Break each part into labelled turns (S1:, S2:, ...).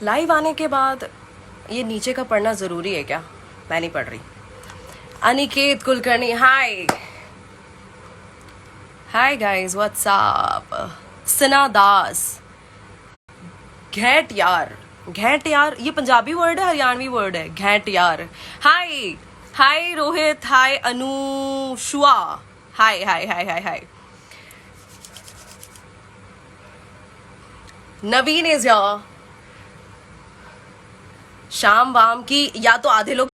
S1: Live आने के बाद ये नीचे का पढ़ना जरूरी है क्या? मैं नहीं पढ़ रही. अनिकेत कुलकर्णी, हाय हाय गाइस, व्हाट्स अप. सना दास, घेट यार. घेट यार ये पंजाबी वर्ड है, हरियाणवी वर्ड है घेट यार. हाय हाय रोहित, हाय अनुशुआ, हाय hi hi hi hi. Naveen is your. शाम वाम की या तो आधे लोग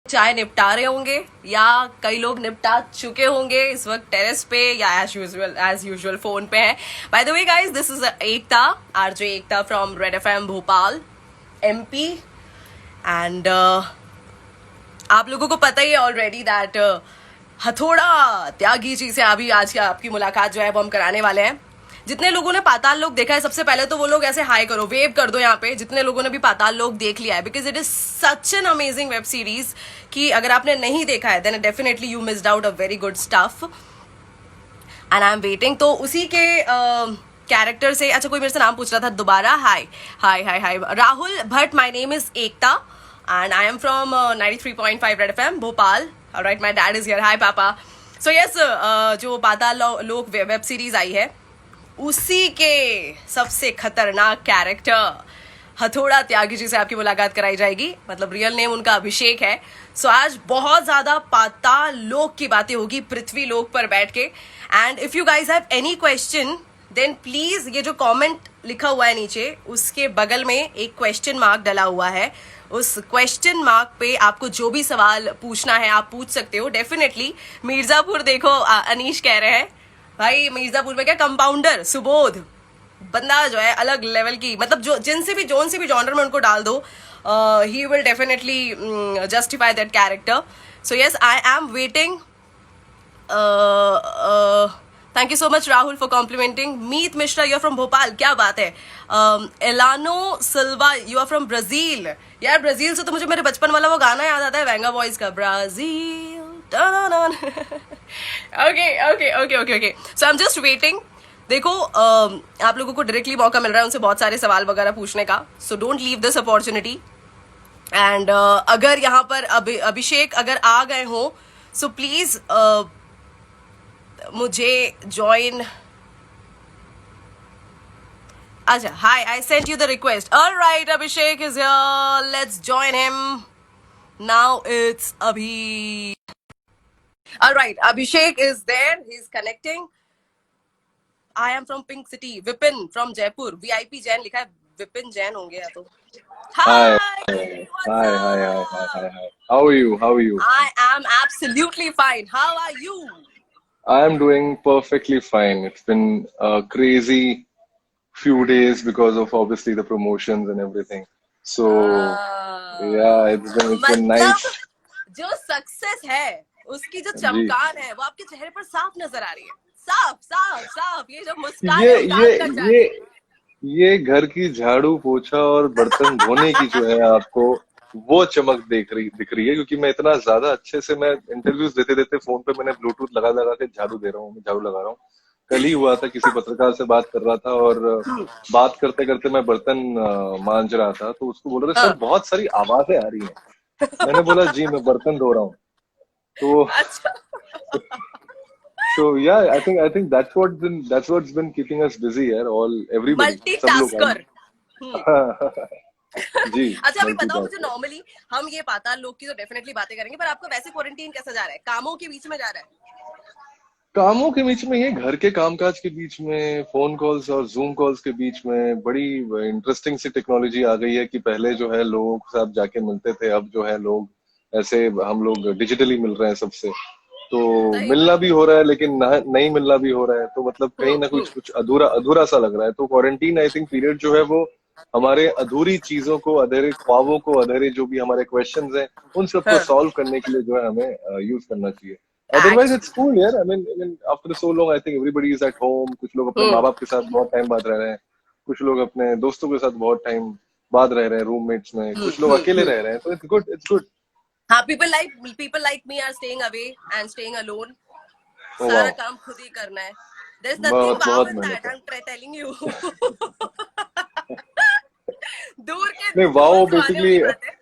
S1: चाय निपटा रहे होंगे या कई लोग निपटा चुके होंगे इस वक्त टेरेस पे या एज यूजुअल फोन पे है. By the way guys, this is Ekta, RJ Ekta from red FM Bhopal MP. And आप लोगों को पता ही है ऑलरेडी दैट हथौड़ा त्यागी जी से अभी आज की आपकी मुलाकात जो है वो हम कराने वाले हैं. जितने लोगों ने पाताल लोक देखा है, सबसे पहले तो वो लोग ऐसे हाई करो, वेव कर दो यहाँ पे जितने लोगों ने भी पाताल लोक देख लिया है, because it is such an amazing web series कि अगर आपने नहीं देखा है then definitely you missed out a very good stuff. And I am waiting. तो उसी के कैरेक्टर से, अच्छा कोई मेरे से नाम पूछ रहा था दोबारा. Hi hi hi hi Rahul Bhatt, my name is Ekta and I am from 93.5 Red FM Bhopal. All right, my dad is here. Hi Papa. So yes, जो पाताल लोक वेब सीरीज आई है उसी के सबसे खतरनाक कैरेक्टर हथौड़ा त्यागी जी से आपकी मुलाकात कराई जाएगी. मतलब रियल नेम उनका अभिषेक है. सो आज बहुत ज्यादा पाताल लोक की बातें होगी पृथ्वी लोक पर बैठ के. And if you guys have any question then please ये जो कमेंट लिखा हुआ है नीचे उसके बगल में एक क्वेश्चन मार्क डला हुआ है. उस क्वेश्चन मार्क पे आपको जो भी सवाल पूछना है आप पूछ सकते हो डेफिनेटली. मिर्जापुर देखो, अनीश कह रहे हैं भाई मिर्जापुर में क्या कंपाउंडर सुबोध बंदा जो है अलग लेवल की, मतलब जो जिनसे भी जोन से भी जॉनर में उनको डाल दो, he will definitely justify that character. So yes, I am waiting. Thank you so much Rahul for complimenting. Meet Mishra, you are from Bhopal, क्या बात है. Elano Silva, you are from Brazil. यार ब्राजील से तो मुझे मेरे बचपन वाला वो गाना याद आता है वेंगा बॉयज का, Brazil. Okay okay okay okay okay. So I am just waiting. देखो आप लोगों को डायरेक्टली मौका मिल रहा है उनसे बहुत सारे सवाल वगैरह पूछने का. So don't leave this opportunity. And अगर यहाँ पर अभिषेक अगर आ गए हो सो प्लीज मुझे ज्वाइन. अच्छा, hi, I sent you the request. Alright, Abhishek is here, let's join him. Now it's अभी. Alright, Abhishek is there, he is connecting. I am from pink city. Vipin from Jaipur, VIP Jain लिखा है, विपिन जैन होंगे या तो.
S2: Hi,
S1: hi,
S2: hi,
S1: what's
S2: hi, hi, hi, hi,
S1: up.
S2: hi. How are you? How are you?
S1: I am absolutely fine. How are you?
S2: I am doing perfectly fine. It's been a crazy few days because of obviously the promotions and everything. So yeah, it's been
S1: मतलब
S2: nice.
S1: जो success है उसकी जो
S2: जी,
S1: चमकार है वो आपके चेहरे पर साफ नजर आ रही है. साफ साफ साफ, ये जो मुस्कान
S2: ये
S1: है
S2: ये
S1: उतार कर जा
S2: ये
S1: रही है.
S2: ये घर की झाड़ू पोछा और बर्तन धोने की जो है आपको वो चमक दिख रही है, क्योंकि मैं इतना ज्यादा अच्छे से मैं इंटरव्यूज देते देते फोन पे मैंने ब्लूटूथ लगा लगा के झाड़ू दे रहा हूँ, मैं झाड़ू लगा रहा हूँ. कल ही हुआ था, किसी पत्रकार से बात कर रहा था और बात करते करते मैं बर्तन मांज रहा था, तो उसको बोल रहे थे सर
S1: हाँ,
S2: बहुत सारी आवाजें आ रही हैं. मैंने बोला जी मैं बर्तन धो रहा हूँ. तो
S1: अच्छा.
S2: yeah, I think that's what's been keeping us here, all everybody, सब लोग.
S1: मल्टीटास्कर.
S2: जी,
S1: अच्छा अभी बताओ मुझे,
S2: मल्टीटास्कर.
S1: नॉर्मली हम ये पाताल लोक की तो डेफिनेटली बातें करेंगे, पर आपका वैसे क्वारंटीन कैसा जा रहा है? कामों के बीच में जा रहा है?
S2: कामों के बीच में, ये घर के कामकाज के बीच में, फोन कॉल्स और जूम कॉल्स के बीच में बड़ी इंटरेस्टिंग सी टेक्नोलॉजी आ गई है कि पहले जो है लोगों के साथ जाके मिलते थे, अब जो है लोग ऐसे हम लोग डिजिटली मिल रहे हैं सबसे. तो
S1: सही
S2: मिलना
S1: बात
S2: भी
S1: है.
S2: हो रहा है लेकिन नहीं मिलना भी हो रहा है, तो मतलब कहीं ना कुछ कुछ अधूरा अधूरा सा लग रहा है. तो क्वारंटीन आई थिंक पीरियड जो है वो हमारे अधूरी चीजों को, अधूरे ख्वाबों को, अधूरे जो भी हमारे क्वेश्चंस हैं उन सबको
S1: हाँ,
S2: सॉल्व करने के लिए जो है हमें यूज करना चाहिए. Otherwise, it's cool, यार. I mean, after so long, I think everybody is at home. कुछ लोग अपने माँ बाप के साथ बहुत टाइम बाद रह रहे हैं, कुछ लोग अपने दोस्तों के साथ बहुत टाइम बाद रह रहे हैं रूममेट्स में, कुछ लोग अकेले रह रहे हैं. तो it's good, it's good.
S1: हाँ, people like me are staying away and staying alone.
S2: Oh
S1: सारा
S2: wow,
S1: काम खुद ही करना है. There's nothing
S2: बहुत
S1: wow
S2: बहुत
S1: in
S2: मेहनत
S1: that,
S2: है.
S1: I'm telling you. दूर के
S2: नहीं, वाओ
S1: दोस्त वाले
S2: बेसिकली
S1: वाली बात है।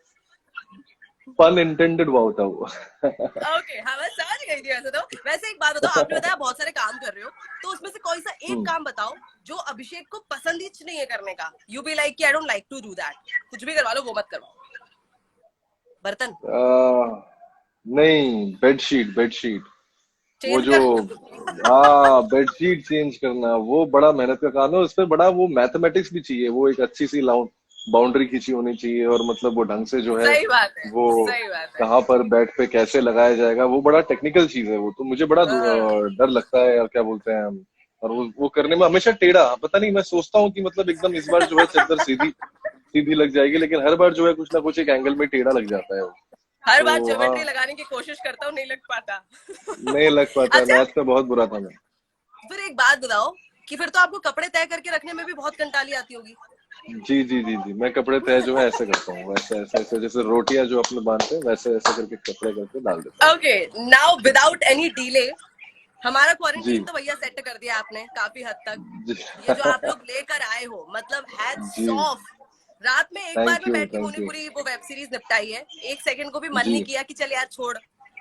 S2: पन इंटेंडेड वाओ था वो।
S1: ओके, हाँ मैं समझ गई थी। वैसे तो वैसे एक बात बताओ, आपने बताया बहुत सारे काम कर रहे हो, तो उसमें से कोई सा एक काम बताओ जो अभिषेक को पसंद ही नहीं है करने का। You be like I don't like to do that, कुछ भी करवा लो वो मत करवाओ। बर्तन
S2: नहीं, बेडशीट बेडशीट। वो
S1: चेंज
S2: जो,
S1: कर।
S2: हाँ, बेडशीट चेंज करना वो बड़ा मेहनत का काम है। उसमें बड़ा वो मैथमेटिक्स भी चाहिए, वो एक अच्छी सी बाउंड्री खींची होनी चाहिए, और मतलब वो ढंग से जो है
S1: सही बात है,
S2: वो
S1: सही बात है।
S2: कहाँ पर बेड पे कैसे लगाया जाएगा, वो बड़ा टेक्निकल चीज है। वो तो मुझे बड़ा
S1: हाँ।
S2: डर लगता है, और क्या बोलते हैं हम, और वो करने में हमेशा टेढ़ा, पता नहीं, मैं सोचता हूँ कि मतलब एकदम इस बार जो है चद्दर सीधी सीधी लग जाएगी, लेकिन हर बार जो है कुछ ना कुछ एक एंगल में टेढ़ा लग जाता है वो।
S1: हर बार
S2: तो हाँ,
S1: ज्योमेट्री लगाने की कोशिश करता हूँ, नहीं लग पाता।
S2: नहीं लग पाता है,
S1: अच्छा,
S2: मैथ में बहुत बुरा था मैं।
S1: फिर एक बात बताओ कि फिर तो आपको कपड़े तय करके रखने में भी बहुत कंटाली आती होगी।
S2: जी जी जी जी, मैं कपड़े तय जो है ऐसे करता हूँ, वैसे ऐसे ऐसे, जैसे रोटियां जो अपने बांधते हैं वैसे ऐसे करके कपड़े करके डाल देता हूँ।
S1: Okay, now without any delay, हमारा
S2: जी
S1: क्वारंटीन तो भैया सेट कर दिया आपने काफी हद तक।
S2: जी।
S1: ये जो आप लोग लेकर आए हो, मतलब हैट्स
S2: जी,
S1: ऑफ। रात में एक बार
S2: थैंक
S1: में
S2: यू
S1: बैठ के
S2: थैंक
S1: पूरी
S2: यू।
S1: पूरी वो वेब सीरीज निपटाई है। एक सेकंड को भी मन
S2: जी
S1: नहीं किया कि चल यार छोड़,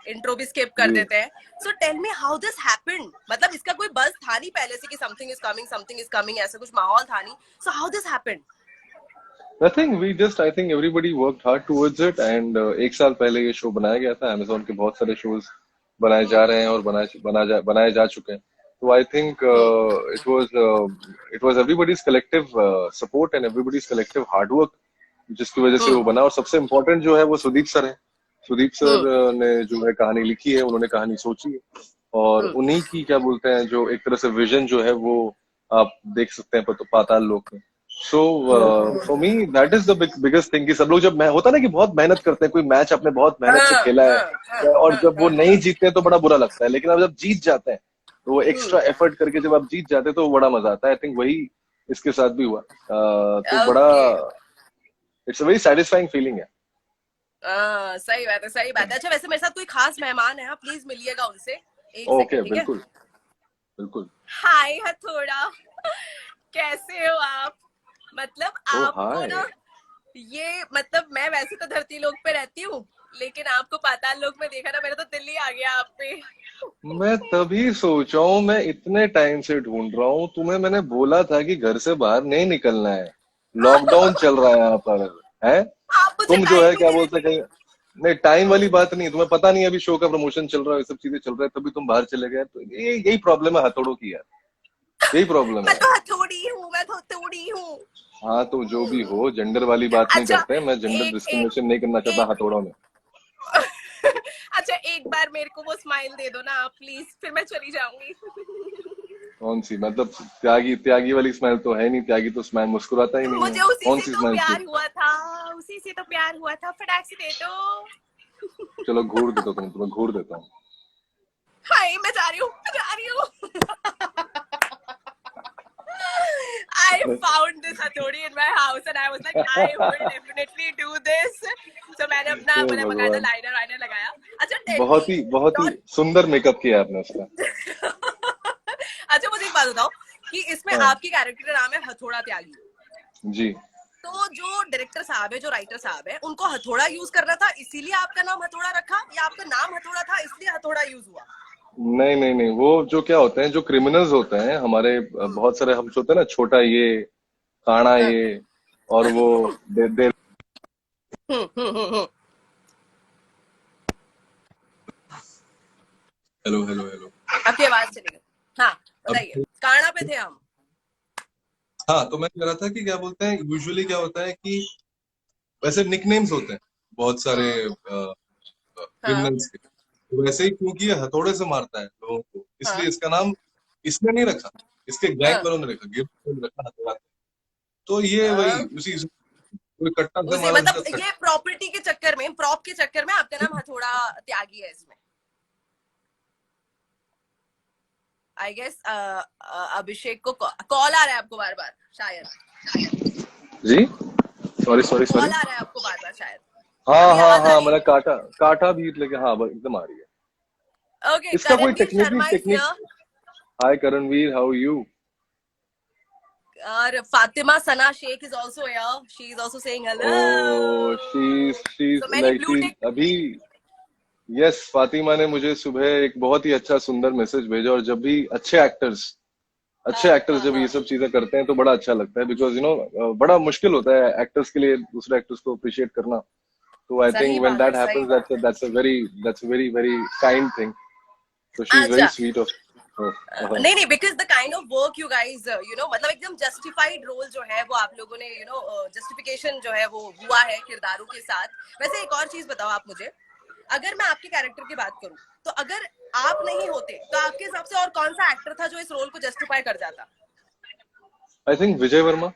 S1: इंट्रो भी स्किप कर
S2: जी।
S1: देते हैं। So tell me how this happened, मतलब इसका कोई बस था नहीं पहले से कि समथिंग इज कमिंग, ऐसा कुछ माहौल था नहीं। So how this happened?
S2: Nothing, we just, I think everybody worked hard towards it, and एक साल पहले ये शो बनाया गया था। अमेजोन के बहुत सारे शोज बनाए जा रहे हैं और बनाए जा चुके हैं। तो I think it was everybody's collective support and everybody's collective hard work, जिसकी वजह से वो बना। और सबसे इम्पोर्टेंट जो है वो सुदीप सर है। सुदीप सर ने जो है कहानी लिखी है, उन्होंने कहानी सोची है, और उन्हीं की क्या बोलते हैं जो एक तरह से विजन जो है वो आप देख सकते हैं पाताल लोक में। So for me that is the biggest thing, कि सब लोग जब मैं होता है ना कि बहुत मेहनत करते हैं, कोई मैच आपने बहुत मेहनत से खेला है, और जब वो नहीं जीतते हैं तो बड़ा बुरा लगता है, लेकिन अब जब जीत जाते हैं तो वो एक्स्ट्रा एफर्ट करके जब आप जीत जाते हैं तो वो बड़ा मजा आता है। आई थिंक वही इसके साथ भी हुआ। तो बड़ा,
S1: okay,
S2: it's a very satisfying feeling है।
S1: सही बात है, सही बात है। अच्छा, वैसे मेरे साथ कोई खास मेहमान है, आप प्लीज मिलिएगा उनसे। एक
S2: ओके,
S1: सेकंड, ठीक है?
S2: बिल्कुल बिल्कुल।
S1: हाय हथौड़ा, कैसे हो आप? मतलब
S2: ओ
S1: आपको
S2: हाय।
S1: ना, ये मतलब मैं वैसे तो धरती लोक पे रहती हूँ, लेकिन आपको पाताल लोक में देखा ना, मेरा तो दिल ही आ गया आप पे।
S2: मैं तभी सोचा हूँ, मैं इतने टाइम से ढूंढ रहा हूँ तुम्हें। मैंने बोला था कि घर से बाहर नहीं निकलना है, लॉकडाउन चल रहा है यहाँ पर, है।
S1: आप मुझे
S2: तुम जो है
S1: टाइम ही
S2: क्या
S1: नहीं
S2: बोलते हैं,
S1: देती।
S2: कहीं नहीं, टाइम वाली बात नहीं, तुम्हें पता नहीं अभी शो का प्रमोशन चल रहा है, ये सब चीजें चल रहा है, तभी तुम बाहर चले गए। तो ये यही प्रॉब्लम है हथौड़ों की यार, यही प्रॉब्लम
S1: मैं
S2: है।
S1: तो हथौड़ी हूँ, मैं तो हथौड़ी हूँ।
S2: हाँ, तो जो भी हो, जेंडर वाली बात नहीं
S1: अच्छा,
S2: करते, मैं जेंडर
S1: एक एक
S2: डिस्क्रिमिनेशन नहीं करना चाहता
S1: एक
S2: हथौड़ों में।
S1: अच्छा, एक बार मेरे को वो स्माइल दे दो ना आप प्लीज, फिर मैं चली जाऊंगी।
S2: कौन सी, मतलब त्यागी त्यागी वाली स्माइल तो है नहीं, त्यागी तो स्माइल मुस्कुराता ही नहीं है,
S1: मुझे उसी
S2: कौन
S1: से
S2: सी
S1: तो
S2: स्माइल थी।
S1: प्यार हुआ था, उसी से तो प्यार हुआ था, फटाक से दे दो।
S2: चलो घूर देता हूँ, तुम्हें घूर देता हूँ।
S1: हाय, मैं जा रही हूँ, मैं जा रही हूँ। I found this हथौड़ी in my house and I was like, I will definitely do this. So मैंने अपना
S2: हे
S1: मतलब बकायदा
S2: भगवान,
S1: लाइनर वाइनर लगाया। अच्छा, टेल मी
S2: बहुत ही
S1: योर।
S2: सुंदर मेकअप किया आपने उसका।
S1: अच्छा, मुझे एक बात बताओ कि इसमें
S2: हाँ
S1: आपकी कैरेक्टर का नाम है हथौड़ा त्यागी।
S2: जी।
S1: तो जो डायरेक्टर साहब है, जो राइटर साहब है, उनको हथौड़ा यूज करना था इसीलिए आपका नाम हथौड़ा रखा, या आपका नाम हथौड़ा था इसलिए हथौड़ा यूज हुआ?
S2: नहीं नहीं नहीं, वो जो क्या होते हैं, जो क्रिमिनल्स होते हैं हमारे, बहुत सारे हम होते हैं ना, छोटा ये, काना
S1: हाँ।
S2: ये, और वो दे
S1: हम्म।
S2: Hello hello hello.
S1: आपकी आवाज चली गई। हाँ, बताइए,
S2: अब
S1: काना पे थे हम।
S2: हाँ, तो मैं कह रहा था कि क्या बोलते हैं, यूजुअली क्या होता है कि वैसे निकनेम्स होते हैं बहुत सारे
S1: हाँ,
S2: क्रिमिनल्स के, तो वैसे ही क्योंकि ये हथौड़े से मारता है लोगों को,
S1: हाँ,
S2: इसलिए इसका नाम इसने नहीं रखा, इसके गैंग
S1: हाँ,
S2: वालों ने रखा, गिरोह वालों ने रखा हथौड़ा। तो ये वही
S1: हाँ।
S2: उसी, कोई कट्टा से
S1: उसी
S2: मारा जिसका
S1: मतलब ये प्रॉपर्टी के चक्कर में, प्रॉप के चक्कर में आपका नाम हथौड़ा त्यागी है इसमें। आई गेस अभिषेक को कॉल आ रहा है आपको बार बार शायद।
S2: जी, सॉरी सॉरी सॉरी।
S1: कॉल आ रहा है आपको बार बार शायद।
S2: हाँ
S1: अभी
S2: हाँ
S1: आवाज आ
S2: हाँ,
S1: रही
S2: मैंने
S1: है?
S2: काटा काटा भी, लेकिन हाँ एकदम आ रही है।
S1: ओके,
S2: इसका कोई
S1: Karanvir
S2: technique
S1: Sharma is
S2: technique
S1: here.
S2: Hi Karanvir, how you.
S1: और Fatima Sana Shaikh is also here. She is also saying hello.
S2: Oh she's
S1: So many
S2: like
S1: blue tick.
S2: अभी यस फातिमा ने मुझे सुबह एक बहुत ही अच्छा सुंदर मैसेज भेजा, और जब भी अच्छे एक्टर्स जब ये सब चीजें करते हैं तो बड़ा अच्छा लगता है, बिकॉज बड़ा मुश्किल होता है एक्टर्स के लिए दूसरे एक्टर्स को अप्रिशिएट करना. तो आई
S1: सही
S2: थिंक व्हेन
S1: बात है,
S2: दैट
S1: सही
S2: हैपेंस
S1: बात है.
S2: that's a very very kind thing. So she's very
S1: अच्छा.
S2: sweet of her.
S1: नहीं नहीं, because the kind of work you guys मतलब एकदम जस्टिफाइड रोल जो है वो आप लोगों ने जस्टिफिकेशन जो है वो हुआ है किरदारों के साथ. वैसे एक और चीज बताओ आप मुझे, अगर मैं आपके कैरेक्टर की बात करूं तो अगर आप नहीं होते तो आपके हिसाब से और कौन सा एक्टर था जो इस रोल को जस्टिफाई कर जाता?
S2: आई थिंक विजय वर्मा.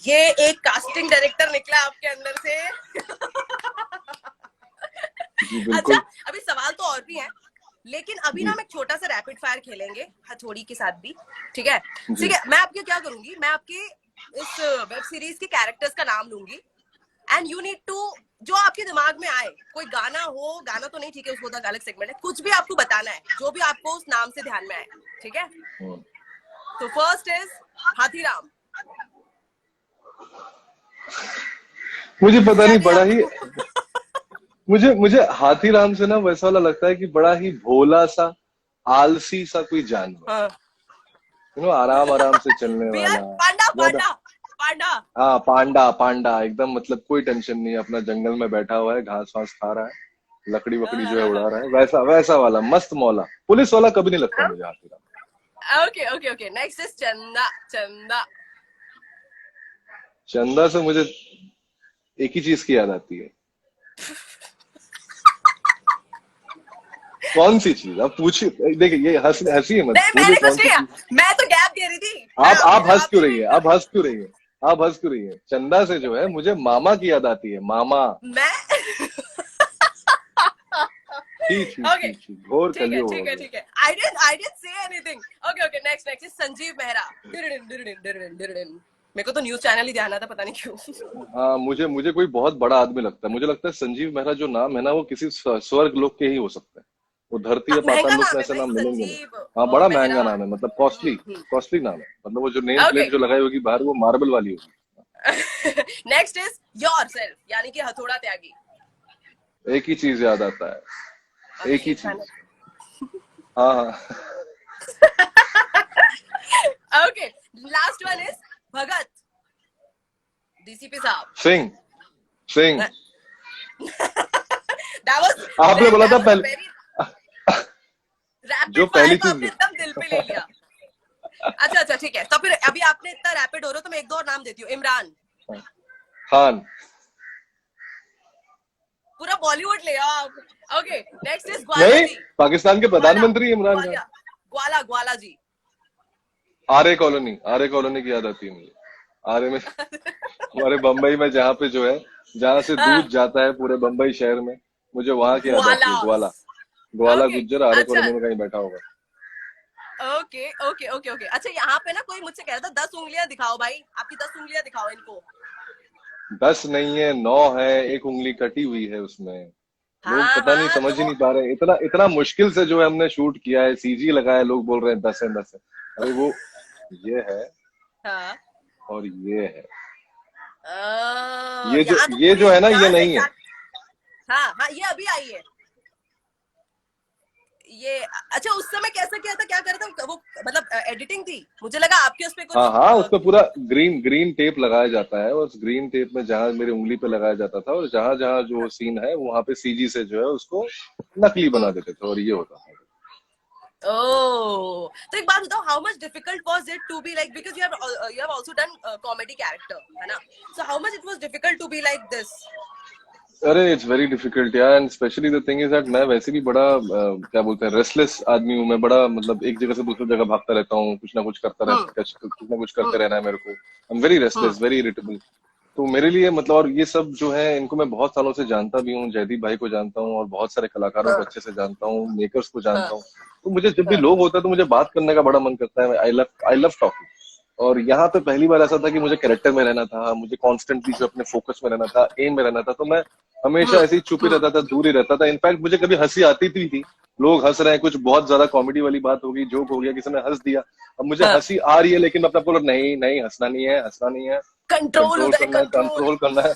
S1: ये एक कास्टिंग डायरेक्टर निकला आपके अंदर से.
S2: जी
S1: अच्छा,
S2: बिल्कुल.
S1: अभी सवाल तो और भी है, लेकिन अभी ना हम एक छोटा सा रैपिड फायर खेलेंगे हथौड़ी के साथ भी. ठीक है, ठीक है. मैं आपके क्या करूंगी, मैं आपके इस वेब सीरीज के कैरेक्टर्स का नाम लूंगी एंड यू नीड टू, जो आपके दिमाग में आए, कोई गाना हो, गाना तो नहीं, ठीक है, उसको तो अलग सेगमेंट है, कुछ भी आपको बताना है जो भी आपको उस नाम से ध्यान में आए. ठीक है, तो फर्स्ट इज हाथीराम.
S2: मुझे पता नहीं, बड़ा ही मुझे हाथीराम से ना वैसा वाला लगता है कि बड़ा ही भोला सा, आलसी सा कोई जानवर, आराम आराम से चलने वाला.
S1: पांडा पांडा पांडा.
S2: हाँ, पांडा पांडा एकदम, मतलब कोई टेंशन नहीं है, अपना जंगल में बैठा हुआ है, घास वास खा रहा है, लकड़ी वकड़ी जो है उड़ा रहा है, वैसा वैसा वाला मस्त मौला. पुलिस वाला कभी नहीं लगता मुझे Hathiram.
S1: Okay okay okay, next is चंदा. चंदा.
S2: चंदा से मुझे एक ही चीज की याद आती है. कौन सी चीज? आप पूछिए. देखिए, ये हंसी है मत.
S1: नहीं, मैंने कुछ नहीं किया, मैं तो गैप दे रही थी.
S2: आप हंस क्यों रही है? आप हंस क्यों रही है? आप हंस क्यों रही है? चंदा से जो है मुझे मामा की याद आती है. मामा.
S1: मैं
S2: ठीक घोर कलियुग.
S1: ठीक है ठीक है. I didn't say anything. Okay, next is Sanjeev Mehra. मेरे को तो न्यूज चैनल ही ध्यान आता, पता नहीं क्यों.
S2: हाँ, मुझे कोई बहुत बड़ा आदमी लगता है. मुझे लगता है संजीव मेहरा जो नाम है ना, वो किसी स्वर्ग लोक के ही हो सकता है. वो धरती या पाताल लोक में ऐसा नाम मिलेंगे नहीं. हाँ, बड़ा महंगा नाम है, मतलब कॉस्टली नाम है. मतलब वो जो नेम प्लेट जो लगाई होगी बाहर, वो मार्बल वाली होगी.
S1: नेक्स्ट इज योरसेल्फ, यानी कि हथौड़ा त्यागी.
S2: एक ही चीज याद आता है, एक ही चीज. हाँ.
S1: Okay, last one is Bhagat. DCP साहब.
S2: सिंह.
S1: आपने
S2: बोला था पहले, जो पहली चीज
S1: एकदम दिल पे ले लिया. अच्छा ठीक है, तो फिर अभी आपने इतना रैपिड हो रहे हो तो मैं एक दो और नाम देती हूँ. इमरान
S2: खान.
S1: पूरा बॉलीवुड ले आप. ओके, नेक्स्ट इज ग्वाला
S2: नहीं,
S1: जी.
S2: पाकिस्तान के प्रधानमंत्री इमरान खान.
S1: ग्वाला जी.
S2: आर्य कॉलोनी की याद आती है मुझे. आर्य में हमारे बम्बई में जहाँ पे जो है, जहाँ से दूध जाता है पूरे बम्बई शहर में, मुझे वहां की याद आती है. ग्वाला गुज्जर आर्य कॉलोनी में कहीं बैठा होगा.
S1: ओके. अच्छा, यहाँ पे ना कोई मुझसे कह रहा था 10 उंगलियां दिखाओ भाई, आपकी 10 उंगलियां दिखाओ इनको.
S2: 10 नहीं है, 9 है. एक उंगली कटी हुई है उसमें. लोग पता नहीं, समझ ही नहीं पा रहे. इतना मुश्किल से जो है हमने शूट किया है, सीजी लगाया, लोग बोल रहे हैं 10 है. अरे वो ये है. हाँ. और ये है. ये जो है ना, ये नहीं है.
S1: हाँ, ये अभी आई है ये. अच्छा, उस समय कैसा किया था, क्या कर रहा था वो, मतलब एडिटिंग थी? मुझे लगा आपके उस पे कुछ.
S2: हाँ, उस पे पूरा ग्रीन टेप लगाया जाता है, और उस ग्रीन टेप में जहाँ मेरी उंगली पे लगाया जाता था, और जहाँ जहाँ जो सीन है वहां पे सीजी से जो है उसको नकली बना देते थे, और ये होता था.
S1: Oh, तो एक बात बताओ, how much difficult was it to be like, because you have also done comedy character, है ना? So how much it was difficult to be like this?
S2: अरे इट्स वेरी डिफिकल्ट यार. And specially the thing is that मैं वैसे भी बड़ा क्या बोलते हैं, रेस्टलेस आदमी हूँ मैं. बड़ा मतलब एक जगह से दूसरी जगह भागता रहता हूँ, कुछ ना कुछ करते रहना है मेरे को. I am very restless, very irritable. तो मेरे लिए मतलब, और ये सब जो है, इनको मैं बहुत सालों से जानता भी हूँ. जयदीप भाई को जानता हूँ, और बहुत सारे कलाकारों को अच्छे से जानता हूँ, मेकर्स को जानता हूँ. तो मुझे जब भी लोग होता है तो मुझे बात करने का बड़ा मन करता है. I love talking. और यहाँ पे पहली बार ऐसा था कि मुझे कैरेक्टर में रहना था, मुझे कॉन्स्टेंटली जो अपने फोकस में रहना था, एम में रहना था. तो मैं हमेशा ऐसे ही चुप ही रहता था, दूर ही रहता था. इनफैक्ट मुझे कभी हंसी आती थी लोग हंस रहे हैं, कुछ बहुत ज्यादा कॉमेडी वाली बात हो गई, जोक हो गया, किसी ने हंस दिया, अब मुझे
S1: हाँ,
S2: हंसी आ रही है लेकिन मैं अपना बोला नहीं नहीं हंसना नहीं है, हंसना नहीं है,
S1: कंट्रोल
S2: कंट्रोल
S1: उदय
S2: करना है,
S1: कंट्रोल।
S2: कंट्रोल करना है।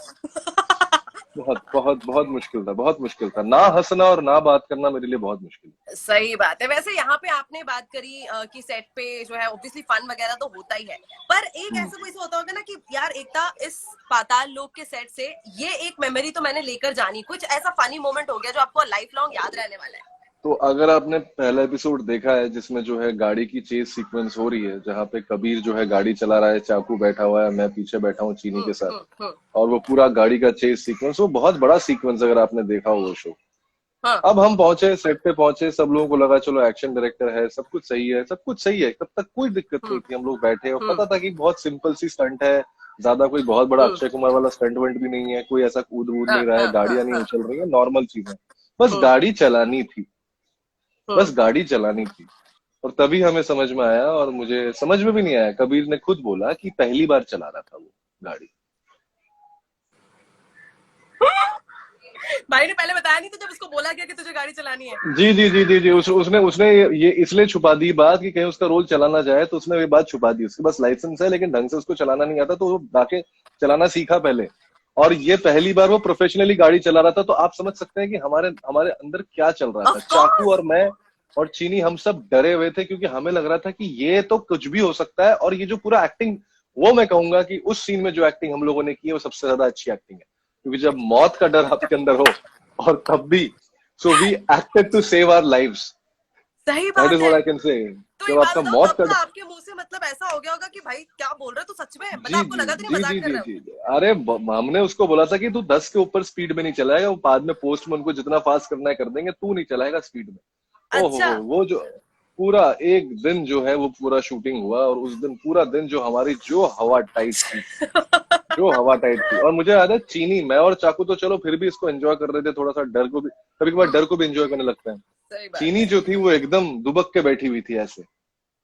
S2: बहुत बहुत बहुत मुश्किल था, बहुत मुश्किल था, ना हंसना और ना बात करना मेरे लिए बहुत मुश्किल
S1: सही बात है। वैसे यहाँ पे आपने बात करी कि सेट पे जो है ऑब्वियसली फन वगैरह तो होता ही है, पर एक
S2: है।
S1: ऐसा कोई होता होगा ना कि यार एकता इस पाताल लोक के सेट से ये एक मेमोरी तो मैंने लेकर जानी, कुछ ऐसा फनी मोमेंट हो गया जो आपको लाइफ लॉन्ग याद रहने वाला है।
S2: तो अगर आपने पहला एपिसोड देखा है जिसमें जो है गाड़ी की चेस सीक्वेंस हो रही है, जहाँ पे कबीर जो है गाड़ी चला रहा है, चाकू बैठा हुआ है, मैं पीछे बैठा हूँ चीनी के साथ,
S1: हम्म।
S2: और वो पूरा गाड़ी का चेस सीक्वेंस, वो बहुत बड़ा सीक्वेंस अगर आपने देखा हो वो शो।
S1: हाँ।
S2: अब हम पहुंचे, सेट पे पहुंचे, सब लोगों को लगा चलो एक्शन डायरेक्टर है, सब कुछ सही है, सब कुछ सही है, तब तक कोई दिक्कत नहीं
S1: हम्म
S2: थी, हम लोग बैठे और
S1: हम्म
S2: पता था कि बहुत सिंपल सी स्टंट है, ज्यादा कोई बहुत बड़ा
S1: हम्म।
S2: अक्षय कुमार वाला स्टंट वंट भी नहीं है, कोई ऐसा कूद वूद
S1: हाँ
S2: नहीं रहा है,
S1: हाँ हाँ
S2: गाड़ियां नहीं
S1: हाँ।
S2: उछल रही है, नॉर्मल चीज है, बस
S1: हम्म
S2: गाड़ी चलानी थी, बस
S1: हम्म।
S2: गाड़ी चलानी थी। और तभी हमें समझ में आया, और मुझे समझ में भी नहीं आया, कबीर ने खुद बोला कि पहली बार चला रहा था वो गाड़ी।
S1: भाई ने पहले बताया नहीं तो जब उसको बोला गया कि तुझे गाड़ी चलानी है।
S2: जी जी जी जी जी, उसने उसने ये इसलिए छुपा दी बात कि कहीं उसका रोल चला ना जाए, तो उसने ये बात छुपा दी, उसके पास लाइसेंस है लेकिन ढंग से उसको चलाना नहीं आता, तो वो जाके चलाना सीखा पहले, और ये पहली बार वो प्रोफेशनली गाड़ी चला रहा था, तो आप समझ सकते हैं कि हमारे हमारे अंदर क्या चल रहा था,
S1: ऑफ
S2: चाकू
S1: कोर्स।
S2: और मैं और चीनी, हम सब डरे हुए थे, क्योंकि हमें लग रहा था कि ये तो कुछ भी हो सकता है, और ये जो पूरा एक्टिंग, वो मैं कहूंगा कि उस सीन में जो एक्टिंग हम लोगों ने की है वो सबसे ज्यादा अच्छी एक्टिंग है, क्योंकि जब मौत का डर आपके अंदर हो, और तब भी, so we acted to save our lives,
S1: सही
S2: दैट इज
S1: बात
S2: व्हाट
S1: है।
S2: I can say.
S1: तो
S2: जब
S1: एक बात
S2: आपका
S1: बताओ,
S2: मौत
S1: तब
S2: का,
S1: तो आपके मुंह से मतलब ऐसा हो गया होगा कि भाई क्या बोल रहे हो तू, सच में मतलब
S2: जी
S1: आपको
S2: जी
S1: लगा तो नहीं
S2: जी जी
S1: मजाक कर
S2: जी
S1: रहे हो।
S2: जी, अरे हमने उसको बोला था कि तू 10 के ऊपर स्पीड में नहीं चलाएगा, वो बाद में पोस्ट में उनको जितना फास्ट करना है कर देंगे, तू नहीं चलाएगा स्पीड में। ओहो
S1: अच्छा।
S2: वो जो पूरा एक दिन जो है वो पूरा शूटिंग हुआ, और उस दिन पूरा दिन जो हमारी जो हवा टाइट थी, जो हवा टाइट थी, और मुझे याद है चीनी, मैं और चाकू तो चलो फिर भी इसको एंजॉय कर रहे थे, थोड़ा सा डर को भी, कभी कभार डर को भी एंजॉय करने लगते हैं,
S1: सही बात
S2: चीनी
S1: है।
S2: जो थी वो एकदम दुबक के बैठी हुई थी ऐसे।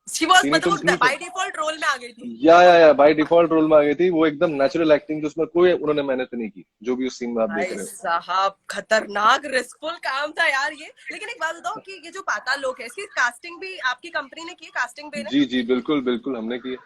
S1: शी वॉज
S2: चीनी
S1: मतलब
S2: तुम
S1: वो
S2: ठीक हो?
S1: बाय डिफॉल्ट रोल में आ गई थी।
S2: या बाय डिफॉल्ट रोल में आ गई थी, वो एकदम नेचुरल एक्टिंग, जो उसमें कोई उन्होंने मेहनत नहीं की, जो भी उस सीन में आप देख
S1: भाई
S2: रहे हो।
S1: साहब खतरनाक रिस्कफुल काम था यार ये। लेकिन एक बात बताओ कि ये जो पाताल लोक है इसकी कास्टिंग भी आपकी कंपनी ने की है, कास्टिंग पे ने।
S2: जी जी बिल्कुल बिल्कुल हमने की है।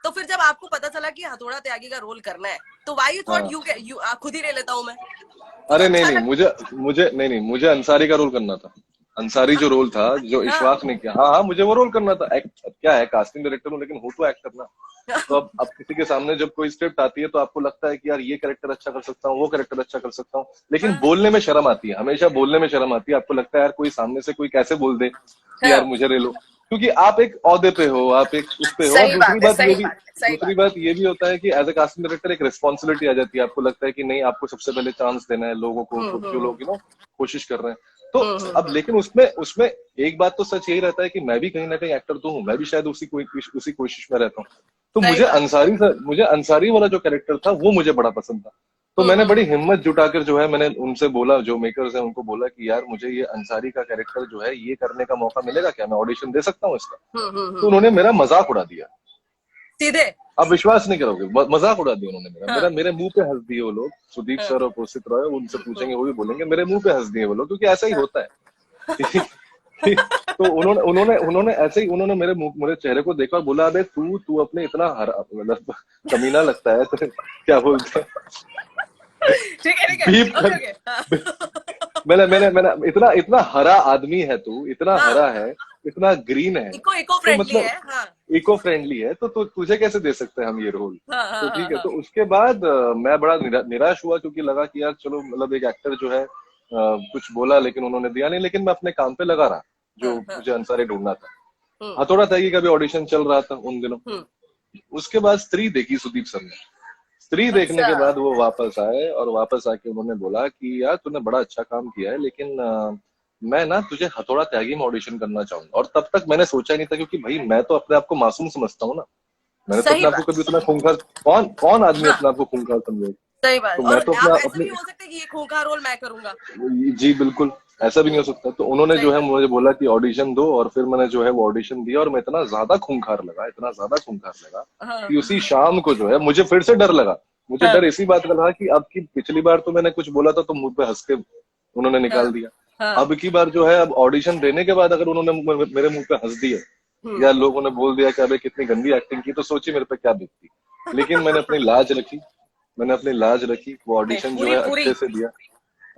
S1: तो फिर जब आपको पता चला कि हथौड़ा त्यागी का रोल करना है तो वाई यू थॉट
S2: हाँ,
S1: यू खुद ही ले लेता हूँ मैं, कुछ
S2: अरे नहीं
S1: अच्छा
S2: नहीं,
S1: लग।
S2: मुझे मुझे नहीं नहीं, मुझे अंसारी का रोल करना था, अंसारी जो रोल था, जो
S1: हाँ।
S2: इशफाक ने किया, हाँ हाँ मुझे वो रोल करना था। एक्ट क्या है, कास्टिंग डायरेक्टर हूँ लेकिन हूँ तो एक्टर ना। तो अब किसी के सामने जब कोई स्क्रिप्ट आती है तो आपको लगता है कि यार ये कैरेक्टर अच्छा कर सकता हूँ, वो कैरेक्टर अच्छा कर सकता हूँ, लेकिन
S1: हाँ
S2: बोलने में शर्म आती है, हमेशा बोलने में शर्म आती है, आपको लगता है यार कोई सामने से कोई कैसे बोल दे कि यार
S1: हाँ।
S2: मुझे ले लो, क्योंकि आप एक ओहदे पे हो, आप एक उस पे हो, और
S1: सही बात है, सही बात है, सही
S2: दूसरी
S1: बात है।
S2: बात ये भी होता है कि एज ए कास्टिंग डायरेक्टर एक रिस्पॉन्सिबिलिटी आ जाती है, आपको लगता है कि नहीं आपको सबसे पहले चांस देना है लोगों को, जो
S1: हम्म।
S2: लोग कोशिश कर रहे हैं। तो अब
S1: हम्म।
S2: लेकिन उसमें उसमें एक बात तो सच यही रहता है कि मैं भी कहीं ना कहीं एक्टर तो हूँ, मैं भी शायद उसी कोशिश में रहता हूँ। तो
S1: सही बात है।
S2: मुझे अंसारी वाला जो कैरेक्टर था वो मुझे बड़ा पसंद था, तो मैंने बड़ी
S1: हम्म।
S2: हिम्मत जुटाकर जो है मैंने उनसे बोला, जो मेकर्स हैं उनको बोला कि यार मुझे ये अंसारी का कैरेक्टर जो है ये करने का मौका मिलेगा क्या, मैं ऑडिशन दे सकता हूँ इसका। तो उन्होंने
S1: हम्म।
S2: मेरा मजाक उड़ा दिया,
S1: सीधे।
S2: आप विश्वास नहीं करोगे, मजाक उड़ा दिया उन्होंने मेरा,
S1: हाँ
S2: मेरे मुंह पे हंस दिए वो लोग, सुदीप
S1: हाँ।
S2: सर और कौशिक रॉय, उनसे पूछेंगे वो भी बोलेंगे मेरे मुंह पे हंस दिए वो लोग, क्योंकि ऐसा ही
S1: हाँ।
S2: होता है। तो उन्होंने उन्होंने उन्होंने ऐसे ही उन्होंने मेरे चेहरे को देखा और बोला अबे तू तू अपने इतना हरा मतलब कमीना लगता है तो क्या बोलते हैं,
S1: ठीक है
S2: बीप
S1: ओके
S2: कर।
S1: ओके। हाँ
S2: मैंने मैंने मैंने इतना इतना हरा आदमी है तू, इतना
S1: हाँ।
S2: हरा है, इतना ग्रीन है,
S1: इको इको
S2: तो
S1: फ्रेंडली
S2: मतलब
S1: है। हाँ
S2: इको फ्रेंडली है, तो तुझे कैसे दे सकते हैं हम ये रोल।
S1: हाँ
S2: तो
S1: हाँ हाँ
S2: ठीक है,
S1: हाँ।
S2: तो उसके बाद मैं बड़ा निराश हुआ, क्योंकि लगा कि यार चलो मतलब एक एक्टर जो है कुछ बोला लेकिन उन्होंने दिया नहीं, लेकिन मैं अपने काम पे लगा रहा, जो
S1: हाँ हाँ।
S2: मुझे अंसारी ढूंढना था।
S1: हम्म
S2: हथौड़ा था कि कभी ऑडिशन चल रहा था उन दिनों।
S1: हम्म।
S2: उसके बाद स्त्री देखी सुदीप सर ने, स्त्री देखने
S1: अच्छा।
S2: के बाद वो वापस आए, और वापस आके उन्होंने बोला कि यार तूने बड़ा अच्छा काम किया है, लेकिन मैं ना तुझे हथौड़ा त्यागी में ऑडिशन करना चाहूंगा। और तब तक मैंने सोचा नहीं था, क्योंकि भाई मैं तो अपने आप को मासूम समझता हूँ ना, मैंने तो
S1: सही
S2: अपने आप को
S1: बात।
S2: कभी उतना खूंखार, कौन कौन आदमी
S1: हाँ
S2: अपने आप को खूंखार समझे,
S1: सही बात,
S2: तो
S1: और
S2: मैं तो
S1: आप
S2: अपने
S1: ऐसे भी
S2: अपने
S1: नहीं बोल सकते कि ये खूंखार रोल मैं करूंगा।
S2: जी बिल्कुल, ऐसा भी नहीं हो सकता। तो उन्होंने
S1: सही
S2: जो है
S1: बात।
S2: मुझे बोला कि ऑडिशन दो, और फिर मैंने जो है वो ऑडिशन दिया, और मैं इतना ज्यादा खूंखार लगा, इतना ज्यादा खूंखार लगा
S1: हाँ
S2: कि उसी शाम को जो है मुझे फिर से डर लगा। मुझे
S1: हाँ
S2: डर इसी बात का लगा कि अब की पिछली बार तो मैंने कुछ बोला था तो मुंह पे हंस के उन्होंने
S1: हाँ
S2: निकाल दिया,
S1: हाँ।
S2: अब की बार जो है, अब ऑडिशन देने के बाद अगर उन्होंने मेरे मुंह पे हंस दिया या लोगों ने बोल दिया कि अबे कितनी गंदी एक्टिंग की, तो सोचिए मेरे पे क्या बीतती। लेकिन मैंने अपनी लाज रखी, मैंने अपनी लाज रखी, वो
S1: नहीं,
S2: ऑडिशन जो
S1: पूरी
S2: है
S1: पूरी।
S2: अच्छे से दिया,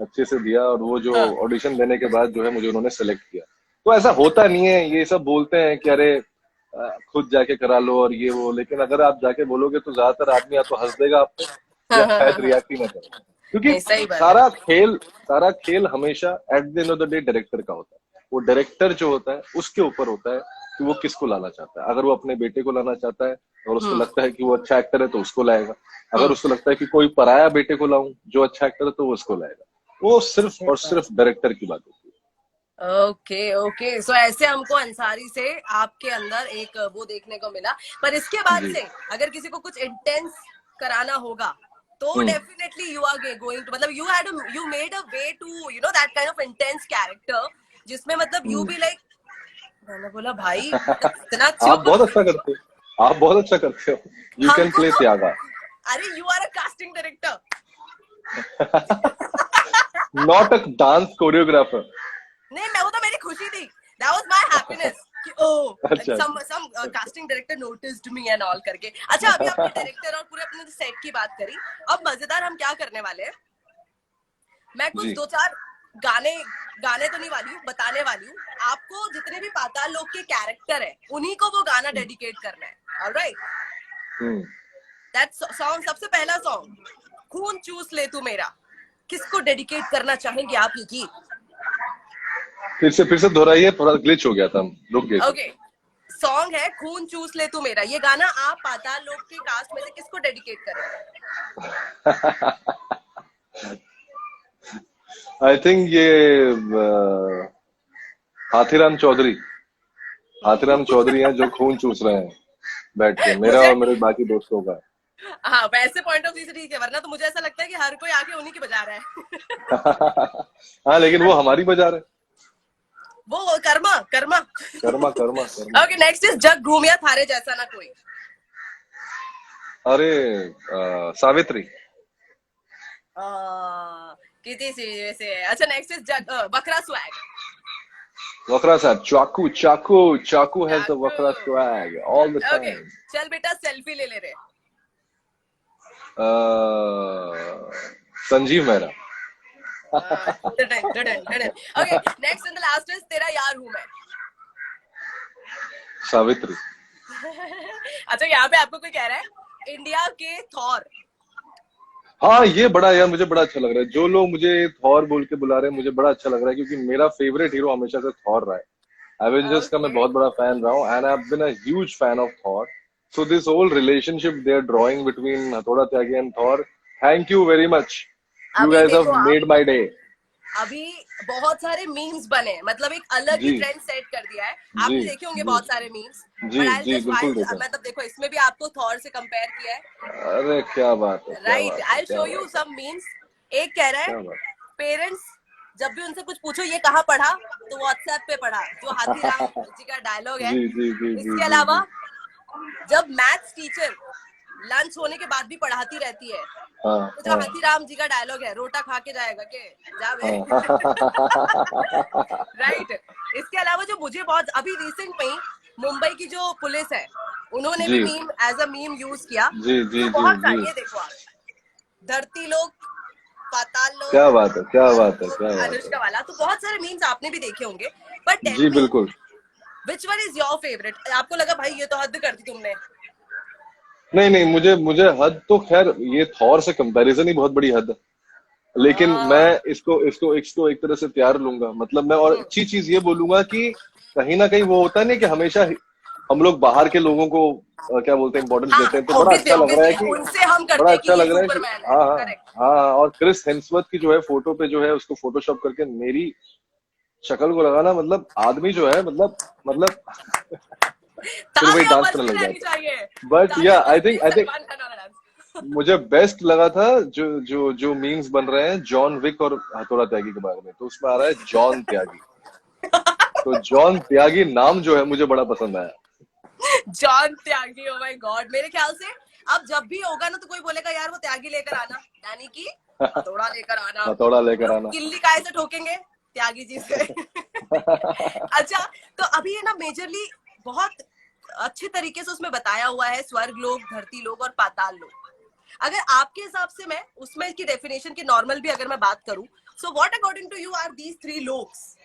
S2: अच्छे से दिया, और वो जो
S1: हाँ।
S2: ऑडिशन देने के बाद जो है मुझे उन्होंने सेलेक्ट किया। तो ऐसा होता नहीं है, ये सब बोलते हैं कि अरे खुद जाके करा लो और ये वो, लेकिन अगर आप जाके बोलोगे तो ज्यादातर आदमी या तो हंस देगा आप पे,
S1: हाँ,
S2: या
S1: हाँ, हाँ,
S2: शायद
S1: हाँ।
S2: रिएक्ट ही ना करे। क्योंकि
S1: नहीं, सही बात है।
S2: सारा खेल हमेशा at the end of the day director का होता है। वो डायरेक्टर जो होता है उसके ऊपर होता है कि वो किसको लाना चाहता है। अगर वो अपने बेटे को लाना चाहता है और उसको
S1: हम्म।
S2: लगता है कि वो अच्छा एक्टर है तो उसको लाएगा। अगर
S1: हम्म।
S2: उसको लगता है कि कोई पराया बेटे को लाऊं जो अच्छा एक्टर है तो वो उसको लाएगा। वो सिर्फ
S1: सही
S2: और
S1: बात।
S2: सिर्फ डायरेक्टर की बात होती
S1: ओके, ओके, सो ऐसे हमको अंसारी से आपके अंदर एक वो देखने को मिला। पर इसके
S2: है
S1: बाद
S2: जी।
S1: से अगर किसी को कुछ इंटेंस कराना होगा तो
S2: hmm.
S1: Definitely you are going to, मतलब you made a way to that kind of intense character, जिसमें मतलब यू
S2: हम्म।
S1: बी लाइक, मैंने बोला भाई इतना
S2: आप
S1: चुप।
S2: बहुत अच्छा करते हो, आप बहुत अच्छा करते हो। यू कैन
S1: हमको
S2: प्ले
S1: तो,
S2: त्यागा।
S1: अरे you are a casting director.
S2: Not a dance choreographer.
S1: नहीं, मैं, वो तो मेरी खुशी थी, दैट वाज माय हैप्पीनेस कि ओ
S2: अच्छा
S1: सम
S2: अच्छा
S1: सम
S2: अच्छा।
S1: Casting director noticed me and all करके। अच्छा, अभी आपने डायरेक्टर और पूरे अपने सेट की बात करी। अब मजेदार हम क्या करने वाले हैं, मैं कुछ
S2: जी।
S1: दो चार गाने गाने तो नहीं वाली हूँ, बताने वाली हूँ आपको। जितने भी पाताल लोक के कैरेक्टर है उन्हीं को वो गाना डेडिकेट करना है। Alright,
S2: hmm.
S1: दैट सॉन्ग, सबसे पहला सॉन्ग खून चूस ले तू मेरा, किसको डेडिकेट करना चाहेंगे आप ये गीत?
S2: फिर से दोहराइए, थोड़ा ग्लिच हो गया था, हम रुक गए थे।
S1: ओके, सॉन्ग है खून चूस ले तू मेरा। ये गाना आप पाताल लोक के कास्ट में से किसको डेडिकेट करेंगे?
S2: आई थिंक ये अ, हाथीराम चौधरी, हाथीराम चौधरी हैं जो खून चूस रहे हैं बैठ के, मेरा
S1: मुझे,
S2: और मेरे बाकी दोस्तों का।
S1: हाँ, वैसे पॉइंट ऑफ व्यू से ठीक है, वरना तो मुझे ऐसा लगता है कि हर कोई आके उन्हीं की बजा रहा है।
S2: हाँ, लेकिन वो हमारी बजा रहे।
S1: वो कर्मा कर्मा।
S2: कर्मा कर्मा कर्मा।
S1: ओके, नेक्स्ट इज जग घूमिया थारे जैसा ना कोई।
S2: अरे सावित्री।
S1: किसी चीज से। अच्छा, नेक्स्ट इज जग बकरा स्वैग।
S2: वकरा साहब, चाकू चाकू चाकू हैज द
S1: चाकू।
S2: वकरा swag all the
S1: okay,
S2: time.
S1: चल बेटा सेल्फी ले ले रहे।
S2: Sanjeev Mehra.
S1: Okay, next and the last is तेरा यार हूं मैं।
S2: सावित्री।
S1: अच्छा, यहाँ पे आपको कोई कह रहा है इंडिया के थॉर।
S2: हाँ, ये बड़ा यार मुझे बड़ा अच्छा लग रहा है, जो लोग मुझे थॉर बोल के बुला रहे हैं, मुझे बड़ा अच्छा लग रहा है, क्योंकि मेरा फेवरेट हीरो हमेशा से थॉर रहा है। एवेंजर्स का मैं
S1: ओके,
S2: बहुत बड़ा फैन रहा हूँ, and I have been a huge fan of Thor. So this whole relationship they are drawing between Hathoda Tyagi and Thor, thank you very much. You
S1: अभी
S2: गाइस
S1: देखो
S2: हैव
S1: आप,
S2: मेड माय डे।
S1: अभी बहुत सारे मीम्स बने, मतलब एक अलग ही
S2: जी
S1: ट्रेंड सेट कर दिया है।
S2: जी
S1: आपने देखे होंगे
S2: जी
S1: बहुत सारे मीम्स।
S2: जी
S1: बट आई
S2: जी,
S1: जस्ट
S2: बिल्कुल देखा।
S1: मतलब देखो, इसमें भी आपको थॉर से कंपेयर किया है।
S2: अरे क्या बात है, क्या
S1: राइट,
S2: बात है,
S1: आई
S2: क्या
S1: शो यू
S2: बात है,
S1: सम मीम्स। एक कह रहा है
S2: क्या बात
S1: पेरेंट्स जब भी उनसे कुछ पूछो ये कहाँ पढ़ा, तो व्हाट्सएप पे पढ़ा, जो हाथीराम
S2: है।
S1: जी का डायलॉग है।
S2: जी जी जी जी
S1: इसके
S2: जी जी।
S1: अलावा जब मैथ्स टीचर लंच होने के बाद भी पढ़ाती रहती है,
S2: हाँ
S1: तो जो
S2: हाँ
S1: हाथीराम जी का डायलॉग है, रोटा खा के जाएगा के जा बे।
S2: हाँ।
S1: राइट। इसके अलावा जो मुझे बहुत अभी रिसेंट में ही मुंबई की जो पुलिस है, उन्होंने भी
S2: जी
S1: meme as a meme use किया।
S2: जी जी
S1: तो
S2: जी
S1: बहुत
S2: जी।
S1: सारी, ये देखो आप, धरती लोग, पाताल लोग,
S2: क्या बात है, क्या
S1: और
S2: बात है,
S1: वो
S2: क्या बात है।
S1: अनुष्का वाला, तो बहुत सारे मीम्स आपने भी देखे होंगे। बट टेल
S2: जी
S1: मी,
S2: बिल्कुल।
S1: Which one is your favourite? आपको लगा भाई ये तो हद कर दी तुमने?
S2: नहीं नहीं, मुझे मुझे हद तो खैर, ये थॉर से कंपैरिजन ही बहुत बड़ी हद है। लेकिन मैं
S1: हाँ।
S2: इसको इसको इसको एक तरह से प्यार लूंगा, मतलब मैं और अच्छी चीज ये बोलूंगा कि कहीं ना कहीं वो होता नहीं कि हमेशा हम लोग बाहर के लोगों को क्या बोलते हैं, इंपॉर्टेंस
S1: हाँ,
S2: देते हैं, तो बड़ा
S1: ऑब्वियसली
S2: अच्छा लग रहा है
S1: ऑब्वियसली
S2: कि,
S1: उनसे हम
S2: बड़ा
S1: करते हैं कि
S2: अच्छा
S1: ये
S2: लग रहा है कि,
S1: सुपरमैन है।
S2: हाँ हाँ
S1: करेक्ट।
S2: हाँ, और क्रिस हेम्सवर्थ की जो है फोटो पे जो है उसको फोटोशॉप करके मेरी शक्ल को लगाना, मतलब आदमी जो है, मतलब फिर वही
S1: तालियां
S2: डांस करने
S1: बजती
S2: लग
S1: रहनी
S2: जाता
S1: चाहिए।
S2: है। बट या
S1: तालियां बजती है,
S2: आई थिंक
S1: सलमान खान वाला डांस।
S2: मुझे बेस्ट लगा था जो जो जो मीम्स बन रहे हैं जॉन विक और हथौड़ा त्यागी के बारे में, तो उसमें आ रहा है जॉन त्यागी। तो जॉन त्यागी नाम जो है मुझे बड़ा पसंद आया।
S1: John Tyagi, oh my God. मेरे ख्याल से अब जब भी होगा ना, तो कोई बोलेगा यार वो त्यागी लेकर आना, यानी कि हथौड़ा लेकर आना।
S2: हथौड़ा
S1: हम
S2: लेकर
S1: लोग
S2: आना।
S1: किल्ली काय से ठोकेंगे? त्यागी जी से। अच्छा, तो अभी है ना मेजरली बहुत अच्छे तरीके से उसमें बताया हुआ है स्वर्ग लोक, धरती लोक और पाताल लोक। अगर आपके हिसाब से मैं उसमें की डेफिनेशन की नॉर्मल भी अगर मैं बात करूं, so what according to you are these three looks?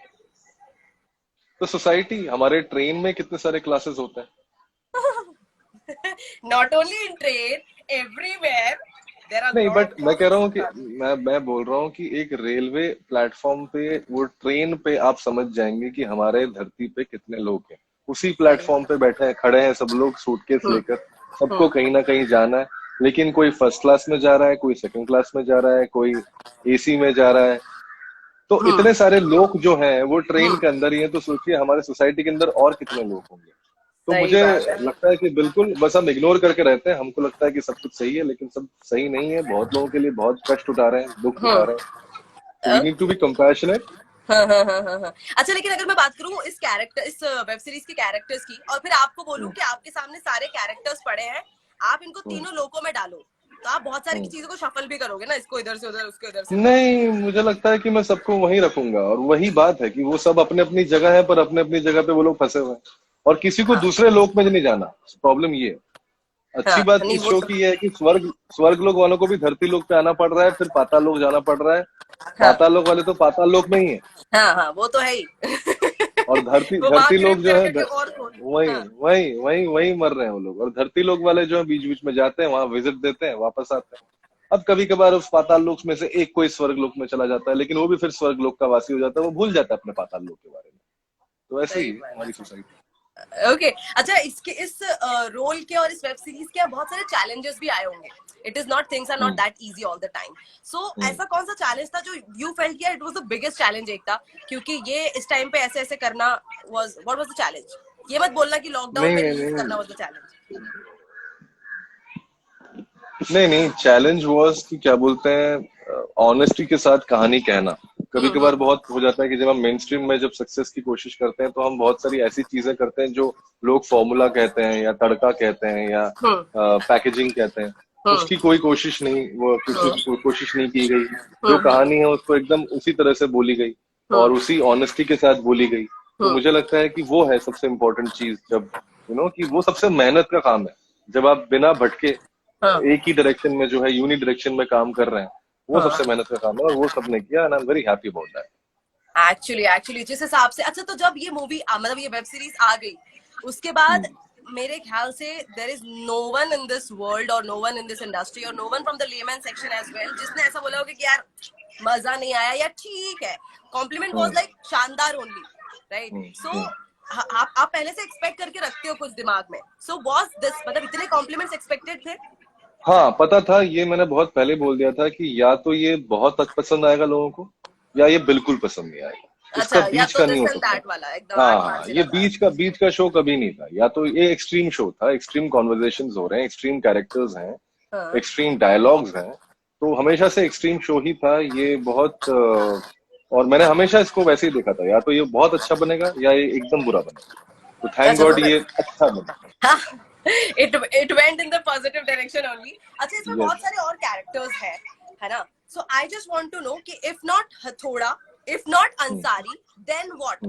S2: तो सोसाइटी, हमारे ट्रेन में कितने सारे क्लासेस होते हैं।
S1: Not only in train, everywhere there are
S2: नहीं, बट
S1: लॉट
S2: मैं कह रहा हूँ कि
S1: ऑफ।
S2: मैं बोल रहा हूँ कि एक रेलवे प्लेटफॉर्म पे, वो ट्रेन पे आप समझ जाएंगे कि हमारे धरती पे कितने लोग हैं। उसी
S1: सही
S2: प्लेटफॉर्म पे बैठे हैं, खड़े हैं सब लोग सूटकेस
S1: हम्म
S2: लेकर। सबको
S1: हम्म
S2: कहीं ना कहीं जाना है, लेकिन कोई फर्स्ट क्लास में जा रहा है, कोई सेकंड क्लास में जा रहा है, कोई एसी में जा रहा है। तो
S1: हम्म
S2: इतने सारे लोग जो हैं वो ट्रेन
S1: हम्म
S2: के अंदर ही हैं, तो सोचिए हमारे सोसाइटी के अंदर और कितने लोग होंगे। तो
S1: सही
S2: मुझे
S1: बात है।
S2: लगता है कि बिल्कुल बस हम इग्नोर करके रहते हैं, हमको लगता है कि सब कुछ सही है, लेकिन सब सही नहीं है। बहुत लोगों के लिए बहुत कष्ट उठा रहे हैं, दुख उठा रहे हैं। तो we need to
S1: okay.
S2: Be compassionate.
S1: हाँ। अच्छा, लेकिन अगर मैं बात करूँ इस कैरेक्टर, इस वेब सीरीज के कैरेक्टर्स की, और फिर आपको बोलूं कि आपके सामने सारे कैरेक्टर्स पड़े हैं, आप इनको तीनों लोकों में डालो, तो आप बहुत सारी की चीजों को शफल भी करोगे ना, इसको इधर से उधर, उसको इधर से उधर।
S2: नहीं, मुझे लगता है कि मैं सबको वहीं रखूंगा, और वही बात है कि वो सब अपने अपनी जगह है, पर अपने अपनी जगह पे वो लोग फंसे हुए हैं, और किसी को
S1: हाँ
S2: दूसरे लोक में नहीं जाना। प्रॉब्लम ये है। अच्छी
S1: हाँ,
S2: बात
S1: नहीं
S2: इस
S1: वो
S2: शो
S1: तो
S2: की ये है कि स्वर्ग स्वर्ग लोक वालों को भी धरती लोक पे आना पड़ रहा है, फिर पाताल लोक जाना पड़ रहा है।
S1: हाँ
S2: पाताल लोक वाले तो पाताल लोक में ही है,
S1: हाँ वो तो है ही।
S2: और धरती
S1: वो वहां
S2: धरती लोग
S1: क्रिप
S2: जो है
S1: करके और खोल।
S2: वही
S1: हाँ
S2: वही वही वही मर रहे हैं वो लोग। और धरती लोग वाले जो है बीच बीच में जाते हैं, वहां विजिट देते हैं, वापस आते हैं। अब कभी कभार उस पाताल लोक में से एक कोई स्वर्ग लोक में चला जाता है, लेकिन वो भी फिर स्वर्ग लोक का वासी हो जाता है, वो भूल जाता है अपने पाताल लोक के बारे में। तो ऐसे ही
S1: सही
S2: है हमारी
S1: बात
S2: सोसाइटी।
S1: है। ओके, अच्छा, इसके इस रोल के और इस वेब सीरीज के बहुत सारे चैलेंजेस भी आए होंगे। It is not, things are not
S2: hmm
S1: that easy all the time. So
S2: hmm
S1: ऐसा कौन सा चैलेंज था जो यू फेल्ट किया it was the biggest challenge एक था, क्योंकि ये इस टाइम पे ऐसे ऐसे करना was, what was the challenge? ये मत बोलना कि लॉकडाउन
S2: नहीं
S1: में
S2: नहीं
S1: रिलीज
S2: नहीं
S1: करना वाज द चैलेंज।
S2: नहीं नहीं, चैलेंज वाज कि क्या बोलते हैं, ऑनेस्टी के साथ कहानी कहना। कभी कभार
S1: हम्म
S2: बहुत हो जाता है कि जब हम मेन स्ट्रीम में जब सक्सेस की कोशिश करते हैं, तो हम बहुत सारी ऐसी चीजें करते हैं जो लोग फॉर्मूला कहते हैं, या तड़का कहते हैं, या
S1: हम्म
S2: पैकेजिंग कहते हैं।
S1: हम्म
S2: उसकी कोई कोशिश नहीं, वो किसी
S1: हम्म
S2: की कोई कोशिश नहीं की गई। जो
S1: हम्म
S2: कहानी है उसको एकदम उसी तरह से बोली गई,
S1: हम्म
S2: और उसी ऑनेस्टी के साथ बोली गई। तो
S1: हम्म
S2: मुझे लगता है कि वो है सबसे इम्पोर्टेंट चीज, जब कि वो सबसे मेहनत का काम है। जब आप बिना भटके
S1: हाँ
S2: एक ही डायरेक्शन में जो है, यूनि डायरेक्शन में काम कर रहे हैं, वो सबसे
S1: हाँ।
S2: मेहनत का काम है, और वो सबने किया, and I am very happy about that.
S1: Actually जिस हिसाब से, अच्छा, तो जब ये मूवी मतलब ये वेब सीरीज आ गई, उसके बाद मेरे ख्याल से there is no one in this world और no one in this industry और no one from the layman section as well जिसने ऐसा बोला होगा कि यार मजा नहीं आया या ठीक है। कॉम्प्लीमेंट वाज लाइक शानदार ओनली, राइट? सो आप पहले से एक्सपेक्ट करके रखते हो कुछ दिमाग में, सो वाज दिस, मतलब इतने कॉम्प्लीमेंट्स एक्सपेक्टेड थे?
S2: हाँ, पता था, ये मैंने बहुत पहले बोल दिया था कि या तो ये बहुत पसंद आएगा लोगों को, या ये बिल्कुल पसंद नहीं आएगा। इसका
S1: अच्छा, या
S2: बीच
S1: तो
S2: का नहीं
S1: दिस
S2: हो
S1: एंड
S2: सकता।
S1: दैट वाला एकदम आठ
S2: हाँ,
S1: मार्च
S2: ये
S1: लगा।
S2: बीच का शो कभी नहीं था। या तो ये एक्सट्रीम शो था, एक्सट्रीम कॉन्वर्जेशंस हो रहे हैं, एक्सट्रीम कैरेक्टर्स हैं,
S1: हाँ
S2: एक्सट्रीम डायलॉग्स हैं। तो हमेशा से एक्सट्रीम शो ही था ये, बहुत और मैंने हमेशा इसको वैसे ही देखा था, या तो ये बहुत अच्छा बनेगा, या ये एकदम बुरा बनेगा। तो थैंक
S1: अच्छा, तो
S2: गॉड ये अच्छा बना।
S1: It went in the positive direction only. अच्छा, इसमें
S2: यस।
S1: बहुत सारे और कैरेक्टर्स हैं, है ना? So I just want to know कि if not Hathoda, if not Ansari, then what?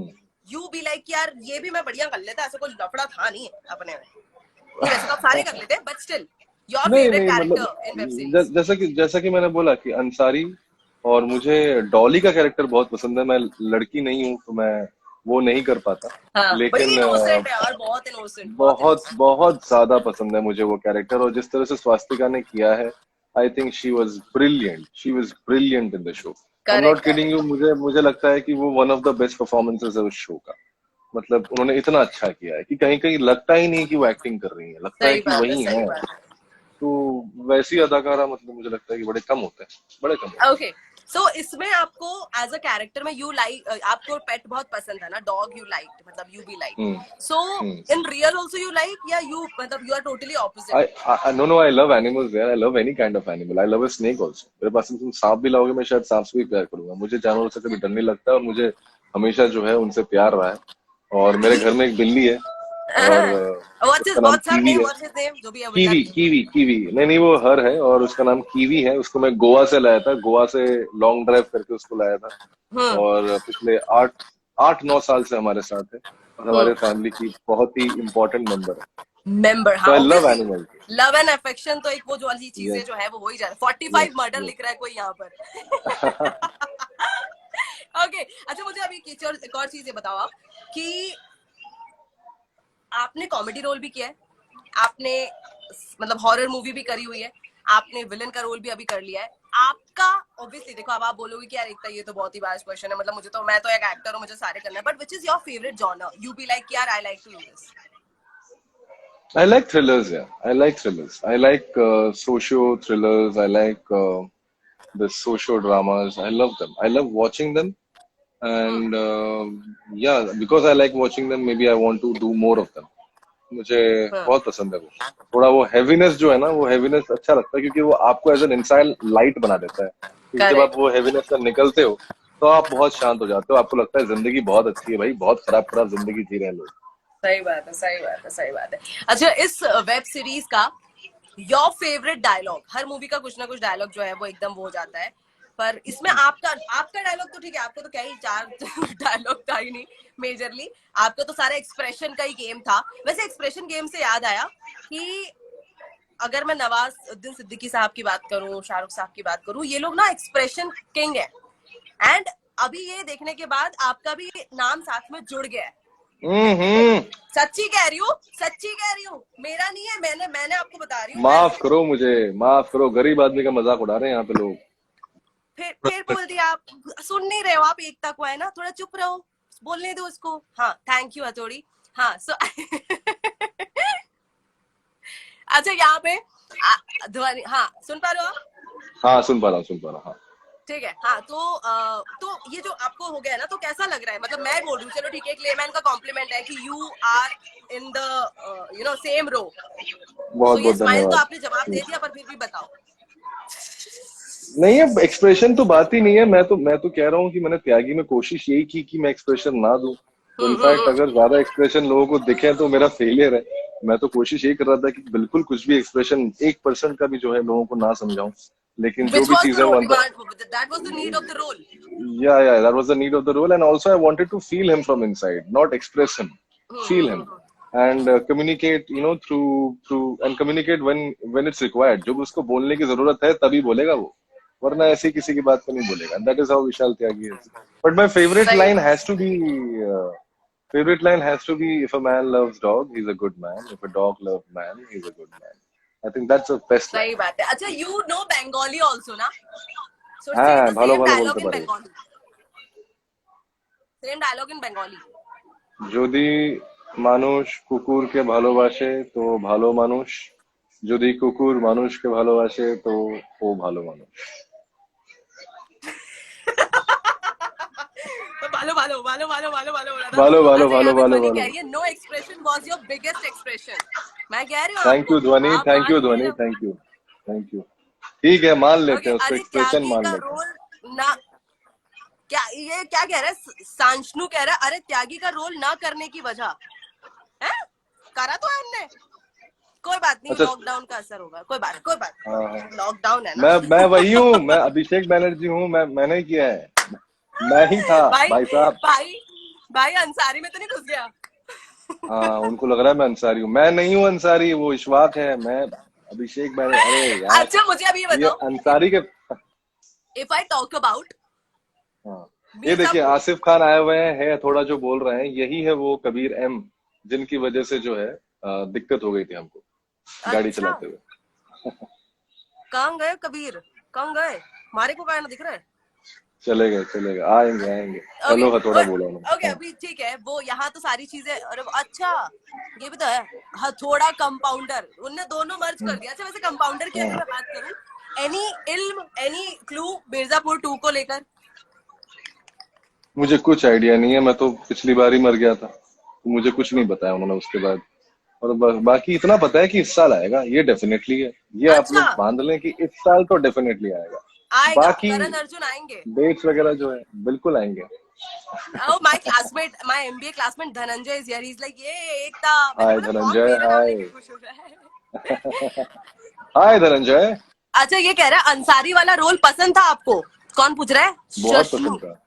S1: You be like यार ये भी मैं बढ़िया कर लेता, ऐसा कोई लफड़ा था नहीं अपने में। नहीं, वैसे तो आप सारे कर लेते हैं, बट स्टिल योर
S2: नहीं
S1: फेवरेट
S2: नहीं, मतलब
S1: कैरेक्टर इन वेब सीरीज?
S2: जैसा कि मैंने बोला कि अंसारी, और मुझे डॉली का कैरेक्टर बहुत पसंद है। मैं लड़की नहीं हूं, तो मैं वो नहीं कर पाता,
S1: हाँ, बड़ी
S2: लेकिन
S1: इनोसेंट है यार, बहुत इनोसेंट, बहुत
S2: बहुत
S1: इनोसेंट।
S2: बहुत ज्यादा पसंद है मुझे वो कैरेक्टर। और जिस तरह से स्वास्तिका ने किया है, I think she was brilliant in the show. I am not
S1: correct
S2: kidding
S1: correct.
S2: You, मुझे मुझे लगता है कि वो one of the best performances है उस शो का। मतलब उन्होंने इतना अच्छा किया है कि कहीं कहीं लगता ही नहीं कि वो एक्टिंग कर रही है, लगता है
S1: सही
S2: कि
S1: बात है,
S2: वही
S1: सही
S2: है।
S1: बात है।
S2: तो वैसी अदाकारा, मतलब मुझे लगता है कि बड़े कम होते हैं, बड़े कम होते
S1: ओके, सो इसमें आपको एज अ कैरेक्टर में यू लाइक, आपको पेट बहुत पसंद है ना, डॉग यू लाइक, मतलब यू बी लाइक,
S2: हैं।
S1: So
S2: hmm.
S1: In real also you like, या यू मतलब you are totally opposite?
S2: I no no I love animals यार, I love any kind of animal, I love a snake also। मेरे पास से तुम सांप भी लाओगे, मैं शायद सांप से भी प्यार करूंगा। मुझे जानवरों से कभी डर नहीं लगता, और मुझे हमेशा जो है उनसे प्यार रहा है। और मेरे घर में एक बिल्ली है, और उसका नाम
S1: व्हाट्स हर
S2: कीवी
S1: नेम,
S2: है।
S1: व्हाट्स हिज नेम, जो भी है वो
S2: कीवी
S1: दैट।
S2: कीवी कीवी, नहीं नहीं, वो हर है और उसका नाम कीवी है। उसको मैं गोवा से लाया था, गोवा से लॉन्ग ड्राइव करके उसको लाया था।
S1: हम्म।
S2: और पिछले 8-9 साल से हमारे साथ है और हमारे फैमिली की बहुत ही इम्पोर्टेंट मेंबर है।
S1: मेंबर,
S2: सो
S1: हाँ
S2: I love
S1: obviously.
S2: Animals.
S1: Love and affection तो एक वो जो वाली चीजें
S2: यस
S1: जो है वो हो ही जाए। 45
S2: यस
S1: मर्डर
S2: यस।
S1: लिख रहा है कोई यहाँ पर। ओके, अच्छा मुझे अभी एक और चीज ये बताओ आप कि आपने कॉमेडी रोल भी किया है, आपने मतलब हॉरर मूवी भी करी हुई है, आपने विलन का रोल भी अभी कर लिया है। आपका ऑब्वियसली देखो, अब आप बोलोगे कि यार एकता ये तो बहुत ही वास्ट क्वेश्चन है, मतलब मुझे तो, मैं तो एक एक्टर हूँ, मुझे सारे करना है, but which is your favourite genre, you be like यार I like to do this.
S2: I like thrillers, yeah. I like thrillers. I like socio thrillers. I like the socio dramas. I love them. I love watching them. And yeah, because I like watching them, maybe I want to do more of them. मुझे बहुत पसंद है वो। थोड़ा वो heaviness जो है ना, वो हैवीनेस अच्छा लगता है क्योंकि वो आपको एज एन इंसान लाइट बना देता है। क्योंकि जब आप
S1: करेक्ट।
S2: वो हैवीनेस से निकलते हो तो आप बहुत शांत हो जाते हो, आपको लगता है जिंदगी बहुत अच्छी है भाई, बहुत खराब खराब जिंदगी जी रहे हैं लोग।
S1: सही बात है, सही बात है, सही बात है। अच्छा, इस वेब सीरीज का योर फेवरेट डायलॉग, हर मूवी का कुछ ना कुछ डायलॉग जो है वो एकदम वो हो जाता है, पर इसमें आपका आपका डायलॉग तो ठीक है, आपको तो क्या ही चार डायलॉग था ही नहीं मेजरली, आपका तो सारा एक्सप्रेशन का ही गेम था। वैसे एक्सप्रेशन गेम से याद आया कि अगर मैं नवाजुद्दीन सिद्दीकी साहब की बात करूं, शाहरुख साहब की बात करूं, ये लोग ना एक्सप्रेशन किंग है। एंड अभी ये देखने के बाद आपका भी नाम साथ में जुड़ गया है।
S2: हम्म।
S1: सच्ची कह रही हूँ, सच्ची कह रही हूँ, मेरा नहीं है, मैंने मैंने आपको बता रही हूँ।
S2: माफ करो मुझे, माफ करो, गरीब आदमी का मजाक उड़ा रहे हैं यहाँ पे लोग।
S1: फिर बोल दिया आप, सुन नहीं रहे हो आप एकता को, है ना, थोड़ा चुप रहो, बोलने दो उसको। हाँ थैंक यू हथौड़ी। हाँ सो अच्छा यहाँ पे ध्वनि, हाँ सुन पा रहे हो आप?
S2: हाँ सुन पा रहा हूँ, सुन पा रहा हूँ, हाँ।
S1: ठीक है, हाँ तो ये जो आपको हो गया है ना, तो कैसा लग रहा है? मतलब मैं बोल रही हूँ, चलो ठीक है, एक लेमैन का कॉम्प्लीमेंट है कि you are in the same row. So
S2: बहुत
S1: ये
S2: बहुत
S1: स्माइल तो
S2: धन्यवाद।
S1: आपने जवाब दे दिया, पर फिर भी बताओ।
S2: नहीं, अब एक्सप्रेशन तो बात ही नहीं है। मैं तो कह रहा हूँ कि मैंने त्यागी में कोशिश यही की कि मैं एक्सप्रेशन ना दूं। तो इनफैक्ट
S1: हम्म।
S2: अगर ज्यादा एक्सप्रेशन लोगों को दिखे तो मेरा फेलियर है। मैं तो कोशिश यही कर रहा था कि बिल्कुल कुछ भी एक्सप्रेशन 1% का भी जो है लोगों को ना समझाऊं। लेकिन जो
S1: Which
S2: भी
S1: was the
S2: चीजें वो
S1: role?
S2: अंदर,
S1: That was the need of the role.
S2: yeah, that was the need of the role, and also I wanted to feel him from inside, not express him, feel him, and communicate, through and communicate when it's required. जब उसको बोलने की जरूरत है तभी बोलेगा वो, वरना ऐसे किसी की बात को नहीं बोलेगा. That is how Vishal Tyagi is. But my
S1: सही
S2: favorite line has to be, if a man loves dog, he's a good man. If a dog loves man, he's a good man. I think that's the best line.
S1: सही बात है। अच्छा, you know Bengali also ना? सो से
S2: हाँ,
S1: the
S2: ভালো
S1: same
S2: ভালো বলতে
S1: डायलॉग इन
S2: পারি।
S1: Bengali, same dialogue in Bengali.
S2: যদি মানুষ কুকুরকে ভালোবাসে তো ভালো মানুষ, যদি কুকুর মানুষকে ভালোবাসে তো ও ভালো মানুষ।
S1: भालो भालो भालो भालो भालो भालो बोला था।
S2: ভালো ভালো
S1: अच्छा
S2: ভালো
S1: यहाँ पे
S2: ভালো
S1: ध्वनि
S2: ভালো।
S1: कह रही है no expression was your biggest expression. मैं कह रही हूँ
S2: थैंक
S1: आपको,
S2: यू ध्वनि,
S1: आप
S2: थैंक
S1: मान
S2: यू
S1: ही नहीं
S2: ध्वनि,
S1: रहे
S2: थैंक यू, थैंक यू। ठीक है, मान
S1: हो।
S2: लेते
S1: ओके,
S2: हैं, उसको
S1: अरे
S2: एक्सप्रेशन
S1: त्यागी
S2: मान
S1: का
S2: लेते हैं।
S1: रोल ना, क्या ये क्या कह रहा है सांशनु, कह रहा है अरे त्यागी का रोल ना करने की वजह है, करा तो है हमने। कोई बात नहीं,
S2: अच्छा।
S1: लॉकडाउन का असर होगा, कोई बात
S2: हाँ
S1: नहीं,
S2: हाँ।
S1: लॉकडाउन है ना।
S2: मैं वही हूँ, मैं अभिषेक बैनर्जी हूँ, मैंने किया है, मैं ही था
S1: भाई
S2: भाई साहब।
S1: भाई भाई अंसारी में तो नहीं घुस गया?
S2: हाँ, उनको लग रहा है मैं अंसारी हूँ, मैं नहीं हूँ अंसारी, वो इशफाक है, मैं अभिषेक बैनर, अरे यार,
S1: अच्छा मुझे अब ये
S2: ये
S1: बताओ,
S2: अंसारी के।
S1: इफ आई टॉक अबाउट
S2: हाँ, ये
S1: मीन्स
S2: देखिए
S1: आप,
S2: आसिफ खान आए हुए हैं, थोड़ा जो बोल रहे हैं यही है वो कबीर एम, जिनकी वजह से जो है दिक्कत हो गई थी हमको गाड़ी
S1: अच्छा
S2: चलाते हुए।
S1: कहाँ गए कबीर, कहाँ गए, हमारे को कहाँ ना दिख रहा है?
S2: चलेगा चलेगा, आएंगे आएंगे।
S1: ओके
S2: हेलो हथौड़ा बोला उन्होंने।
S1: ओके,
S2: हाँ।
S1: अभी ठीक है, वो यहाँ तो सारी चीजें, अरे अच्छा ये भी तो है, हथौड़ा कंपाउंडर, उनने दोनों मर्ज कर दिया। अच्छा वैसे कंपाउंडर की अगर मैं बात करूँ, एनी इल्म एनी क्लू मिर्जापुर 2 को लेकर?
S2: मुझे कुछ आइडिया नहीं है, मैं तो पिछली बार ही मर गया था, तो मुझे कुछ नहीं बताया उन्होंने उसके बाद। और बाकी इतना पता है कि इस साल आएगा, ये डेफिनेटली है, ये आप
S1: अच्छा
S2: लोग बांध लें कि इस साल तो डेफिनेटली आएगा।
S1: आएगा,
S2: बाकी
S1: करण अर्जुन आएंगे?
S2: डेट्स वगैरह जो है बिल्कुल आएंगे।
S1: Oh, my classmate, my MBA classmate Dhananjay is here. He's like, ये एकता. मैंने
S2: हाय
S1: बोला कौन
S2: धनंजय,
S1: मेरा नाम
S2: हाय।
S1: लेके खुश हो रहा है.
S2: हाय धनंजय।
S1: अच्छा, ये कह रहा है अंसारी वाला रोल पसंद था आपको. कौन पूछ रहा है?
S2: बहुत
S1: शशु.
S2: पसंद था।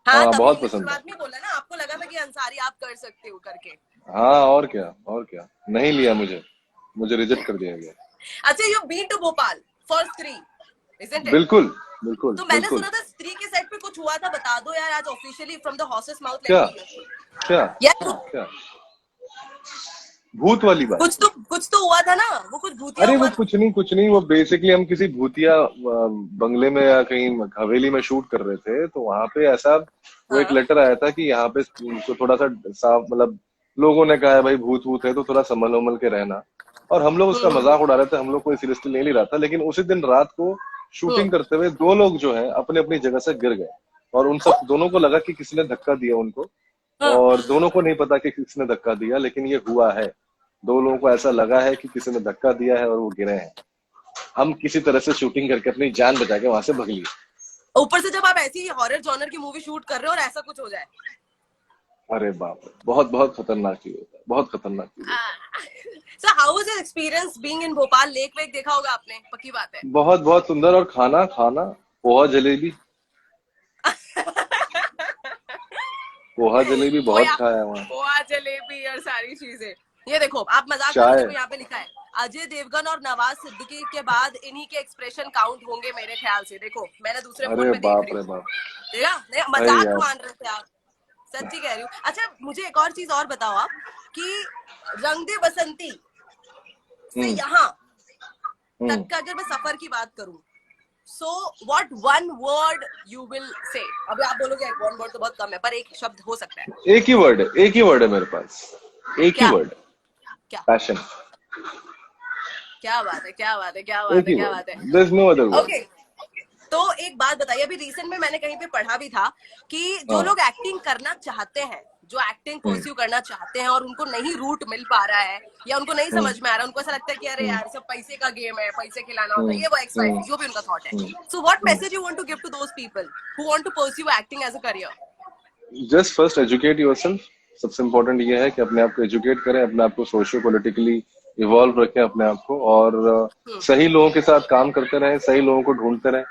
S1: हाँ,
S2: हाँ,
S1: तभी
S2: बहुत
S1: इसने
S2: पसंद था।
S1: शुरुआत में बोला ना, आपको लगा था कि अंसारी आप कर सकते हो करके.
S2: हाँ, और क्या, और क्या, नहीं लिया मुझे, मुझे रिजेक्ट कर दिया गया।
S1: अच्छा, you been to Bhopal for Stree, isn't it?
S2: बिल्कुल, बिल्कुल,
S1: तो मैंने
S2: बिल्कुल।
S1: सुना था स्त्री के सेट पे कुछ हुआ था, बता दो यार आज officially from the horse's mouth. Let
S2: क्या,
S1: मी हियर.
S2: क्या,
S1: यार
S2: क्या? भूत वाली बात?
S1: कुछ तो हुआ था ना, वो कुछ भूतिया
S2: अरे वो
S1: हुआ था.
S2: कुछ नहीं, कुछ नहीं, वो बेसिकली हम किसी भूतिया बंगले में या कहीं हवेली में शूट कर रहे थे, तो वहां पे ऐसा वो एक
S1: हाँ.
S2: लेटर आया था कि यहाँ पे तो थोड़ा सा साफ, मतलब लोगों ने कहा है भाई भूत वूत है तो थोड़ा संभल उमल के रहना। और हम लोग उसका मजाक उड़ा रहे थे, हम लोग कोई सीरियसली नहीं ले रहा था, लेकिन उसी दिन रात को शूटिंग करते हुए दो लोग जो है अपने अपनी जगह से गिर गए, और उन सब दोनों को लगा कि किसी ने धक्का दिया उनको,
S1: हाँ.
S2: और दोनों को नहीं पता कि किसने धक्का दिया, लेकिन ये हुआ है। दो लोगों को ऐसा लगा है कि किसी ने धक्का दिया है और वो गिरे हैं। हम किसी तरह से शूटिंग करके अपनी जान बचा के वहां से भग लिए।
S1: ऊपर से जब आप ऐसी हॉरर जॉनर की मूवी शूट कर रहे हो और ऐसा कुछ हो जाए.
S2: अरे बाप रे, बहुत बहुत खतरनाक चीज होता है, बहुत खतरनाक चीज होता
S1: so how was your experience being in Bhopal? Lake वेक देखा होगा आपने, पक्की बात है.
S2: है। बहुत बहुत सुंदर, और खाना खाना पोहा जलेबी, पोहा जलेबी बहुत
S1: पोया
S2: खाया वहाँ।
S1: पोहा जलेबी और सारी चीजें. ये देखो, आप मजाक करो,
S2: चाय।
S1: देखो यहाँ पे लिखा है अजय देवगन और नवाज सिद्दीकी के बाद इन्हीं के एक्सप्रेशन काउंट होंगे मेरे ख्याल से. देखो मैंने दूसरे फोन
S2: अरे
S1: पे देख
S2: बाप
S1: रही
S2: रे
S1: हूँ.
S2: बाप।
S1: देखा नहीं,
S2: अरे
S1: मजाक
S2: यार।
S1: मान रहे थे आप. सच्ची कह रही हूँ. अच्छा, मुझे एक और चीज और बताओ आप कि रंग दे बसंती से
S2: हम्म।
S1: यहाँ
S2: हम्म।
S1: तक का अगर मैं सफर की बात करूं, so what one word you will say. अभी आप बोलोगे वन वर्ड तो बहुत कम है, पर एक शब्द हो सकता है.
S2: एक ही वर्ड है, एक ही वर्ड है मेरे पास, एक ही
S1: क्या?
S2: वर्ड।
S1: क्या?
S2: पैशन।
S1: क्या बात है, क्या बात है, क्या बात
S2: एक
S1: है,
S2: ही
S1: क्या
S2: वर्ड,
S1: बात है.
S2: There is no other word.
S1: Okay, तो एक बात बताइए, अभी रिसेंट में मैंने कहीं पे पढ़ा भी था कि जो
S2: हाँ।
S1: लोग एक्टिंग करना चाहते हैं, जो एक्टिंग
S2: हम्म।
S1: परस्यू करना चाहते हैं और उनको नहीं रूट मिल पा रहा है या उनको नहीं
S2: हम्म।
S1: समझ में आ रहा है, उनको ऐसा लगता है कि अरे
S2: हम्म।
S1: यार सब पैसे का गेम है, पैसे खिलाना होता
S2: हम्म।
S1: है, ये वो एक्स वाई
S2: हम्म।
S1: जो भी उनका थॉट है.
S2: Hmm.
S1: So what
S2: hmm.
S1: Message you want to give to those people who want to pursue acting as a career?
S2: Just first educate yourself. सबसे इम्पोर्टेंट ये है कि अपने आप को एजुकेट करें, अपने आप को सोशियो पॉलिटिकली इवॉल्व रखें अपने आप को, और सही लोगों के साथ काम करते रहें, सही लोगों को ढूंढते रहें।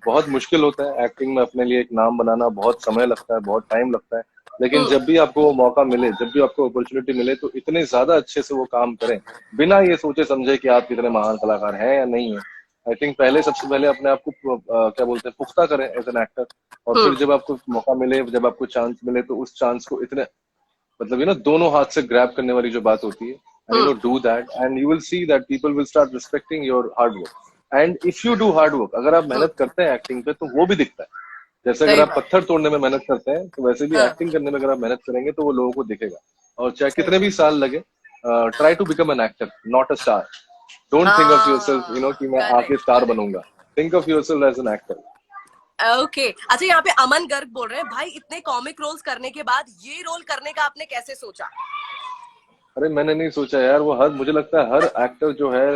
S2: बहुत मुश्किल होता है एक्टिंग में अपने लिए एक नाम बनाना, बहुत समय लगता है, बहुत टाइम लगता है, लेकिन जब भी आपको वो मौका मिले, जब भी आपको अपॉर्चुनिटी मिले, तो इतने ज्यादा अच्छे से वो काम करें, बिना ये सोचे समझे कि आप कितने महान कलाकार हैं या नहीं है। आई थिंक पहले, सबसे पहले अपने आप को क्या बोलते हैं, पुख्ता करें एज एन एक्टर, और फिर जब आपको मौका मिले, जब आपको चांस मिले, तो उस चांस को इतने, मतलब दोनों हाथ से ग्रैब करने वाली जो बात होती है, and do that, and you will see that people will start respecting your hard work. And if you do hard work, अगर आप मेहनत करते हैं एक्टिंग पे, तो वो भी दिखता है। जैसे अगर
S1: सही
S2: आप
S1: बात.
S2: पत्थर तोड़ने में मेहनत करते हैं, तो वैसे भी
S1: हाँ.
S2: एक्टिंग करने में अगर आप मेहनत करेंगे, तो वो लोगों को दिखेगा। और चाहे
S1: सही
S2: कितने भी
S1: बात.
S2: साल लगे, try to become an actor, not a star. Don't think of yourself कि मैं आके
S1: करेक्ट
S2: स्टार
S1: करेक्ट.
S2: बनूंगा। Think of yourself as an actor.
S1: Okay. अच्छा, यहाँ पे अमन गर्ग बोल रहे हैं, भाई इतने कॉमिक रोल्स करने के बाद ये रोल करने का आपने कैसे सोचा?
S2: अरे मैंने नहीं सोचा यार, वो हर, मुझे लगता है हर एक्टर जो है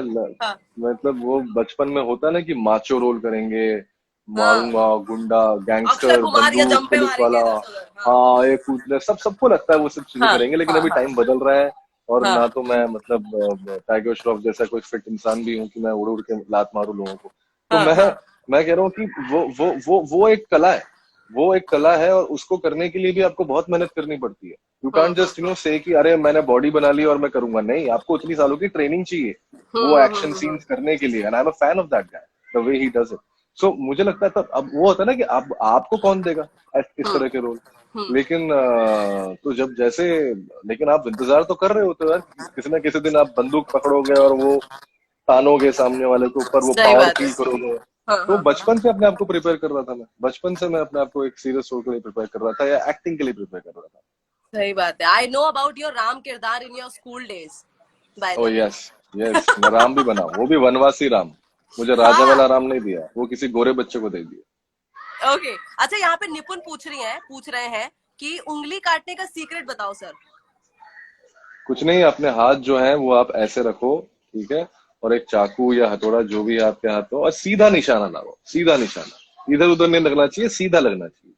S1: हाँ.
S2: मतलब वो बचपन में होता है ना कि माचो रोल करेंगे,
S1: हाँ.
S2: मारूंगा, गुंडा,
S1: अक्षय
S2: गैंगस्टर,
S1: कुमार या
S2: बंदूक,
S1: जंपे
S2: पुलिस वाला।
S1: मारेंगे इधर से उधर. हाँ.
S2: हाँ, ये कूदने, सबको लगता है वो सब चीजें
S1: हाँ.
S2: करेंगे, लेकिन
S1: हाँ.
S2: अभी
S1: हाँ.
S2: टाइम बदल रहा है। और
S1: हाँ.
S2: ना तो मैं मतलब टाइगर श्रॉफ जैसा कोई फिट इंसान भी हूँ कि मैं उड़ उड़ के लात मारूं लोगों को। तो
S1: हाँ.
S2: मैं
S1: हाँ.
S2: मैं कह रहा हूँ कि वो एक कला है, वो एक कला है, और उसको करने के लिए भी आपको बहुत मेहनत करनी पड़ती है। यू कांट जस्ट से कि अरे मैंने बॉडी बना ली और मैं करूंगा, नहीं, आपको इतनी सालों की ट्रेनिंग चाहिए वो एक्शन सीन्स करने के लिए, and I am a fan of that guy, the way he does it. So मुझे लगता है, तब अब वो होता है ना कि अब आपको कौन देगा इस तरह के रोल, लेकिन तो जब जैसे, लेकिन आप इंतजार तो कर रहे होते हो यार, किसी ना किसी दिन आप बंदूक पकड़ोगे और वो तानोगे सामने वाले के ऊपर, वो
S1: सही
S2: पावर
S1: बात है.
S2: फील करोगे।
S1: हाँ.
S2: तो
S1: हाँ. हाँ.
S2: बचपन से अपने आप को प्रिपेयर कर रहा था, मैं बचपन से मैं अपने आप को एक सीरियस रोल के लिए प्रिपेयर कर रहा था, या एक्टिंग के लिए प्रिपेयर कर रहा था।
S1: सही बात है. I know about your Ram किरदार in your school days, by
S2: oh
S1: the way.
S2: Yes, yes, मैं राम भी बना, वो भी वनवासी राम। मुझे राजा
S1: हाँ.
S2: वाला राम नहीं दिया, वो किसी गोरे बच्चे को दे दिया।
S1: ओके. अच्छा, यहाँ पे निपुण पूछ रहे हैं कि उंगली काटने का सीक्रेट बताओ सर.
S2: कुछ नहीं, अपने हाथ जो है वो आप ऐसे रखो, ठीक है, और एक चाकू या हथौड़ा जो भी आपके हाथ हो, और सीधा निशाना लगाओ, सीधा निशाना, इधर उधर नहीं लगना चाहिए, सीधा लगना चाहिए।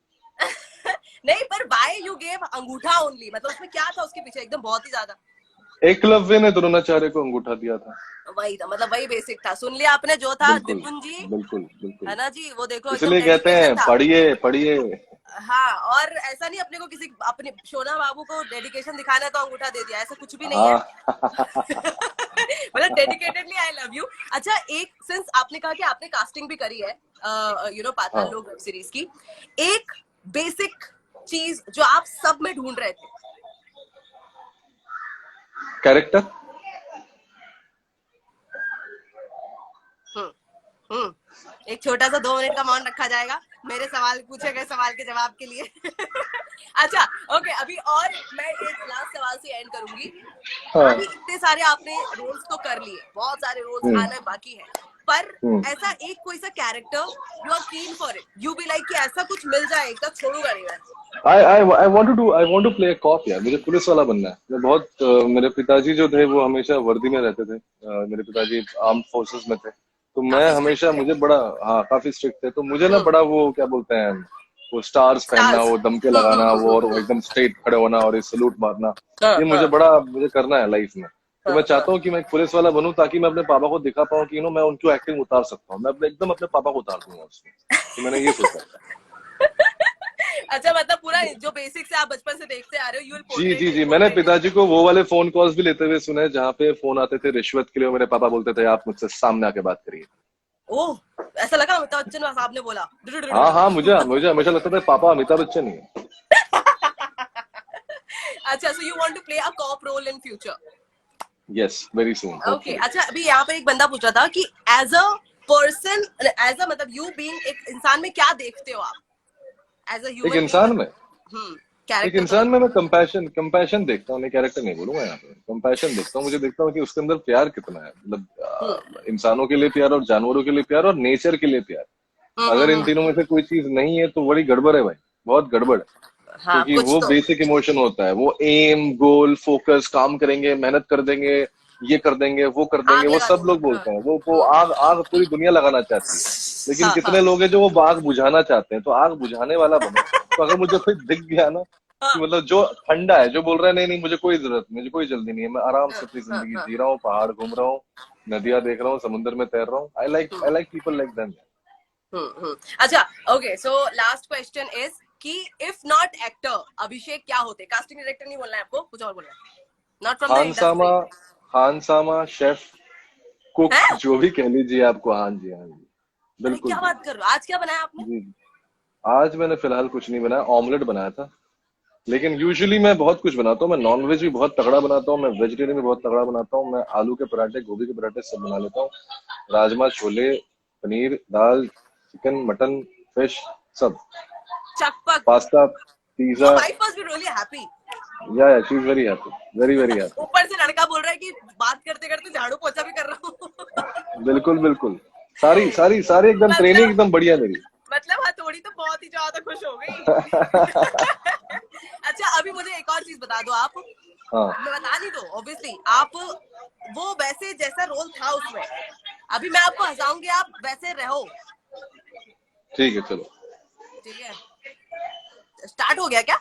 S1: नहीं, पर बाय यू गेव अंगूठा ओनली, मतलब उसमें क्या था उसके पीछे एकदम बहुत ही ज्यादा?
S2: एकलव्य ने द्रोणाचार्य को अंगूठा दिया था।
S1: वही था, मतलब वही बेसिक था। सुन लिया आपने जो था
S2: बिल्कुल
S1: विपुन जी,
S2: बिल्कुल बिल्कुल।
S1: है ना जी? वो देखो एकदम
S2: इसलिए कहते
S1: डेडिकेशन
S2: हैं
S1: था।
S2: पढ़िए पढ़िए।
S1: हाँ, और ऐसा नहीं अपने को किसी अपने शोना बाबू को डेडिकेशन दिखाना है तो अंगूठा दे दिया, ऐसा कुछ भी नहीं है।
S2: हाँ।
S1: मतलब डेडिकेटेडली आई लव यू। अच्छा, एक सिंस आपने कहा कि आपने कास्टिंग भी करी है पाताल
S2: हाँ,
S1: लोक वेब सीरीज की, एक बेसिक चीज जो आप सब में ढूंढ रहे थे।
S2: कैरेक्टर।
S1: हम्म एक छोटा सा 2 मिनट का मौन रखा जाएगा मेरे सवाल पूछे गए सवाल के जवाब के लिए। अच्छा, ओके, अभी और मैं एक लास्ट सवाल से एंड करूंगी।
S2: हाँ।
S1: अभी इतने सारे आपने रोल्स तो कर लिए, बहुत सारे रोल्स
S2: हम्म
S1: आना बाकी है, पर
S2: हम्म।
S1: ऐसा एक कोई सा character you are keen for it, you be like कि ऐसा कुछ मिल जाए एक तो छोड़ूंगा नहीं मैं।
S2: I want to play a cop यार। मुझे पुलिस वाला बनना है। मैं बहुत मेरे पिताजी जो थे वो हमेशा वर्दी में रहते थे। मेरे पिताजी आर्म फोर्सेस में थे, तो मैं
S1: काफी स्ट्रिक्ट
S2: हमेशा
S1: थे।
S2: मुझे बड़ा, हाँ काफी स्ट्रिक्ट थे, तो मुझे ना बड़ा वो क्या बोलते हैं, वो स्टार्स पहनना,
S1: स्टार्स।
S2: वो दमके लगाना, वो और वो एकदम स्ट्रेट खड़े होना और ये सलूट मारना,
S1: हाँ
S2: ये
S1: हाँ
S2: मुझे करना है लाइफ में। तो
S1: हाँ
S2: मैं
S1: हाँ।
S2: चाहता हूँ कि मैं एक पुलिस वाला बनूं ताकि मैं अपने पापा को दिखा पाऊँ कि मैं उनको एक्टिंग उतार सकता हूँ। मैं एकदम अपने पापा को उतार दूंगा उसमें। तो मैंने ये सोचा।
S1: अच्छा, मतलब पूरा जो बेसिक से आप बचपन से देखते आ रहे हो, यू विल
S2: जी
S1: पोर्ट्रे
S2: जी
S1: इट,
S2: जी, मैंने पिताजी को वो वाले फोन कॉल्स भी लेते हुए सुने जहाँ पे फोन आते थे रिश्वत के लिए, और मेरे पापा बोलते थे आप मुझसे सामने आके बात करिए।
S1: ओह, ऐसा लगा अमिताभ बच्चन साहब ने बोला।
S2: हाँ हाँ, मुझे मुझे हमेशा लगता था पापा अमिताभ बच्चन ही है।
S1: अच्छा, so you want to play a cop role in future?
S2: Yes, very soon
S1: okay,
S2: hopefully.
S1: अच्छा, अभी यहाँ पर एक बंदा पूछ रहा था कि as a person, as a मतलब यू बीइंग एक इंसान में क्या देखते हो आप, एज अ
S2: एक
S1: ह्यूमन बीइंग?
S2: इंसान में एक
S1: कैरेक्टर तो
S2: इंसान
S1: नहीं।
S2: में मैं कंपैशन देखता हूँ। नहीं, कैरेक्टर नहीं बोलूंगा यहाँ पे, कंपैशन देखता हूँ। मुझे देखता हूँ कि उसके अंदर प्यार कितना है, मतलब इंसानों के लिए प्यार और जानवरों के लिए प्यार और नेचर के लिए प्यार। अगर इन
S1: हम्म।
S2: तीनों में से कोई चीज नहीं है तो बड़ी गड़बड़ है भाई, बहुत गड़बड़ है।
S1: हाँ,
S2: क्योंकि
S1: कुछ
S2: वो
S1: तो।
S2: बेसिक इमोशन होता है, वो एम गोल फोकस, काम करेंगे, मेहनत कर देंगे, ये कर देंगे, वो कर देंगे,
S1: आग
S2: वो
S1: लगा
S2: सब
S1: देंगे,
S2: लोग
S1: हाँ।
S2: बोलते हैं। वो आग आग पूरी दुनिया लगाना चाहती है, लेकिन
S1: हाँ हाँ
S2: कितने लोग हैं जो वो आग बुझाना चाहते हैं। तो आग बुझाने वाला बनो। तो अगर मुझे कोई दिख गया ना कि
S1: हाँ
S2: मतलब जो ठंडा है, जो बोल रहा है नहीं नहीं मुझे कोई जरूरत नहीं, मुझे कोई जल्दी नहीं है, मैं आराम
S1: हाँ
S2: से अपनी
S1: हाँ
S2: जिंदगी
S1: हाँ।
S2: जी रहा हूँ, पहाड़ घूम रहा हूँ, नदियां देख रहा हूँ, समुद्र में तैर रहा हूँ, I like people like them.
S1: अच्छा, okay, so last question is कि इफ नॉट एक्टर, अभिषेक क्या होते? कास्टिंग डायरेक्टर नहीं बोलना है आपको, कुछ और बोलना है, नॉट फ्रॉम द
S2: खानसामा,
S1: इंडस्ट्री।
S2: खानसामा शेफ, कुक,
S1: है?
S2: जो भी कह लीजिए आपको। हाँ जी, हाँ जी,
S1: अरे
S2: बिल्कुल
S1: क्या बात
S2: बिल्कुल।
S1: कर रहे हो, आज क्या बनाया आपने?
S2: जी, आज मैंने फिलहाल कुछ नहीं बनाया, ऑमलेट बनाया था। लेकिन यूजुअली मैं बहुत कुछ बनाता हूँ। मैं नॉनवेज भी बहुत तगड़ा बनाता हूँ, मैं वेजिटेरियन भी बहुत तगड़ा बनाता हूँ। मैं आलू के पराठे, गोभी के पराठे सब बना लेता हूँ। राजमा, छोले, पनीर, दाल, चिकन, मटन, फिश, सब।
S1: चकपक।
S2: Pasta,
S1: your
S2: pizza.
S1: Wife was be really happy.
S2: Yeah she is very happy, very very happy.
S1: ऊपर से लड़का बोल रहा है कि बात करते करते झाड़ू पोछा भी कर रहा हूँ।
S2: बिल्कुल बिल्कुल। सारी सारी सारी एकदम ट्रेनिंग
S1: मतलब
S2: एकदम बढ़िया मेरी।
S1: हथौड़ी तो बहुत ही ज्यादा खुश हो गई। अच्छा, अभी मुझे एक और चीज बता दो आप,
S2: हाँ
S1: मैं बता नहीं दो ऑब्वियसली, आप वो वैसे जैसा रोल था उसमें, अभी मैं आपको हंसाऊंगी, आप वैसे रहो।
S2: ठीक है, चलो।
S1: ठीक है, स्टार्ट हो गया क्या?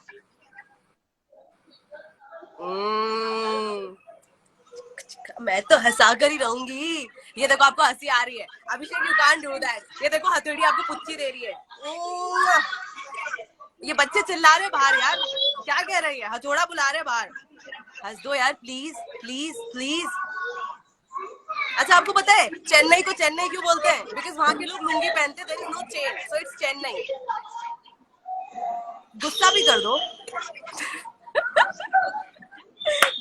S1: मैं तो हंसा कर ही रहूंगी। ये देखो आपको हंसी आ रही है, अभिषेक यू कांट डू दैट। ये देखो हथौड़ी आपको पुच्ची दे रही है। ये बच्चे चिल्ला रहे बाहर यार, क्या कह रही है, हथौड़ा बुला रहे बाहर। हंस दो यार, प्लीज प्लीज प्लीज। अच्छा, आपको पता है चेन्नई को चेन्नई क्यों बोलते हैं? बिकॉज वहां के लोग लुंगी पहनते, there is no chain, so it's Chennai. गुस्सा भी कर दो।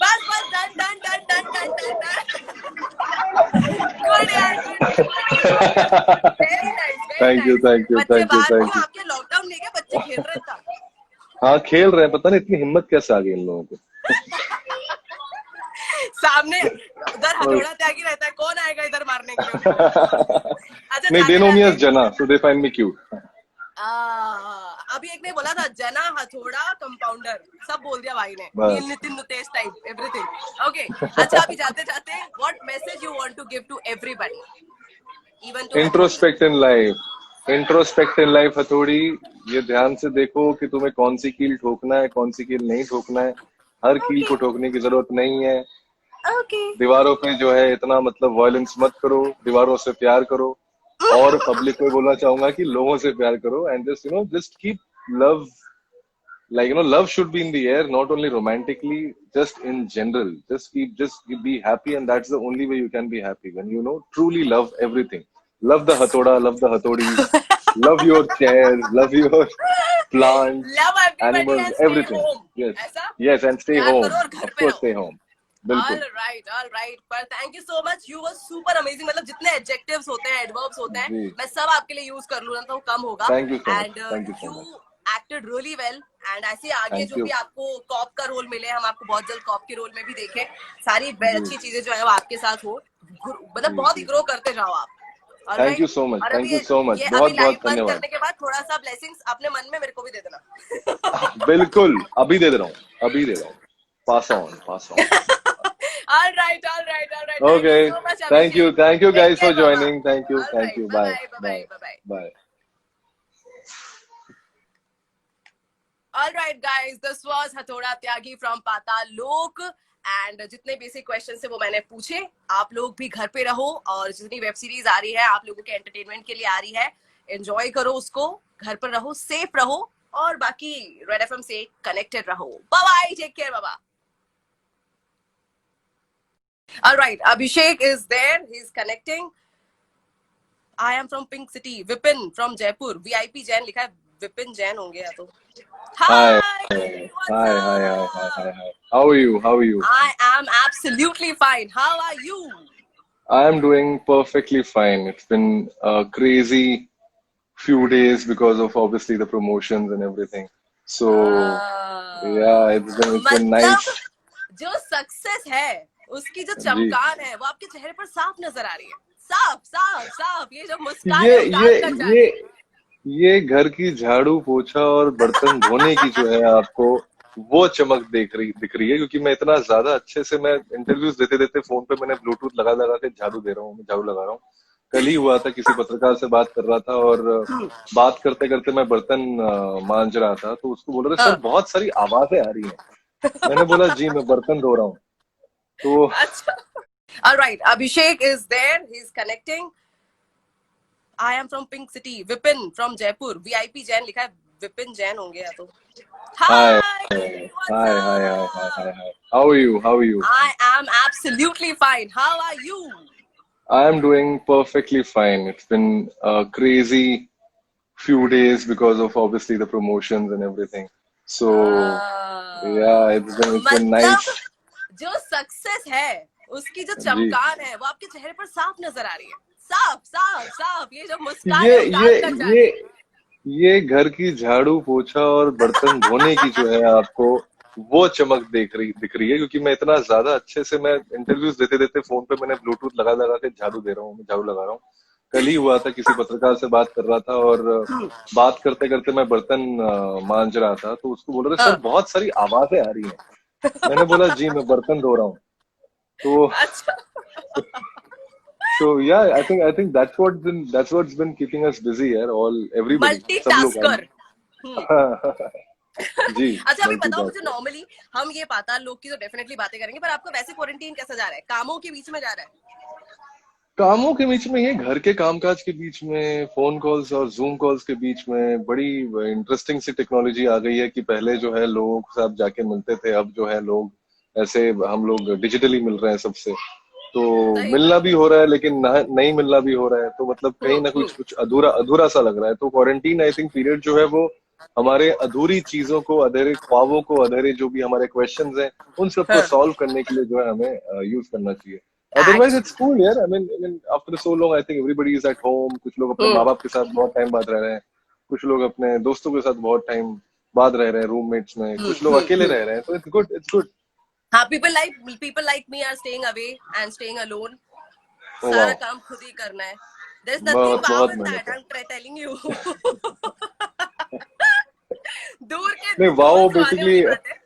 S1: बस बस, done done done done done done done. Good यार, good good good good good good. Very nice, very
S2: thank you
S1: nice.
S2: Thank you
S1: बच्चे
S2: थैंक यू
S1: बाहर
S2: थैंक
S1: क्यों,
S2: यू।
S1: आपके लॉकडाउन नहीं है क्या? बच्चे खेल रहे थे।
S2: हाँ खेल रहे हैं, पता नहीं इतनी हिम्मत कैसे आ गई इन लोगों
S1: सामने उधर
S2: को।
S1: हथौड़ा त्यागी रहता है, कौन आएगा इधर मारने के लिए उनको? अच्छा,
S2: नहीं, दे
S1: जाते
S2: नो मी
S1: जाते
S2: एज जना, सो दे फाइंड मी क्यूट।
S1: अभी एक ने बोला था जना, हथौड़ा, कंपाउंडर, सब बोल दिया भाई ने, नील
S2: बस।
S1: Nitin Nutesh type everything. Okay, अच्छा, अभी जाते जाते what message you want to give to everybody, even to Hathodi?
S2: Introspect in life, introspect in life Hathodi, ये ध्यान से देखो कि तुम्हें कौन सी कील ठोकना है, कौन सी कील नहीं ठोकना है। हर कील
S1: ओके
S2: को ठोकने की जरूरत नहीं है।
S1: ओके
S2: दीवारों पे जो है इतना मतलब वायलेंस मत करो, दीवारों से प्यार करो। और पब्लिक को बोलना चाहूंगा कि लोगों से प्यार करो and just just keep love, like love should be in the air, not only romantically, just in general. Just be happy, and that's the only way you can be happy, when truly love everything. Love the hathoda, love the hathodis, love your chairs, love your plants,
S1: love everybody
S2: animals,
S1: and stay
S2: everything.
S1: Home
S2: Yes,
S1: ऐसा
S2: yes, and stay
S1: प्यार
S2: home,
S1: करो और घर
S2: of
S1: पे
S2: course,
S1: रहो
S2: stay home. बिल्कुल।
S1: All right पर thank you so much you were super amazing मतलब जितने एडजेक्टिव्स होते हैं एडवर्ब्स होते हैं
S2: जी,
S1: मैं सब आपके लिए यूज कर लूँ ना तो कम होगा
S2: thank you so much,
S1: and
S2: thank you so
S1: you
S2: much,
S1: acted really well and ऐसे आगे
S2: थैंक
S1: जो
S2: यू।
S1: भी आपको कॉप का रोल मिले हम आपको बहुत जल्द कॉप के रोल में भी देखें सारी
S2: जी,
S1: अच्छी चीजें जो है वो आपके साथ हो मतलब
S2: जी,
S1: बहुत ही
S2: जी,
S1: ग्रो करते जाओ आप
S2: thank
S1: alright
S2: you so much,
S1: और
S2: थैंक
S1: अभी
S2: यू सो मच,
S1: ये अभी
S2: बहुत
S1: लाइव
S2: बहुत
S1: बंद
S2: धन्यवाद।
S1: करने के बाद थोड़ा सा ब्लेसिंग्स अपने मन में मेरे को भी दे देना
S2: बिल्कुल, अभी दे रहा हूँ, अभी दे रहा हूँ। Pass on, pass on.
S1: all right. Thank you
S2: Okay.
S1: so much, Abhishek.
S2: Thank you
S1: Take
S2: guys for
S1: care, Baba.
S2: joining.
S1: All
S2: Thank
S1: right.
S2: you.
S1: Bye
S2: Bye,
S1: bye. Bye
S2: bye,
S1: bye. Bye bye.
S2: bye.
S1: All right, guys. This was Hathoda Tyagi from Patal Lok. And जितने basic question थे वो मैंने पूछे आप लोग भी घर पे रहो और जितनी वेब सीरीज आ रही है आप लोगों के एंटरटेनमेंट के लिए आ रही है एंजॉय करो उसको घर पर रहो सेफ रहो और बाकी रेड एफएम से कनेक्टेड रहो bye bye take care Baba All right, Abhishek is there. He's connecting. I am from Pink City. Vipin from Jaipur. VIP Jain लिखा है. Vipin Jain होंगे या तो.
S2: Hi,
S1: Hi.
S2: hi,
S1: What's
S2: hi, hi, hi, hi,
S1: up?
S2: hi. How are you? How are you?
S1: I am absolutely fine. How are you?
S2: I am doing perfectly fine. It's been a crazy few days because of obviously the promotions and everything. So yeah, it's been
S1: मतलब
S2: nice.
S1: जो success है उसकी जो
S2: जी,
S1: चमकान है वो आपके चेहरे पर साफ नजर आ रही है साफ साफ साफ ये जो मुस्कान
S2: ये
S1: है
S2: ये
S1: उतार कर जा
S2: ये
S1: रही है
S2: ये घर की झाड़ू पोछा और बर्तन धोने की जो है आपको वो चमक दिख रही है, क्योंकि मैं इतना ज्यादा अच्छे से मैं इंटरव्यूज देते देते फोन पे मैंने ब्लूटूथ लगा लगा के झाड़ू दे रहा हूँ, मैं झाड़ू लगा रहा हूँ। कल ही हुआ था, किसी पत्रकार से बात कर रहा था और बात करते करते मैं बर्तन मांज रहा था, तो उसको बोल रहे सर
S1: हाँ,
S2: बहुत सारी आवाजें आ रही हैं। मैंने बोला जी मैं बर्तन धो रहा हूँ। तो
S1: अच्छा All right, Abhishek is there. He's connecting. I am from Pink City. Vipin from Jaipur. VIP Jain लिखा है. Vipin Jain होंगे या तो.
S2: hi,
S1: Hi. What's
S2: hi.
S1: up?
S2: How are you? How are you?
S1: I am absolutely fine. How are you?
S2: I am doing perfectly fine. It's been a crazy few days because of obviously the promotions and everything. So yeah, it's been
S1: मतलब
S2: nice.
S1: जो success है उसकी जो
S2: जी,
S1: चमकान है वो आपके चेहरे पर साफ नजर आ रही है साफ साफ साफ ये जो मुस्कान
S2: ये
S1: है
S2: ये
S1: उतार कर जा
S2: ये
S1: रही है
S2: ये घर की झाड़ू पोछा और बर्तन धोने की जो है आपको वो चमक दिख रही है, क्योंकि मैं इतना ज्यादा अच्छे से मैं इंटरव्यूज देते देते फोन पे मैंने ब्लूटूथ लगा लगा के झाड़ू दे रहा हूँ, मैं झाड़ू लगा रहा हूँ। कल ही हुआ था, किसी पत्रकार से बात कर रहा था और बात करते करते मैं बर्तन मांज रहा था, तो उसको बोल रहे सर
S1: हाँ,
S2: बहुत सारी आवाजें आ रही हैं। मैंने बोला जी मैं बर्तन धो रहा हूँ। तो
S1: अच्छा
S2: yeah, I think that's what's been keeping us here, यार, all everybody, सब लोग
S1: मल्टीटास्कर
S2: जी,
S1: अच्छा अभी बताओ मुझे
S2: मल्टीटास्कर।
S1: नॉर्मली हम ये पाताल लोग की तो डेफिनेटली बातें करेंगे पर आपका वैसे क्वारंटीन कैसा जा रहा है कामों के बीच में जा रहा है
S2: कामों के बीच में, ये घर के कामकाज के बीच में, फोन कॉल्स और जूम कॉल्स के बीच में बड़ी इंटरेस्टिंग सी टेक्नोलॉजी आ गई है कि पहले जो है लोगों के साथ जाके मिलते थे, अब जो है लोग ऐसे हम लोग डिजिटली मिल रहे हैं सबसे। तो
S1: सही
S2: मिलना
S1: बात
S2: भी हो रहा है लेकिन नहीं मिलना भी हो रहा है, तो मतलब कहीं ना कुछ कुछ अधूरा अधूरा सा लग रहा है। तो क्वारंटीन आई थिंक पीरियड जो है वो हमारे अधूरी चीजों को, अधूरे ख्वाबों को, अधूरे जो भी हमारे क्वेश्चंस हैं उन सबको
S1: हाँ
S2: सॉल्व करने के लिए जो है हमें यूज करना चाहिए। Otherwise, it's
S1: एक्चुअली
S2: cool, यार। I mean, after so long, I think everybody is at home. कुछ लोग अपने माँ बाप के साथ बहुत टाइम बाद रह रहे हैं, कुछ लोग अपने दोस्तों के साथ बहुत टाइम बाद रह रहे हैं रूममेट्स में, कुछ लोग अकेले रह रहे हैं, तो इट्स गुड।
S1: हाँ people like me are staying away and staying alone
S2: ओ
S1: सारा
S2: वाह,
S1: काम खुद ही करना है there is nothing
S2: बहुत
S1: wow
S2: बहुत
S1: in
S2: मेहनत
S1: that
S2: है।
S1: I'm telling you दूर के
S2: नहीं, वाओ
S1: दोस्त वाले
S2: बेसिकली
S1: वाली बात है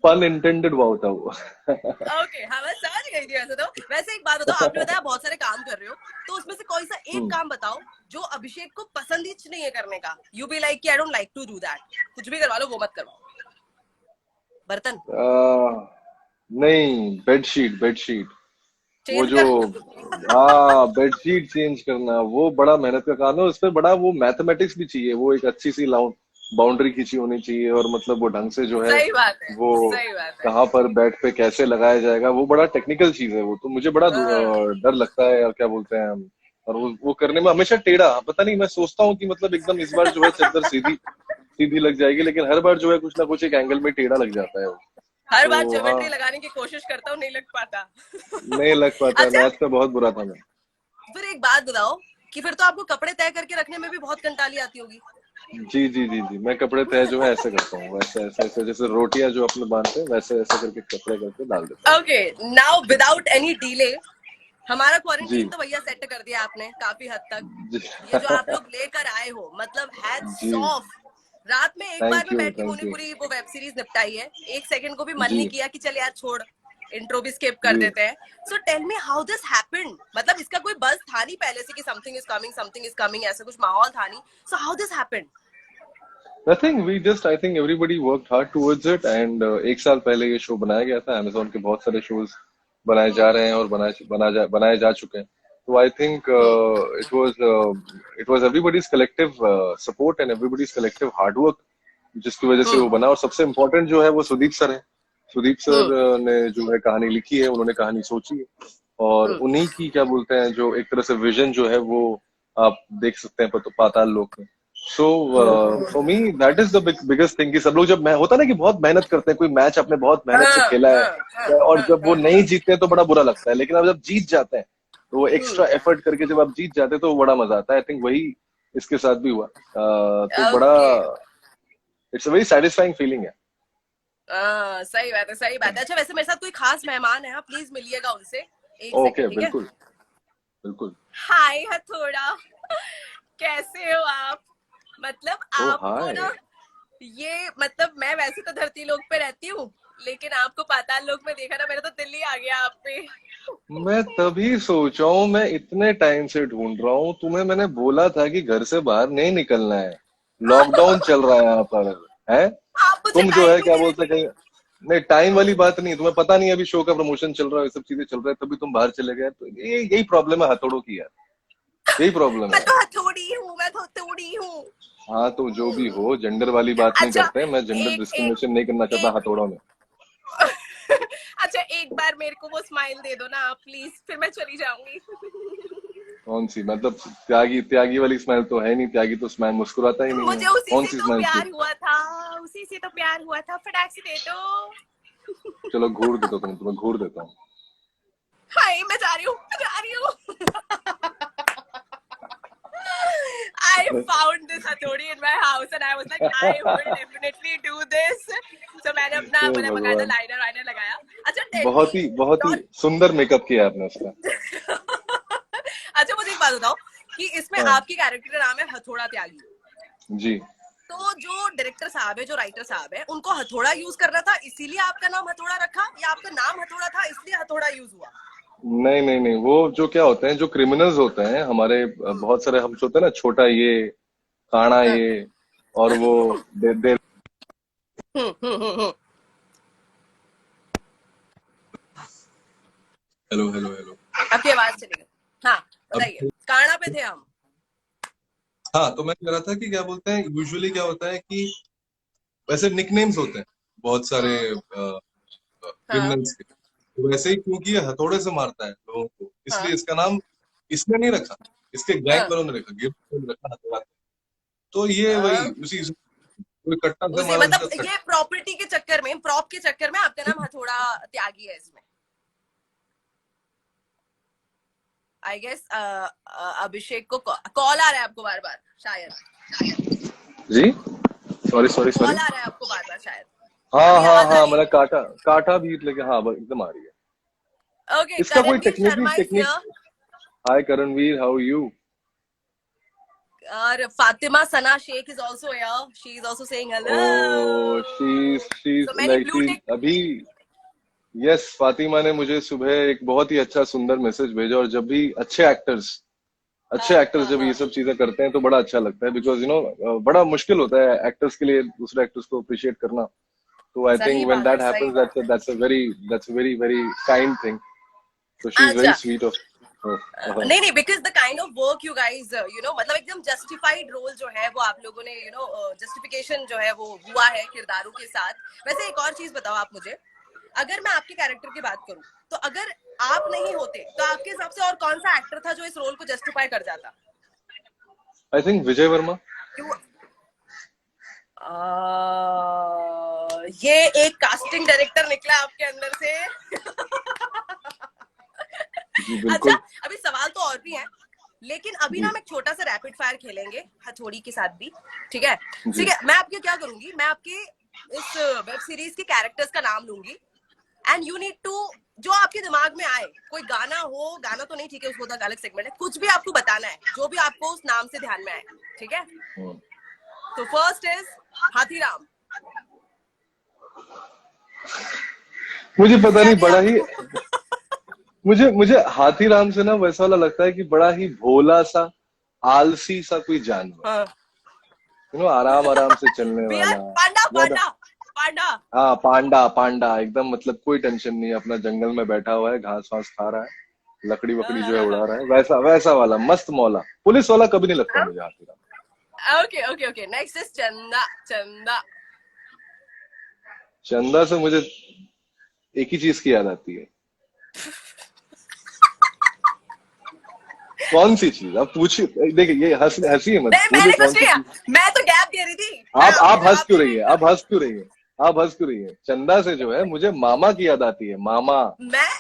S2: पन इंटेंडेड वाओ था वो।
S1: ओके हाँ मैं समझ गई थी वैसे तो। वैसे एक बात बताओ, आपने बताया बहुत सारे काम कर रहे हो, तो उसमें से कोई सा एक काम बताओ जो अभिषेक को पसंद ही नहीं है करने का। यू बी लाइक कि I don't like to do that, कुछ भी करवा लो वो मत करवाओ। बर्तन
S2: नहीं, बेडशीट बेडशीट। वो
S1: चेंज
S2: जो,
S1: कर।
S2: हाँ, बेडशीट चेंज करना वो बड़ा मेहनत का काम है। उसमें बड़ा वो मैथमेटिक्स भी चाहिए, वो एक अच्छी सी बाउंड्री खींची होनी चाहिए, और मतलब वो ढंग से जो है
S1: सही बात है,
S2: वो
S1: सही बात है।
S2: कहाँ पर बेड पे कैसे लगाया जाएगा, वो बड़ा टेक्निकल चीज है। वो तो मुझे बड़ा
S1: हाँ।
S2: डर लगता है, और क्या बोलते हैं हम, और वो करने में हमेशा टेढ़ा, पता नहीं, मैं सोचता हूँ कि मतलब एकदम इस बार जो है चद्दर सीधी सीधी लग जाएगी, लेकिन हर बार जो है कुछ ना कुछ एक एंगल में टेढ़ा लग जाता है वो।
S1: हर बार
S2: तो हाँ,
S1: ज्योमेट्री लगाने की कोशिश करता हूँ, नहीं लग पाता।
S2: नहीं लग पाता है,
S1: अच्छा,
S2: मैथ में बहुत बुरा था मैं।
S1: फिर एक बात बताओ कि फिर तो आपको कपड़े तय करके रखने में भी बहुत कंटाली आती होगी।
S2: जी जी जी जी, मैं कपड़े तय जो है ऐसे करता हूँ, वैसे ऐसे ऐसे, जैसे रोटियां जो अपने बांधते हैं वैसे ऐसे करके कपड़े करके डाल देता हूँ।
S1: Okay, now without any delay, हमारा क्वारंटीन
S2: जी
S1: तो भैया सेट कर दिया आपने काफी हद तक।
S2: जी।
S1: ये जो आप लोग लेकर आए हो, मतलब हैट्स
S2: जी,
S1: ऑफ। रात में एक बार
S2: थैंक
S1: में
S2: यू
S1: बैठ के
S2: थैंक
S1: पूरी
S2: यू।
S1: पूरी वो वेब सीरीज निपटाई है। एक सेकंड को भी मन
S2: जी
S1: नहीं किया कि चल यार छोड़, इंट्रो भी स्किप कर
S2: जी।
S1: देते हैं। So tell me how this happened, मतलब इसका कोई बस था नहीं पहले से कि समथिंग इज कमिंग, ऐसा कुछ माहौल था नहीं। So how this happened?
S2: Nothing, we just, I think everybody worked hard towards it, and एक साल पहले ये शो बनाया गया था। अमेजोन के बहुत सारे शोज बनाए जा रहे हैं और बनाए जा चुके हैं। तो I think it was everybody's collective support and everybody's collective hard work, जिसकी वजह से वो बना। और सबसे इम्पोर्टेंट जो है वो सुदीप सर है। सुदीप सर ने जो है कहानी लिखी है, उन्होंने कहानी सोची है, और उन्हीं की क्या बोलते हैं जो एक तरह से विजन जो है वो आप देख सकते हैं पाताल लोक में। So for me that is the biggest thing, कि सब लोग जब मैं होता है ना कि बहुत मेहनत करते हैं, कोई मैच आपने बहुत मेहनत से खेला है, और जब वो नहीं जीतते हैं तो बड़ा बुरा लगता है, लेकिन अब जब जीत जाते हैं तो वो एक्स्ट्रा एफर्ट करके जब आप जीत जाते हैं तो वो बड़ा मजा आता है। आई थिंक वही इसके साथ भी हुआ। तो बड़ा,
S1: okay,
S2: it's a very satisfying feeling है।
S1: सही बात है, सही बात है। अच्छा, वैसे मेरे साथ कोई खास मेहमान है, प्लीज मिलिएगा उनसे। एक
S2: ओके,
S1: सेकंड, ठीक है?
S2: बिल्कुल बिल्कुल।
S1: हाय हथौड़ा, कैसे हो आप? मतलब
S2: ओ
S1: आपको
S2: हाय।
S1: ना, ये मतलब मैं वैसे तो धरती लोक पे रहती हूँ, लेकिन आपको पाताल लोक में देखा ना, मेरा तो दिल ही आ गया आप पे।
S2: मैं तभी सोचा हूँ, मैं इतने टाइम से ढूंढ रहा हूँ तुम्हें। मैंने बोला था कि घर से बाहर नहीं निकलना है, लॉकडाउन चल रहा है यहाँ पर, है।
S1: आप मुझे
S2: तुम जो है
S1: टाइम ही
S2: क्या
S1: नहीं
S2: बोलते
S1: देती।
S2: हैं, कहीं नहीं, टाइम वाली बात नहीं, तुम्हें पता नहीं अभी शो का प्रमोशन चल रहा है, ये सब चीजें चल रहा है, तभी तुम बाहर चले गए। तो ये यही प्रॉब्लम है हथौड़ों की यार, यही प्रॉब्लम
S1: मैं
S2: है।
S1: तो हथौड़ी हूँ, मैं तो हथौड़ी हूँ।
S2: हाँ, तो जो भी हो, जेंडर वाली बात नहीं
S1: अच्छा,
S2: करते, मैं जेंडर
S1: एक एक
S2: डिस्क्रिमिनेशन नहीं करना चाहता
S1: एक
S2: हथौड़ों में।
S1: अच्छा, एक बार मेरे को वो स्माइल दे दो ना आप प्लीज, फिर मैं चली जाऊंगी।
S2: कौन सी, मतलब त्यागी त्यागी वाली स्माइल तो है नहीं, त्यागी तो स्माइल मुस्कुराता ही नहीं है,
S1: मुझे उसी
S2: कौन
S1: से
S2: सी
S1: तो
S2: स्माइल थी।
S1: प्यार हुआ था, उसी से तो प्यार हुआ था, फटाक से दे दो।
S2: चलो घूर देता हूँ, तुम्हें घूर देता हूँ।
S1: हाय, मैं जा रही हूँ, मैं जा रही हूँ। I found this hathodi in my house and I was like, I will definitely do this. So मैंने अपना
S2: हे
S1: मतलब बकायदा
S2: भगवान,
S1: लाइनर वाइनर लगाया। अच्छा, टेल मी
S2: बहुत ही
S1: योर।
S2: सुंदर मेकअप किया आपने उसका।
S1: अच्छा, मुझे एक बात बताओ कि इसमें
S2: हाँ
S1: आपकी कैरेक्टर का नाम है हथौड़ा त्यागी।
S2: जी।
S1: तो जो डायरेक्टर साहब है, जो राइटर साहब है, उनको हथौड़ा यूज करना था इसीलिए आपका नाम हथौड़ा रखा, या आपका नाम हथौड़ा था इसलिए हथौड़ा यूज हुआ?
S2: नहीं नहीं नहीं, वो जो क्या होते हैं, जो क्रिमिनल्स होते हैं हमारे, बहुत सारे हम होते हैं ना, छोटा ये, काना
S1: हाँ।
S2: ये, और वो दे
S1: हम्म।
S2: Hello hello hello.
S1: आपकी आवाज चली गई। हाँ,
S2: अब
S1: बताइए, काना पे थे हम।
S2: हाँ, तो मैं कह रहा था कि क्या बोलते हैं, यूजुअली क्या होता है कि वैसे निकनेम्स होते हैं बहुत सारे
S1: हाँ,
S2: क्रिमिनल्स के, तो वैसे ही क्योंकि ये हथौड़े से मारता है लोगों को,
S1: हाँ,
S2: इसलिए इसका नाम इसने नहीं रखा, इसके गैंग
S1: हाँ,
S2: वालों ने रखा, गिरोह वालों ने रखा हथौड़ा। तो ये वही
S1: हाँ।
S2: उसी, कोई कट्टा से
S1: उसी
S2: मारा जिसका
S1: मतलब ये प्रॉपर्टी के चक्कर में, प्रॉप के चक्कर में आपका नाम हथौड़ा त्यागी है इसमें। आई गेस अभिषेक को कॉल आ रहा है आपको बार बार शायद।
S2: जी, सॉरी सॉरी सॉरी।
S1: कॉल आ रहा है आपको बार बार शायद।
S2: हाँ
S1: अभी
S2: हाँ
S1: आवाज आ
S2: हाँ,
S1: रही
S2: मैंने
S1: है?
S2: काटा काटा भी, लेकिन हाँ एकदम आ रही है।
S1: ओके,
S2: इसका कोई
S1: Karanvir
S2: technique
S1: Sharma is
S2: technique
S1: here.
S2: Hi Karanvir, how you.
S1: और Fatima Sana Shaikh is also here, she is also saying hello.
S2: Oh she
S1: so
S2: she
S1: many
S2: like
S1: blue
S2: she
S1: tick.
S2: अभी यस, फातिमा ने मुझे सुबह एक बहुत ही अच्छा सुंदर मैसेज भेजा। और जब भी अच्छे
S1: हाँ
S2: एक्टर्स
S1: हाँ
S2: जब ये
S1: हाँ।
S2: सब चीजें करते हैं तो बड़ा अच्छा लगता है, बिकॉज बड़ा मुश्किल होता है एक्टर्स के लिए दूसरे एक्टर्स को अप्रिशिएट करना। तो आई
S1: सही
S2: थिंक व्हेन
S1: बात है,
S2: दैट
S1: सही
S2: हैपेंस,
S1: बात है।
S2: That's a very very kind thing. So she's very
S1: अच्छा,
S2: sweet of
S1: नहीं नहीं, because the kind of work you guys मतलब एकदम जस्टिफाइड रोल जो है वो आप लोगों ने जस्टिफिकेशन जो है वो हुआ है किरदारों के साथ। वैसे एक और चीज बताओ आप मुझे, अगर मैं आपके कैरेक्टर की बात करूं, तो अगर आप नहीं होते तो आपके हिसाब से और कौन सा एक्टर था जो इस रोल को जस्टिफाई कर जाता?
S2: आई थिंक विजय वर्मा।
S1: क्यों? ये एक कास्टिंग डायरेक्टर निकला आपके अंदर से।
S2: जी
S1: अच्छा,
S2: बिल्कुल।
S1: अभी सवाल तो और भी है, लेकिन अभी ना
S2: जी
S1: हम एक छोटा सा रैपिड फायर खेलेंगे हथौड़ी के साथ भी। ठीक है? ठीक
S2: जी
S1: है, मैं आपके क्या करूंगी, मैं आपके इस वेब सीरीज के कैरेक्टर्स का नाम लूंगी, एंड यू नीड टू, जो आपके दिमाग में आए, कोई गाना हो, गाना तो नहीं, ठीक है, उसको तो अलग सेगमेंट है, कुछ भी आपको बताना है जो भी आपको उस नाम से ध्यान में आए। ठीक है?
S2: हम्म।
S1: तो फर्स्ट इज हाथीराम।
S2: मुझे पता
S1: दिया
S2: नहीं,
S1: नहीं
S2: बड़ा ही
S1: आपको?
S2: मुझे मुझे हाथीराम से ना वैसा वाला लगता है कि बड़ा ही भोला सा, आलसी सा कोई जानवर,
S1: हाँ।
S2: आराम आराम से चलने
S1: बियर
S2: वाला।
S1: पांडा
S2: ज्यादा।
S1: पांडा पांडा।
S2: हाँ, पांडा पांडा एकदम, मतलब कोई टेंशन नहीं है, अपना जंगल में बैठा हुआ है, घास वास खा रहा है, लकड़ी वकड़ी जो है उड़ा रहा है, वैसा वैसा वाला मस्त मौला। पुलिस वाला कभी नहीं लगता मुझे Hathiram.
S1: Okay okay okay, next is चंदा। चंदा।
S2: चंदा से मुझे एक ही चीज की याद आती है। कौन सी चीज आप पूछिए, देखिए ये हंसी है मत,
S1: नहीं,
S2: बोलिए
S1: मैंने कुछ
S2: कौन
S1: नहीं
S2: सी
S1: किया,
S2: चीज।
S1: मैं तो गैप दे रही थी, मैं आपके
S2: आप हंस
S1: जवाब
S2: क्यों
S1: दे
S2: रही
S1: रही
S2: है,
S1: एकदम।
S2: आप हंस क्यों रही है? चंदा से जो है मुझे मामा की याद आती है, मामा।
S1: मैं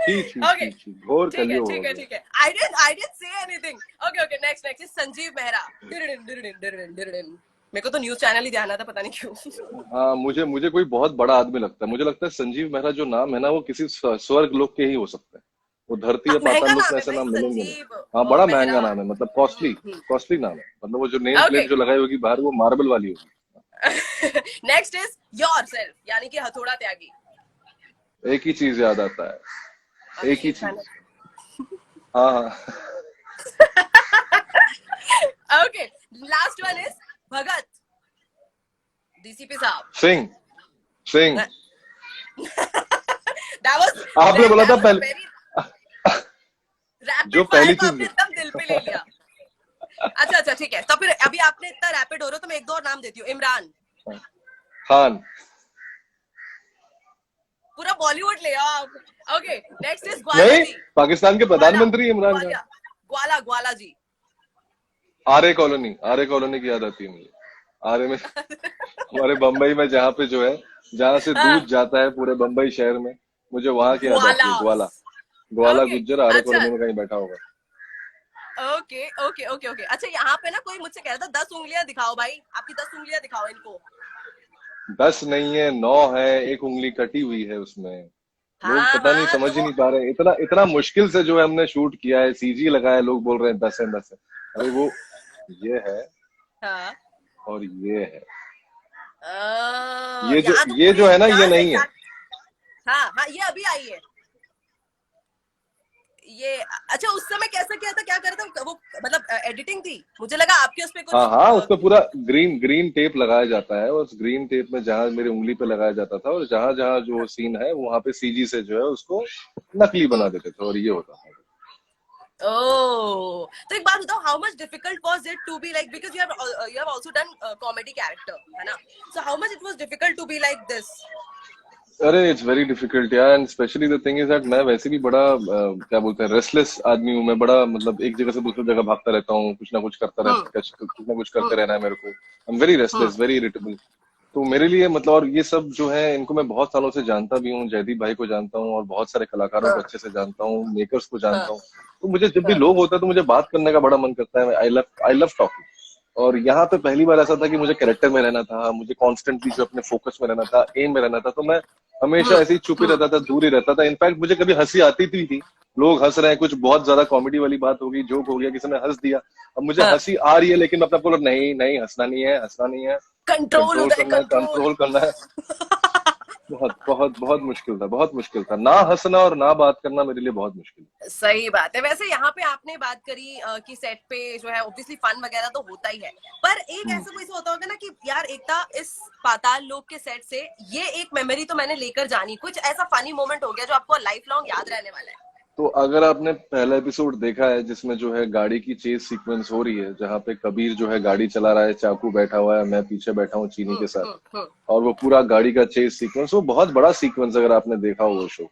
S2: छी छी
S1: ओके,
S2: छी छी, घोर
S1: ठीक है
S2: कलयुग
S1: ठीक
S2: हो
S1: है
S2: गया।
S1: ठीक है, I didn't say anything. Okay okay, next next is Sanjeev Mehra. डिरडिन डिरडिन डिरडिन डिरडिन। मेरे को तो न्यूज चैनल ही ध्यान आता, पता नहीं क्यों।
S2: हाँ, मुझे मुझे कोई बहुत बड़ा आदमी लगता है। मुझे लगता है संजीव मेहरा जो नाम है ना, वो किसी स्वर्ग लोक के ही हो सकता है। वो धरती
S1: हाँ,
S2: या पाताल
S1: महंगा
S2: लोक
S1: नाम
S2: में
S1: है
S2: ऐसे
S1: भाई,
S2: नाम मिलेंगे नहीं।
S1: संजीव
S2: हाँ, बड़ा महंगा
S1: मेहरा।
S2: नाम है, मतलब कॉस्टली,
S1: हम्म।
S2: कॉस्टली नाम है, मतलब वो जो नेम
S1: ओके।
S2: प्लेट जो लगाई होगी बाहर, वो मार्बल वाली होगी।
S1: नेक्स्ट इज योर सेल्फ, यानी कि हथौड़ा त्यागी।
S2: एक ही चीज याद आता है, एक ही
S1: अभिषेक
S2: चीज।
S1: बैनर्जी।
S2: हाँ हाँ।
S1: Okay, last one is Bhagat, DCP साहब।
S2: सिंह। सिंह।
S1: दैट वाज
S2: आपने बोला
S1: दैट
S2: था
S1: वाज अ
S2: पहले,
S1: वेरी रैपिड
S2: जो
S1: फायर
S2: पहली
S1: को आपने
S2: चीज।
S1: एकदम दिल पे ले लिया। अच्छा अच्छा, ठीक है, तो फिर अभी आपने इतना रैपिड हो रहे हो तो मैं एक दो और नाम देती हूँ। इमरान।
S2: खान।
S1: पूरा बॉलीवुड ले आओ आप। ओके, नेक्स्ट इज ग्वाला
S2: नहीं,
S1: जी।
S2: पाकिस्तान के
S1: ग्वाला,
S2: प्रधानमंत्री इमरान खान।
S1: ग्वालिया, ग्वाला ग्वाला जी।
S2: आर्य कॉलोनी की याद आती है मुझे। आर्य में हमारे बम्बई में जहाँ पे जो है, जहाँ से
S1: हाँ,
S2: दूध जाता है पूरे बम्बई शहर में, मुझे वहां की याद आती
S1: ग्वाला।
S2: है, ग्वाला। ग्वाला
S1: ओके,
S2: गुज्जर आर्य
S1: अच्छा,
S2: कॉलोनी में कहीं बैठा होगा।
S1: Okay okay okay okay. अच्छा, यहाँ पे ना कोई मुझसे कह रहा था 10 उंगलियां दिखाओ भाई, आपकी 10 उंगलियां दिखाओ इनको।
S2: 10 नहीं है, 9 है, एक उंगली कटी हुई है उसमें। लोग
S1: हाँ
S2: पता नहीं,
S1: हाँ,
S2: समझ ही
S1: तो
S2: नहीं पा रहे, इतना इतना मुश्किल से जो है हमने शूट किया है, सीजी लगाया है, लोग बोल रहे हैं 10 है 10 है। अरे वो ये है,
S1: हाँ,
S2: और ये है। ये जो
S1: यहाँ तो
S2: ये
S1: पूरी
S2: जो है ना, ये
S1: यहाँ से
S2: नहीं है।
S1: एग्जैक्ट। हाँ हाँ, ये अभी आई है ये। अच्छा, उस समय कैसा किया था, क्या कर रहा था वो, मतलब एडिटिंग थी, मुझे लगा आपके उस पे
S2: हाँ
S1: कुछ
S2: हाँ, उस पर पूरा ग्रीन ग्रीन टेप लगाया जाता है, और उस ग्रीन टेप में जहां मेरी उंगली पे लगाया जाता था, और जहां जहां जो सीन है वहां पे सीजी से जो है उसको नकली बना देते थे, और ये होता था।
S1: ओह, तो एक बात बताओ, how much difficult was it to be like, because you have also done comedy character, है ना? So how much it was difficult to be like this?
S2: अरे इट्स वेरी डिफिकल्ट यार, and specially the thing is that मैं वैसे भी बड़ा क्या बोलते हैं, रेस्टलेस आदमी हूँ मैं, बड़ा मतलब एक जगह से दूसरी जगह भागता रहता हूँ, कुछ ना कुछ करता
S1: हम्म
S2: रहता, कुछ ना कुछ करते
S1: हम्म
S2: रहना है मेरे को। I am very
S1: hmm
S2: restless, very irritable. तो मेरे लिए मतलब, और ये सब जो है इनको मैं बहुत सालों से जानता भी हूँ, जयदीप भाई को जानता हूँ, और बहुत सारे कलाकारों को
S1: हाँ
S2: अच्छे से जानता हूँ, मेकर्स को जानता
S1: हाँ
S2: हूँ। तो मुझे जब भी
S1: हाँ।
S2: लोग होता है तो मुझे बात करने का बड़ा मन करता है, आई लव टॉकिंग। और यहाँ पे पहली बार ऐसा था कि मुझे कैरेक्टर में रहना था, मुझे कॉन्स्टेंटली जो अपने फोकस में रहना था, एम में रहना था, तो मैं हमेशा ऐसे ही चुप ही रहता था, दूर ही रहता था। इनफैक्ट मुझे कभी हंसी आती थी, लोग हंस रहे हैं, कुछ बहुत ज्यादा कॉमेडी वाली बात हो गई, जोक हो गया, किसी ने हंस दिया, अब मुझे
S1: हाँ,
S2: हंसी आ रही है, लेकिन मैं अपना बोला नहीं नहीं, हंसना नहीं है, हंसना नहीं है,
S1: कंट्रोल
S2: कंट्रोल
S1: उदय,
S2: करना है,
S1: कंट्रोल।
S2: कंट्रोल करना है। बहुत बहुत बहुत मुश्किल था, बहुत मुश्किल था। ना हंसना और ना बात करना मेरे लिए बहुत मुश्किल था।
S1: सही बात है। वैसे यहाँ पे आपने बात करी कि सेट पे जो है ऑब्वियसली फन वगैरह तो होता ही है, पर एक
S2: हम्म।
S1: ऐसा कोई होता होगा ना कि यार एकता इस पाताल लोक के सेट से ये एक मेमोरी तो मैंने लेकर जानी, कुछ ऐसा फनी मोमेंट हो गया जो आपको लाइफ लॉन्ग याद रहने वाला है।
S2: तो अगर आपने पहला एपिसोड देखा है जिसमें जो है गाड़ी की चेस सीक्वेंस हो रही है, जहाँ पे कबीर जो है गाड़ी चला रहा है, चाकू बैठा हुआ है, मैं पीछे बैठा हूँ चीनी के साथ,
S1: हम्म।
S2: और वो पूरा गाड़ी का चेस सीक्वेंस, वो बहुत बड़ा सीक्वेंस अगर आपने देखा हो वो शो।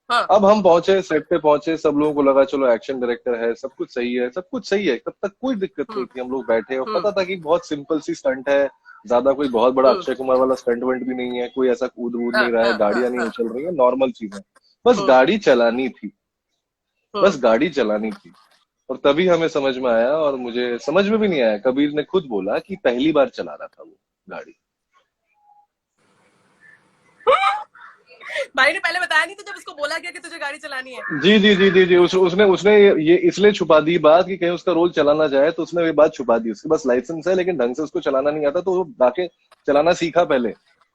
S1: हाँ।
S2: अब हम पहुंचे, सेट पे पहुंचे, सब लोगों को लगा चलो एक्शन डायरेक्टर है, सब कुछ सही है, सब कुछ सही है, तब तक कोई दिक्कत नहीं
S1: हम्म
S2: थी। हम लोग बैठे और
S1: हम्म
S2: पता था कि बहुत सिंपल सी स्टंट है, ज्यादा कोई बहुत बड़ा
S1: हम्म।
S2: अक्षय कुमार वाला स्टंट वंट भी नहीं है, कोई ऐसा कूद वूद
S1: हाँ
S2: नहीं रहा है,
S1: हाँ हाँ
S2: गाड़ियां नहीं
S1: हाँ।
S2: उछल रही है, नॉर्मल चीज है। बस
S1: हम्म
S2: गाड़ी चलानी थी, बस
S1: हम्म।
S2: गाड़ी चलानी थी। और तभी हमें समझ में आया, और मुझे समझ में भी नहीं आया, कबीर ने खुद बोला कि पहली बार चला रहा था वो गाड़ी।
S1: भाई ने पहले बताया नहीं था जब उसको बोला गया कि तुझे गाड़ी चलानी है?
S2: जी जी जी जी जी, उसने उसने ये इसलिए छुपा दी बात कि कहीं उसका रोल चला ना जाए, तो उसने ये बात छुपा दी। उसके पास लाइसेंस है लेकिन ढंग से उसको चलाना नहीं आता, तो वो जाके चलाना सीखा पहले।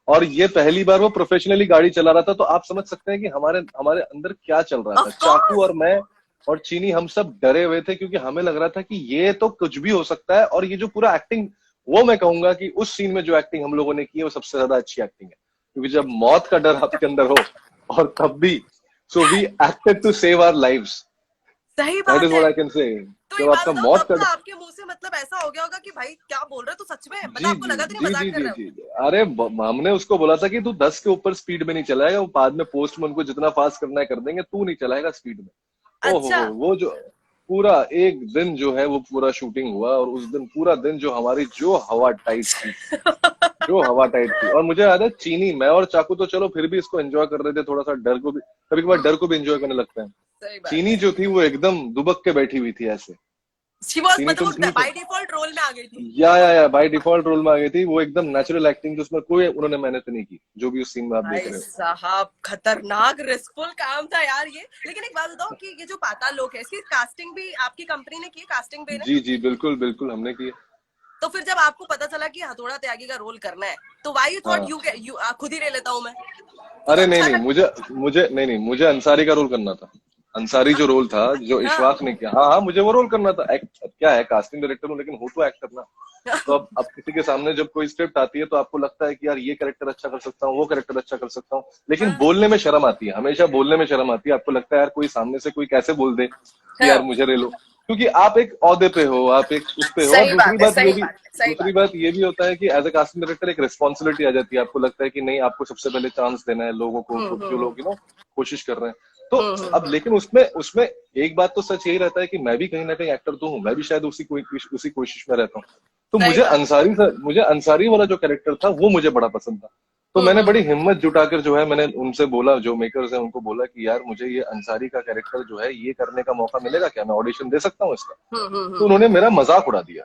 S2: और ये पहली बार वो प्रोफेशनली गाड़ी चला रहा था, तो आप समझ सकते हैं कि हमारे हमारे अंदर क्या चल रहा था।
S1: ऑफ
S2: चाकू
S1: कोर्स।
S2: और मैं और चीनी, हम सब डरे हुए थे, क्योंकि हमें लग रहा था कि ये तो कुछ भी हो सकता है। और ये जो पूरा एक्टिंग, वो मैं कहूंगा कि उस सीन में जो एक्टिंग हम लोगों ने की है वो सबसे ज्यादा अच्छी एक्टिंग है। क्योंकि जब मौत का डर आपके अंदर हो, और तब भी, so we acted to save our lives.
S1: सही
S2: दैट
S1: बात
S2: इज व्हाट
S1: है।
S2: I can say.
S1: तो
S2: जब
S1: एक बात
S2: आपका
S1: बताओ,
S2: मौत
S1: तब
S2: का,
S1: तो आपके मुंह से मतलब ऐसा हो गया होगा कि भाई क्या बोल रहे हो तू, सच में मतलब
S2: जी
S1: आपको
S2: जी
S1: लगा तो नहीं
S2: जी जी
S1: मजाक कर
S2: जी
S1: रहे हो?
S2: जी, अरे हमने उसको बोला था कि तू 10 के ऊपर स्पीड में नहीं चलाएगा, वो बाद में पोस्ट में उनको जितना फास्ट करना है कर देंगे, तू नहीं चलाएगा स्पीड में। ओहो
S1: अच्छा।
S2: हो, वो जो पूरा एक दिन जो है वो पूरा शूटिंग हुआ, और उस दिन पूरा दिन जो हमारी जो हवा टाइट थी, जो हवा टाइट थी। और मुझे याद है चीनी, मैं और चाकू तो चलो फिर भी इसको एंजॉय कर रहे थे, थोड़ा सा डर को भी, कभी कभार डर को भी एंजॉय करने लगते हैं।
S1: सही बात
S2: चीनी
S1: है।
S2: जो थी वो एकदम दुबक के बैठी हुई थी ऐसे।
S1: शी वॉज
S2: चीनी,
S1: मतलब
S2: तुम
S1: वो
S2: ठीक हो?
S1: बाय डिफॉल्ट रोल में आ गई थी।
S2: या बाय डिफॉल्ट रोल में आ गई थी वो, एकदम नेचुरल एक्टिंग, जो उसमें कोई उन्होंने मेहनत नहीं की, जो भी उस सीन में आप देख
S1: भाई
S2: रहे हो।
S1: साहब खतरनाक रिस्कफुल काम था यार ये। लेकिन एक बात बताओ कि ये जो पाताल लोक है इसकी कास्टिंग भी आपकी कंपनी ने की है, कास्टिंग पे ने?
S2: जी जी, बिल्कुल बिल्कुल, हमने की है।
S1: तो फिर जब आपको पता चला कि हथौड़ा त्यागी का रोल करना है, तो वाई यू थॉट
S2: हाँ।
S1: यू खुद ही ले लेता हूँ मैं? कुछ
S2: अरे नहीं
S1: अच्छा
S2: नहीं,
S1: लग।
S2: मुझे मुझे नहीं नहीं, मुझे अंसारी का रोल करना था। अंसारी जो रोल था, जो
S1: हाँ।
S2: इशफाक ने किया, हाँ हाँ, मुझे वो रोल करना था। एक्ट क्या है, कास्टिंग डायरेक्टर हूँ लेकिन हूँ तो एक्टर ना। तो अब किसी के सामने जब कोई स्क्रिप्ट आती है, तो आपको लगता है कि यार ये कैरेक्टर अच्छा कर सकता हूँ, वो कैरेक्टर अच्छा कर सकता हूँ, लेकिन
S1: हाँ
S2: बोलने में शर्म आती है, हमेशा बोलने में शर्म आती है। आपको लगता है यार कोई सामने से कोई कैसे बोल दे कि यार
S1: हाँ।
S2: मुझे ले लो, क्योंकि आप एक ओहदे पे हो, आप एक उस पे हो। और
S1: सही बात है, सही बात है, सही
S2: दूसरी
S1: बात है।
S2: बात ये भी होता है कि एज ए कास्टिंग डायरेक्टर एक रिस्पॉन्सिबिलिटी आ जाती है। आपको लगता है कि नहीं, आपको सबसे पहले चांस देना है लोगों को, जो
S1: हम्म।
S2: लोग कोशिश कर रहे हैं। तो अब
S1: हम्म।
S2: लेकिन उसमें उसमें एक बात तो सच यही रहता है कि मैं भी कहीं ना कहीं एक्टर तो हूँ, मैं भी शायद उसी कोशिश में रहता हूँ। तो
S1: सही बात है।
S2: मुझे अंसारी वाला जो कैरेक्टर था वो मुझे बड़ा पसंद था। तो मैंने बड़ी
S1: हम्म।
S2: हिम्मत जुटाकर जो है, मैंने उनसे बोला, जो मेकर्स हैं उनको बोला कि यार मुझे ये अंसारी का कैरेक्टर जो है ये करने का मौका मिलेगा क्या, मैं ऑडिशन दे सकता हूँ इसका? तो
S1: हम्म।
S2: उन्होंने मेरा मजाक उड़ा दिया।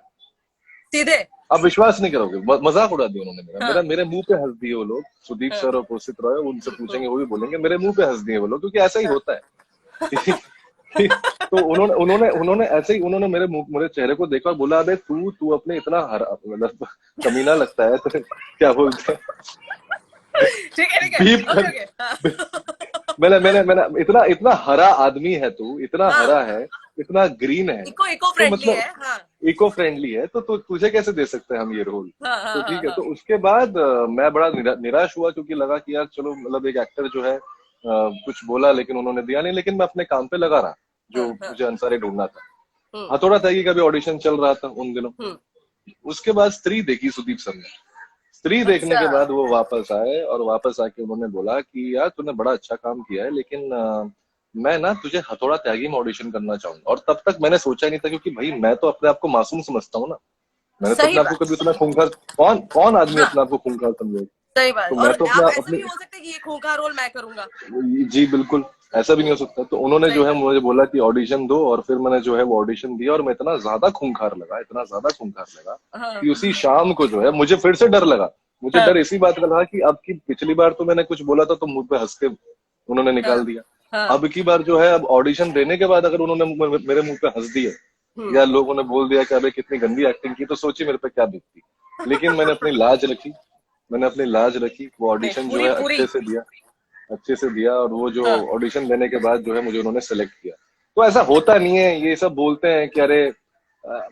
S1: सीधे।
S2: आप विश्वास नहीं करोगे, मजाक उड़ा दिया उन्होंने मेरा
S1: हाँ
S2: मेरा मेरे मुंह पे हंस दिए वो लोग। सुदीप
S1: हाँ।
S2: सर और कौशिक रॉय, उनसे पूछेंगे वो भी बोलेंगे, मेरे मुंह पे हंस दिए वो लोग, क्योंकि ऐसा ही होता है। तो उन्होंने उन्होंने उन्होंने ऐसे ही उन्होंने मेरे चेहरे को देखा और बोला, अबे तू तू अपने इतना हरा, मतलब कमीना लगता है तो क्या बोलते हैं,
S1: ठीक है
S2: बीप
S1: ओके
S2: कर।
S1: ओके। हाँ
S2: मैंने मैंने मैंने इतना इतना हरा आदमी है तू, इतना
S1: हाँ।
S2: हरा है, इतना ग्रीन है,
S1: इको इको
S2: तो
S1: फ्रेंडली
S2: मतलब
S1: है। हाँ
S2: इको फ्रेंडली है, तो तुझे कैसे दे सकते हैं हम ये रोल?
S1: हाँ
S2: तो
S1: हाँ हाँ
S2: ठीक है।
S1: हाँ।
S2: तो उसके बाद मैं बड़ा निराश हुआ, क्योंकि लगा कि यार चलो, मतलब एक एक्टर जो है कुछ बोला लेकिन उन्होंने दिया नहीं, लेकिन मैं अपने काम पे लगा रहा, जो
S1: हाँ हाँ।
S2: मुझे अंसारी ढूंढना था।
S1: हम्म
S2: हथौड़ा तैगी का भी ऑडिशन चल रहा था उन दिनों।
S1: हम्म।
S2: उसके बाद स्त्री देखी सुदीप सर ने। स्त्री देखने
S1: अच्छा।
S2: के बाद वो वापस आए, और वापस आके उन्होंने बोला कि यार तूने बड़ा अच्छा काम किया है, लेकिन मैं ना तुझे हथौड़ा त्यागी में ऑडिशन करना चाहूंगा। और तब तक मैंने सोचा ही नहीं था, क्योंकि भाई मैं तो अपने आप को मासूम समझता हूँ ना, मैंने तो
S1: सही
S2: अपने आप को
S1: बात।
S2: कभी उतना खूंखार, कौन कौन आदमी
S1: हाँ
S2: अपने आप को खूंखार समझे?
S1: सही बात।
S2: तो
S1: और
S2: मैं तो
S1: आप
S2: अपना
S1: ऐसे भी
S2: अपने,
S1: नहीं हो सकते कि ये खूंखार रोल मैं करूंगा।
S2: जी बिल्कुल, ऐसा भी नहीं हो सकता। तो उन्होंने
S1: सही
S2: जो है
S1: बात।
S2: मुझे बोला कि ऑडिशन दो, और फिर मैंने जो है वो ऑडिशन दिया, और मैं इतना ज्यादा खूंखार लगा, इतना ज्यादा खूंखार लगा
S1: हाँ
S2: कि उसी शाम को जो है मुझे फिर से डर लगा। मुझे
S1: हाँ
S2: डर इसी बात का लगा कि अब की पिछली बार तो मैंने कुछ बोला था तो मुंह पे हंस के उन्होंने
S1: हाँ
S2: निकाल दिया।
S1: हाँ।
S2: अब की बार जो है, अब ऑडिशन देने के बाद अगर उन्होंने मेरे मुंह पे हंस दिए,
S1: हम्म।
S2: या लोगों ने बोल दिया कि अबे कितनी गंदी एक्टिंग की, तो सोचिए मेरे पे क्या बीतती। लेकिन मैंने अपनी लाज रखी, मैंने अपनी लाज रखी, वो
S1: नहीं,
S2: ऑडिशन जो
S1: पूरी
S2: है
S1: पूरी।
S2: अच्छे से दिया, और वो जो
S1: हाँ
S2: ऑडिशन देने के बाद जो है मुझे उन्होंने सेलेक्ट किया। तो ऐसा होता नहीं है, ये सब बोलते हैं कि अरे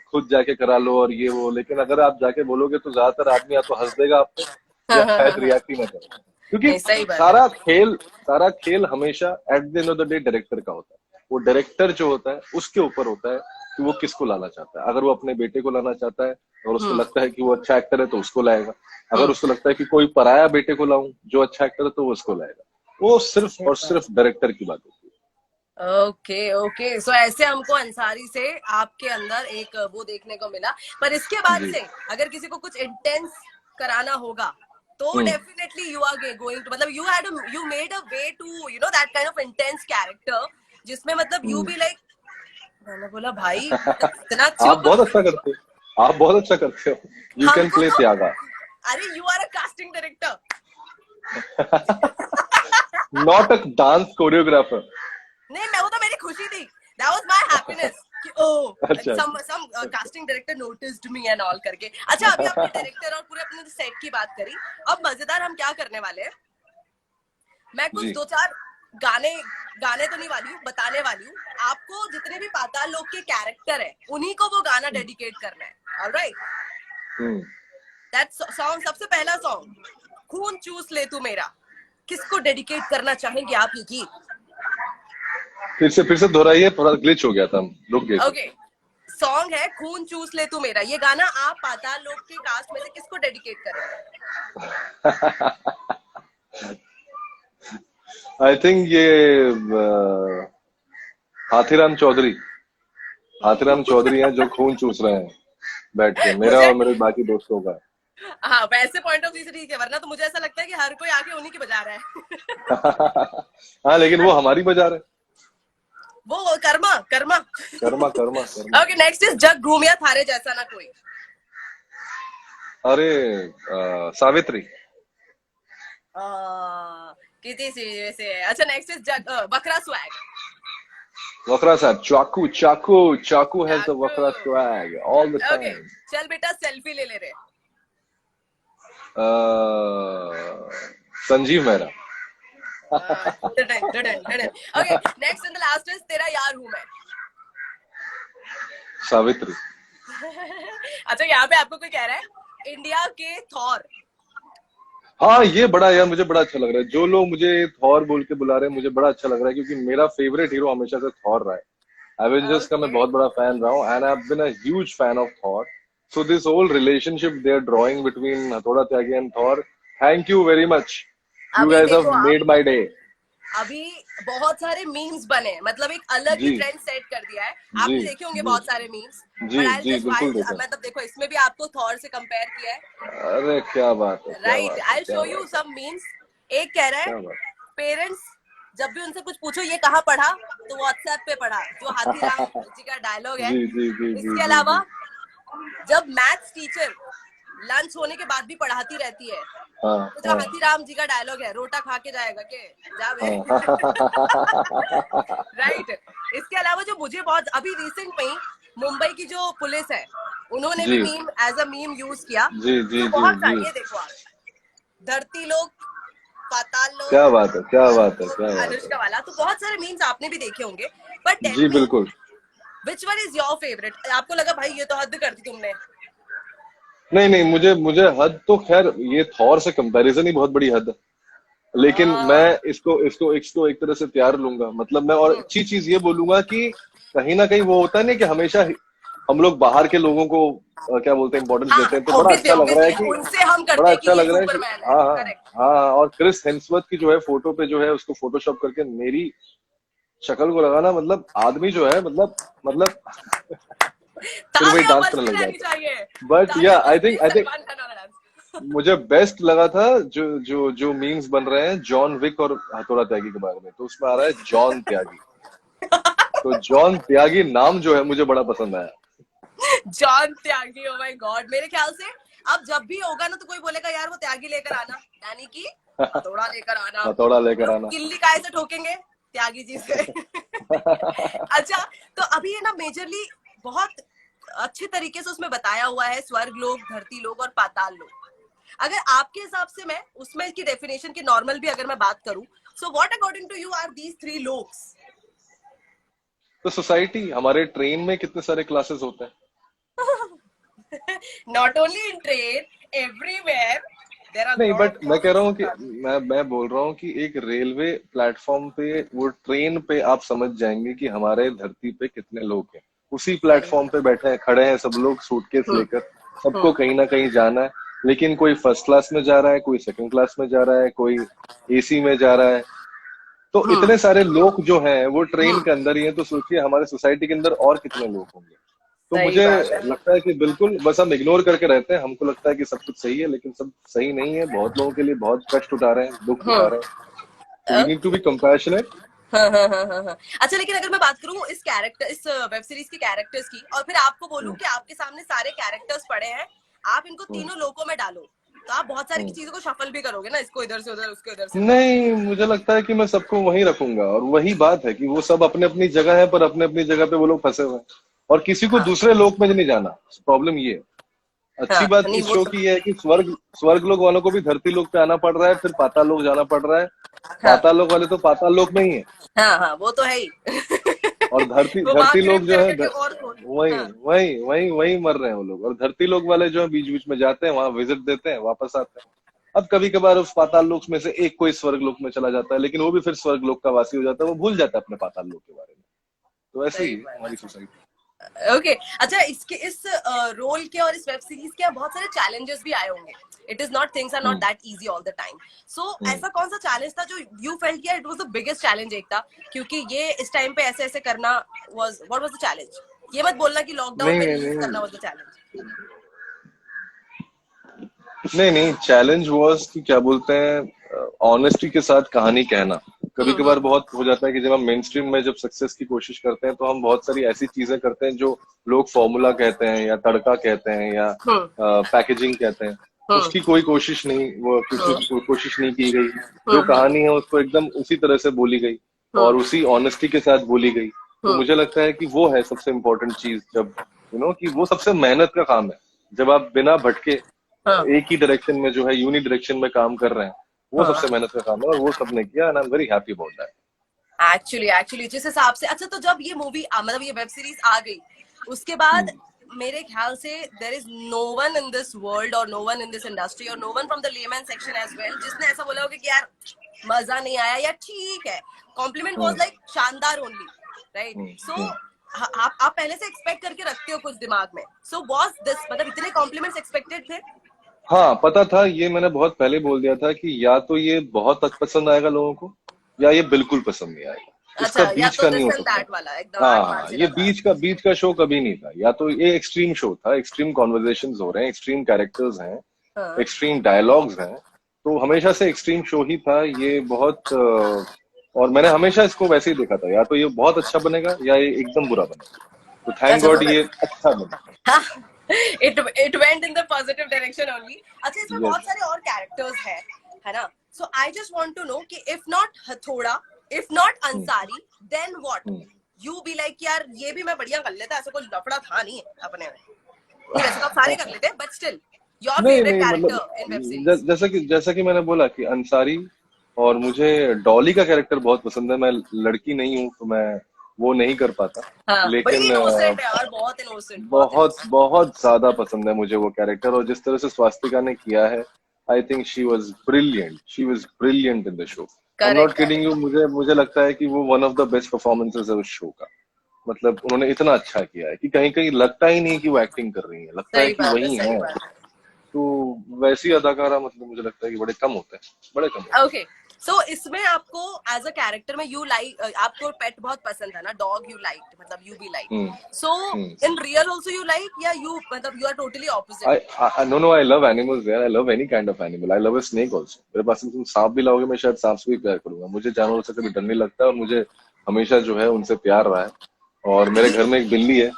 S2: खुद जाके करा लो और ये वो, लेकिन अगर आप जाके बोलोगे तो ज्यादातर आदमी या तो हंस देगा आप पे,
S1: हाँ
S2: या
S1: हाँ हाँ
S2: शायद
S1: हाँ।
S2: रिएक्ट ही ना करे। क्योंकि
S1: नहीं सही बात है।
S2: सारा खेल हमेशा at the end of the day director का होता है। वो डायरेक्टर जो होता है उसके ऊपर होता है कि वो किसको लाना चाहता है। अगर वो अपने बेटे को लाना चाहता है और उसको
S1: हम्म
S2: लगता है कि वो अच्छा एक्टर है तो उसको लाएगा। अगर
S1: हम्म।
S2: उसको लगता है कि कोई पराया बेटे को लाऊं जो अच्छा एक्टर है तो वो उसको लाएगा। वो सिर्फ
S1: सही
S2: और
S1: बात।
S2: सिर्फ डायरेक्टर की बात होती
S1: ओके ओके, सो ऐसे हमको अंसारी से आपके अंदर एक वो देखने को मिला। पर इसके
S2: है
S1: बाद
S2: जी।
S1: से अगर किसी को कुछ इंटेंस कराना होगा तो
S2: hmm.
S1: Definitely you are going to, मतलब you made a way to you know that kind of intense character, जिसमें मतलब यू
S2: हम्म।
S1: बी लाइक, मैंने बोला भाई इतना
S2: आप
S1: चुप।
S2: बहुत अच्छा करते हो, आप बहुत अच्छा करते हो। यू कैन
S1: हमको
S2: प्ले
S1: तो,
S2: त्यागा।
S1: अरे you are a casting director.
S2: Not a dance choreographer.
S1: नहीं, मैं वो तो मेरी खुशी थी, दैट वाज माय हैप्पीनेस कि ओ
S2: अच्छा
S1: सम
S2: अच्छा
S1: सम
S2: अच्छा।
S1: Casting director noticed me and all करके। अच्छा, अभी आपने डायरेक्टर और पूरे अपने सेट की बात करी, अब मजेदार हम क्या करने वाले हैं, मैं कुछ
S2: जी।
S1: दो चार गाने गाने तो नहीं वाली हूँ, बताने वाली हूँ आपको। जितने भी पाताल लोक के कैरेक्टर है उन्हीं को वो गाना डेडिकेट करना है। Alright,
S2: hmm.
S1: दैट सॉन्ग, सबसे पहला सॉन्ग खून चूस ले तू मेरा, किसको डेडिकेट करना चाहेंगे आप ये गीत?
S2: फिर से दोहराइए, थोड़ा ग्लिच हो गया था, हम रुक गए थे।
S1: ओके, सॉन्ग है खून चूस ले तू मेरा, ये गाना आप पाताल लोक के कास्ट में से किसको डेडिकेट करेंगे?
S2: आई थिंक ये अ, हाथीराम चौधरी हाथीराम चौधरी हैं जो खून चूस रहे हैं बैठ के, मेरा
S1: मुझे,
S2: और मेरे बाकी दोस्तों का।
S1: हाँ वैसे पॉइंट ऑफ व्यू से ठीक है, वरना तो मुझे ऐसा लगता है कि हर कोई आके उन्हीं की बजा रहा है।
S2: हाँ, लेकिन वो हमारी बजा रहे हैं।
S1: वो कर्मा कर्मा।
S2: कर्मा कर्मा कर्मा।
S1: ओके, नेक्स्ट इज जग घूमिया थारे जैसा ना कोई।
S2: अरे सावित्री।
S1: किसी चीज से। अच्छा, नेक्स्ट इज जग बकरा स्वैग।
S2: वकरा साहब, चाकू चाकू चाकू हैज द
S1: चाकू।
S2: वकरा swag all the
S1: okay,
S2: time.
S1: चल बेटा सेल्फी ले ले रहे।
S2: Sanjeev Mehra.
S1: Okay, next and the last is तेरा यार हूं मैं।
S2: सावित्री।
S1: अच्छा, यहाँ पे आपको कोई कह रहा है इंडिया के थॉर।
S2: हाँ, ये बड़ा यार मुझे बड़ा अच्छा लग रहा है, जो लोग मुझे थॉर बोल के बुला रहे हैं, मुझे बड़ा अच्छा लग रहा है, क्योंकि मेरा फेवरेट हीरो हमेशा से थॉर रहा है। एवेंजर्स का मैं
S1: ओके,
S2: बहुत बड़ा फैन रहा हूँ, and I have been a huge fan of Thor. So this whole relationship they are drawing between Hathoda Tyagi and Thor, thank you very much. You
S1: अभी
S2: गाइस
S1: देखो
S2: हैव
S1: आप,
S2: मेड माय डे।
S1: अभी बहुत सारे मीम्स बने, मतलब एक अलग ही
S2: जी
S1: ट्रेंड सेट कर दिया है।
S2: जी
S1: आपने देखे होंगे
S2: जी
S1: बहुत सारे मीम्स,
S2: जी
S1: बट आई
S2: जी,
S1: जस्ट
S2: बिल्कुल
S1: वाइल,
S2: देखा।
S1: मतलब देखो इसमें भी आपको थॉर से कंपेयर किया है।
S2: अरे क्या बात है, क्या
S1: राइट,
S2: बात है,
S1: आई
S2: क्या
S1: शो यू
S2: बात है,
S1: सम मीम्स। एक कह रहा है
S2: क्या बात
S1: पेरेंट्स जब भी उनसे कुछ पूछो ये कहाँ पढ़ा, तो व्हाट्सएप पे पढ़ा, जो हाथीराम
S2: है।
S1: जी का डायलॉग है।
S2: जी जी जी जी
S1: इसके
S2: जी
S1: अलावा
S2: जी।
S1: जब मैथ्स टीचर लंच होने के बाद भी पढ़ाती रहती है,
S2: हाँ
S1: तो जो
S2: हाँ
S1: हाथीराम जी का डायलॉग है, रोटा खा के जाएगा के जा बे।
S2: हाँ।
S1: राइट। इसके अलावा जो मुझे बहुत अभी रिसेंट में ही मुंबई की जो पुलिस है, उन्होंने भी
S2: जी
S1: meme as a meme use किया।
S2: जी जी
S1: तो
S2: जी
S1: बहुत
S2: जी।
S1: सारे, ये देखो आप, धरती लोग, पाताल लोग,
S2: क्या बात है, क्या
S1: और
S2: बात है,
S1: वो
S2: क्या बात है।
S1: अनुष्का वाला, तो बहुत सारे मीम्स आपने भी देखे होंगे। बट टेल
S2: जी
S1: मी,
S2: बिल्कुल।
S1: Which one is your favourite? आपको लगा भाई ये तो हद कर दी तुमने?
S2: नहीं नहीं, मुझे मुझे हद तो खैर, ये थॉर से कंपैरिजन ही बहुत बड़ी हद है। लेकिन मैं
S1: हाँ,
S2: इसको इसको इसको एक तरह से प्यार लूंगा, मतलब मैं, और अच्छी चीज ये बोलूंगा कि कहीं ना कहीं वो होता है ना कि हमेशा हम लोग बाहर के लोगों को क्या बोलते हैं, इंपॉर्टेंस
S1: हाँ
S2: देते हैं, तो बड़ा
S1: ऑब्वियसली
S2: अच्छा लग रहा है
S1: ऑब्वियसली
S2: कि,
S1: उनसे हम
S2: बड़ा
S1: करते हैं कि
S2: अच्छा
S1: ये
S2: लग रहा है कि,
S1: सुपरमैन है।
S2: हाँ हाँ
S1: करेक्ट।
S2: हाँ हाँ, और क्रिस हेम्सवर्थ की जो है फोटो पे जो है उसको फोटोशॉप करके मेरी शक्ल को लगाना, मतलब आदमी जो है, मतलब फिर वही
S1: तालियां
S2: डांस करने
S1: बजती
S2: लग
S1: रहनी
S2: जाता
S1: चाहिए,
S2: है। बट या
S1: तालियां बजती
S2: आई थिंक
S1: सलमान खान वाला डांस।
S2: मुझे बेस्ट लगा था जो जो जो मीम्स बन रहे हैं जॉन विक और हथौड़ा त्यागी के बारे में, तो उसमें आ रहा है जॉन त्यागी। तो जॉन त्यागी नाम जो है मुझे बड़ा पसंद आया।
S1: John Tyagi, oh my God, मेरे ख्याल से अब जब भी होगा ना तो कोई बोलेगा यार वो त्यागी लेकर आना, यानी कि हथौड़ा लेकर आना।
S2: हथौड़ा
S1: हम
S2: लेकर
S1: लोग
S2: आना।
S1: किल्ली काय से ठोकेंगे? त्यागी जी से। अच्छा, तो अभी है ना मेजरली बहुत अच्छे तरीके से उसमें बताया हुआ है स्वर्ग लोग, धरती लोग और पाताल लोग। अगर आपके हिसाब से मैं उसमें की डेफिनेशन की नॉर्मल भी अगर मैं बात करूं, so what according to you are these three looks?
S2: तो सोसाइटी, हमारे ट्रेन में कितने सारे क्लासेस होते हैं।
S1: Not only in train, everywhere there are
S2: नहीं,
S1: लॉट
S2: बट
S1: ऑफ
S2: मैं कह रहा
S1: क्लासेस
S2: हूँ
S1: इन
S2: कि
S1: दैट।
S2: मैं बोल रहा हूँ कि एक रेलवे प्लेटफॉर्म पे, वो ट्रेन पे आप समझ जाएंगे कि हमारे धरती पे कितने लोग हैं। उसी
S1: सही
S2: प्लेटफॉर्म पे
S1: बात।
S2: बैठे हैं, खड़े हैं सब लोग सूटकेस
S1: हम्म।
S2: लेकर। सबको
S1: हम्म।
S2: कहीं ना कहीं जाना है। लेकिन कोई फर्स्ट क्लास में जा रहा है, कोई सेकंड क्लास में जा रहा है, कोई एसी में जा रहा है। तो
S1: हम्म।
S2: इतने सारे लोग जो हैं वो ट्रेन
S1: हम्म।
S2: के अंदर ही हैं, तो सोचिए हमारे सोसाइटी के अंदर और कितने लोग होंगे। तो
S1: सही
S2: मुझे
S1: बात है।
S2: लगता है कि बिल्कुल बस हम इग्नोर करके रहते हैं, हमको लगता है कि सब कुछ सही है, लेकिन सब सही नहीं है। बहुत लोगों के लिए बहुत कष्ट उठा रहे हैं, दुख उठा रहे हैं। तो we need to be
S1: okay.
S2: Compassionate.
S1: हाँ हाँ हाँ हाँ हाँ। अच्छा, लेकिन अगर मैं बात करूँ इस कैरेक्टर, इस वेब सीरीज के कैरेक्टर्स की, और फिर आपको बोलूं कि आपके सामने सारे कैरेक्टर्स पड़े हैं, आप इनको तीनों लोगों में डालो, तो आप बहुत सारी की चीजों को शफल भी करोगे ना, इसको इधर से उधर, उसको इधर से उधर।
S2: नहीं, मुझे लगता है कि मैं सबको वहीं रखूंगा, और वही बात है कि वो सब अपने अपनी जगह है, पर अपने अपनी जगह पे वो लोग फंसे हुए हैं। और किसी को
S1: हाँ
S2: दूसरे लोक में नहीं जाना। प्रॉब्लम ये है। अच्छी
S1: हाँ,
S2: बात
S1: नहीं
S2: इस
S1: वो
S2: शो
S1: तो,
S2: की ये है कि स्वर्ग स्वर्ग लोक वालों को भी धरती लोक पे आना पड़ रहा है, फिर पाताल लोक जाना पड़ रहा है।
S1: हाँ
S2: पाताल लोक वाले तो पाताल लोक में ही है।
S1: हाँ हाँ, वो तो है ही।
S2: और धरती
S1: वो वहां
S2: धरती लोग
S1: क्रिप
S2: जो है
S1: करके और खोल।
S2: वही
S1: हाँ
S2: वही वही वही मर रहे हैं वो लोग। और धरती लोग वाले जो है बीच बीच में जाते हैं, वहां विजिट देते हैं, वापस आते हैं। अब कभी कभार उस पाताल लोक में से एक कोई स्वर्ग लोक में चला जाता है, लेकिन वो भी फिर स्वर्ग लोक का वासी हो जाता है, वो भूल जाता है अपने पाताल लोक के बारे में। तो ऐसे ही
S1: सही
S2: है हमारी
S1: बात
S2: सोसाइटी।
S1: है। ओके, अच्छा, इसके इस रोल के और इस वेब सीरीज के बहुत सारे चैलेंजेस भी आए होंगे। It is not, things are not
S2: hmm.
S1: That easy all the time. So
S2: hmm.
S1: ऐसा कौन सा चैलेंज था जो यू फेल्ट किया it was the biggest challenge एक था, क्योंकि ये इस टाइम पे ऐसे ऐसे करना was, what was the challenge? ये मत बोलना कि लॉकडाउन
S2: नहीं
S1: में
S2: नहीं
S1: रिलीज
S2: नहीं
S1: करना वाज द चैलेंज।
S2: नहीं नहीं, चैलेंज वाज कि क्या बोलते हैं, ऑनेस्टी के साथ कहानी कहना। कभी कभार
S1: हम्म।
S2: बहुत हो जाता है कि जब हम मेन स्ट्रीम में जब सक्सेस की कोशिश करते हैं, तो हम बहुत सारी ऐसी चीजें करते हैं जो लोग फॉर्मूला कहते हैं, या तड़का कहते हैं, या
S1: हम्म।
S2: पैकेजिंग कहते हैं।
S1: हम्म।
S2: उसकी कोई कोशिश नहीं, वो किसी
S1: हम्म।
S2: कोई कोशिश नहीं की गई। जो
S1: हम्म।
S2: कहानी है उसको एकदम उसी तरह से बोली गई,
S1: हम्म।
S2: और उसी ऑनेस्टी के साथ बोली गई। तो
S1: हम्म।
S2: मुझे लगता है कि वो है सबसे इम्पोर्टेंट चीज। जब कि वो सबसे मेहनत का काम है। जब आप बिना भटके
S1: हाँ
S2: एक ही डायरेक्शन में जो है, यूनि डायरेक्शन में काम कर रहे हैं, वो सबसे
S1: हाँ।
S2: मेहनत का काम है, और वो सबने किया, and I am very happy about that.
S1: Actually actually जिस हिसाब से, अच्छा, तो जब ये मूवी मतलब ये वेब सीरीज आ गई, उसके बाद मेरे ख्याल से there is no one in this world और no one in this industry और no one from the layman section as well जिसने ऐसा बोला होगा कि यार मजा नहीं आया या ठीक है। कॉम्प्लीमेंट वॉज लाइक शानदार ओनली, राइट? सो आप पहले से एक्सपेक्ट करके रखते हो कुछ दिमाग में, सो वॉज दिस, मतलब इतने कॉम्प्लीमेंट्स एक्सपेक्टेड थे?
S2: हाँ, पता था। ये मैंने बहुत पहले बोल दिया था कि या तो ये बहुत पसंद आएगा लोगों को, या ये बिल्कुल पसंद नहीं आएगा। इसका
S1: अच्छा, या
S2: बीच
S1: तो
S2: का नहीं
S1: दिस
S2: हो
S1: एंड
S2: सकता।
S1: दैट वाला एकदम
S2: हाँ
S1: आठ
S2: हाँ,
S1: पांच
S2: ये
S1: लगातार।
S2: बीच का शो कभी नहीं था। या तो ये एक्सट्रीम शो था, एक्सट्रीम कॉन्वर्जेशंस हो रहे हैं, एक्सट्रीम कैरेक्टर्स हैं,
S1: हाँ।
S2: एक्सट्रीम डायलॉग्स हैं। तो हमेशा से एक्सट्रीम शो ही था ये। बहुत और मैंने हमेशा इसको वैसे ही देखा था, या तो ये बहुत अच्छा बनेगा, या ये एकदम बुरा बनेगा। तो थैंक
S1: अच्छा, तो
S2: गॉड ये अच्छा बना।
S1: It went in the positive direction only. अच्छा, इसमें
S2: यस।
S1: बहुत सारे और कैरेक्टर्स हैं, है ना? So I just want to know कि if not Hathoda, if not Ansari, then what? You be like यार ये भी मैं बढ़िया कर लेता, ऐसा कोई लफड़ा था नहीं अपने में। नहीं, वैसे तो आप सारे कर लेते, बट स्टिल योर
S2: नहीं
S1: फेवरेट
S2: नहीं, मतलब
S1: कैरेक्टर इन वेब सीरीज?
S2: जैसा कि मैंने बोला कि अंसारी, और मुझे डॉली का कैरेक्टर बहुत पसंद है। मैं लड़की नहीं हूं, तो मैं वो नहीं कर पाता।
S1: हाँ, बड़ी
S2: लेकिन
S1: इनोसेंट है यार, बहुत इनोसेंट, बहुत
S2: बहुत
S1: इनोसेंट।
S2: बहुत ज्यादा पसंद है मुझे वो कैरेक्टर। और जिस तरह से स्वास्तिका ने किया है, I think she was brilliant in the show. I am not
S1: correct
S2: kidding you,
S1: correct.
S2: मुझे लगता है कि वो one of the best performances है उस शो का। मतलब उन्होंने इतना अच्छा किया है कि कहीं कहीं लगता ही नहीं कि वो एक्टिंग कर रही है, लगता है
S1: सही
S2: कि
S1: बात है,
S2: वही
S1: सही
S2: है।
S1: बात है।
S2: तो वैसी अदाकारा, मतलब मुझे लगता है कि बड़े कम होते हैं, बड़े कम होते
S1: ओके, सो इसमें आपको एज अ कैरेक्टर में यू लाइक, आपको पेट बहुत पसंद है ना, डॉग यू लाइक, मतलब यू बी लाइक,
S2: हैं।
S1: So
S2: hmm.
S1: In real also you like, या यू मतलब you are totally opposite?
S2: I no no, I love animals यार। I love any kind of animal. I love a snake also. मेरे पास से तुम सांप भी लाओगे, मैं शायद सांप से भी प्यार करूंगा। मुझे जानवरों से कभी डर नहीं लगता, और मुझे हमेशा जो है उनसे प्यार रहा है। और मेरे घर में एक बिल्ली है,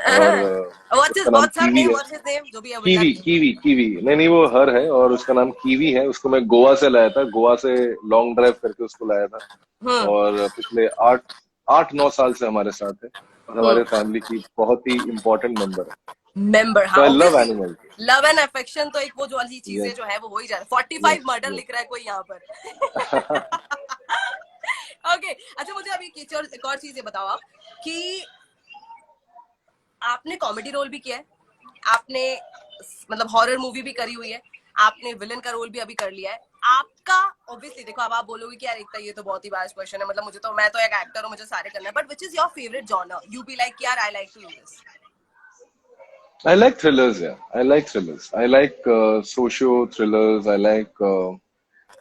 S2: और उसका नाम
S1: व्हाट्स हर
S2: कीवी
S1: नेम,
S2: है।
S1: व्हाट्स हिज नेम, जो भी है बिल्ला
S2: कीवी
S1: की?
S2: कीवी कीवी, नहीं नहीं, वो हर है, और उसका नाम कीवी है। उसको मैं गोवा से लाया था, गोवा से लॉन्ग ड्राइव करके उसको लाया था।
S1: हम्म।
S2: और पिछले 8-9 साल से हमारे साथ है, और हमारे
S1: हम्म।
S2: फैमिली की बहुत ही इम्पोर्टेंट मेंबर है।
S1: मेंबर,
S2: So
S1: हाँ
S2: I love
S1: obviously.
S2: animals.
S1: Love and affection तो एक वो जो वाली चीजें
S2: Yes,
S1: जो है वो हो ही जा रहा है। 45
S2: yes,
S1: मर्डर
S2: yes.
S1: लिख रहा है कोई यहाँ पर। ओके अच्छा मुझे अभी एक और चीज ये बताओ आप कि आपने कॉमेडी रोल भी किया है, आपने मतलब हॉरर मूवी भी करी हुई है, आपने विलन का रोल भी अभी कर लिया है। आपका ऑब्वियसली देखो अब आप बोलोगे कि यार एकता ये तो बहुत ही वास्ट क्वेश्चन है, मतलब मुझे तो, मैं तो एक एक्टर हूँ, मुझे सारे करना है, but which is your favourite genre, you be like यार I like to do this.
S2: I like thrillers, yeah. I like thrillers. I like socio thrillers. I like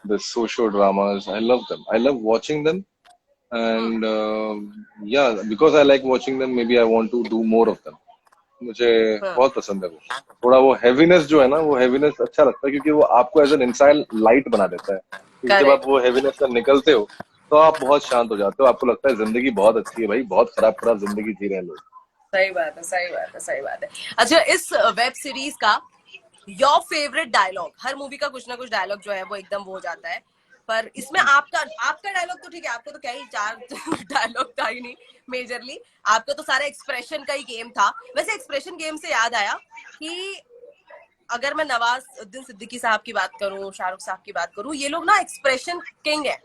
S2: the socio dramas. I love them. I love watching them. And yeah, because I like watching them, maybe I want to do more of them. मुझे बहुत पसंद है वो। थोड़ा वो heaviness जो है ना, वो हैवीनेस अच्छा लगता है क्योंकि वो आपको एज एन इंसान लाइट बना देता है। क्योंकि जब आप
S1: करेक्ट,
S2: वो हैवीनेस से निकलते हो तो आप बहुत शांत हो जाते हो, आपको लगता है जिंदगी बहुत अच्छी है भाई, बहुत खराब खराब जिंदगी जी रहे हैं लोग।
S1: सही बात है, सही बात है, सही बात है। अच्छा इस वेब सीरीज का योर फेवरेट डायलॉग, हर मूवी का कुछ ना कुछ डायलॉग जो है वो एकदम वो हो जाता है, पर इसमें आपका आपका डायलॉग तो ठीक है, आपको तो क्या ही चार डायलॉग था ही नहीं मेजरली, आपका तो सारा एक्सप्रेशन का ही गेम था। वैसे एक्सप्रेशन गेम से याद आया कि अगर मैं नवाजुद्दीन सिद्दीकी साहब की बात करूं, शाहरुख साहब की बात करूं, ये लोग ना एक्सप्रेशन किंग है।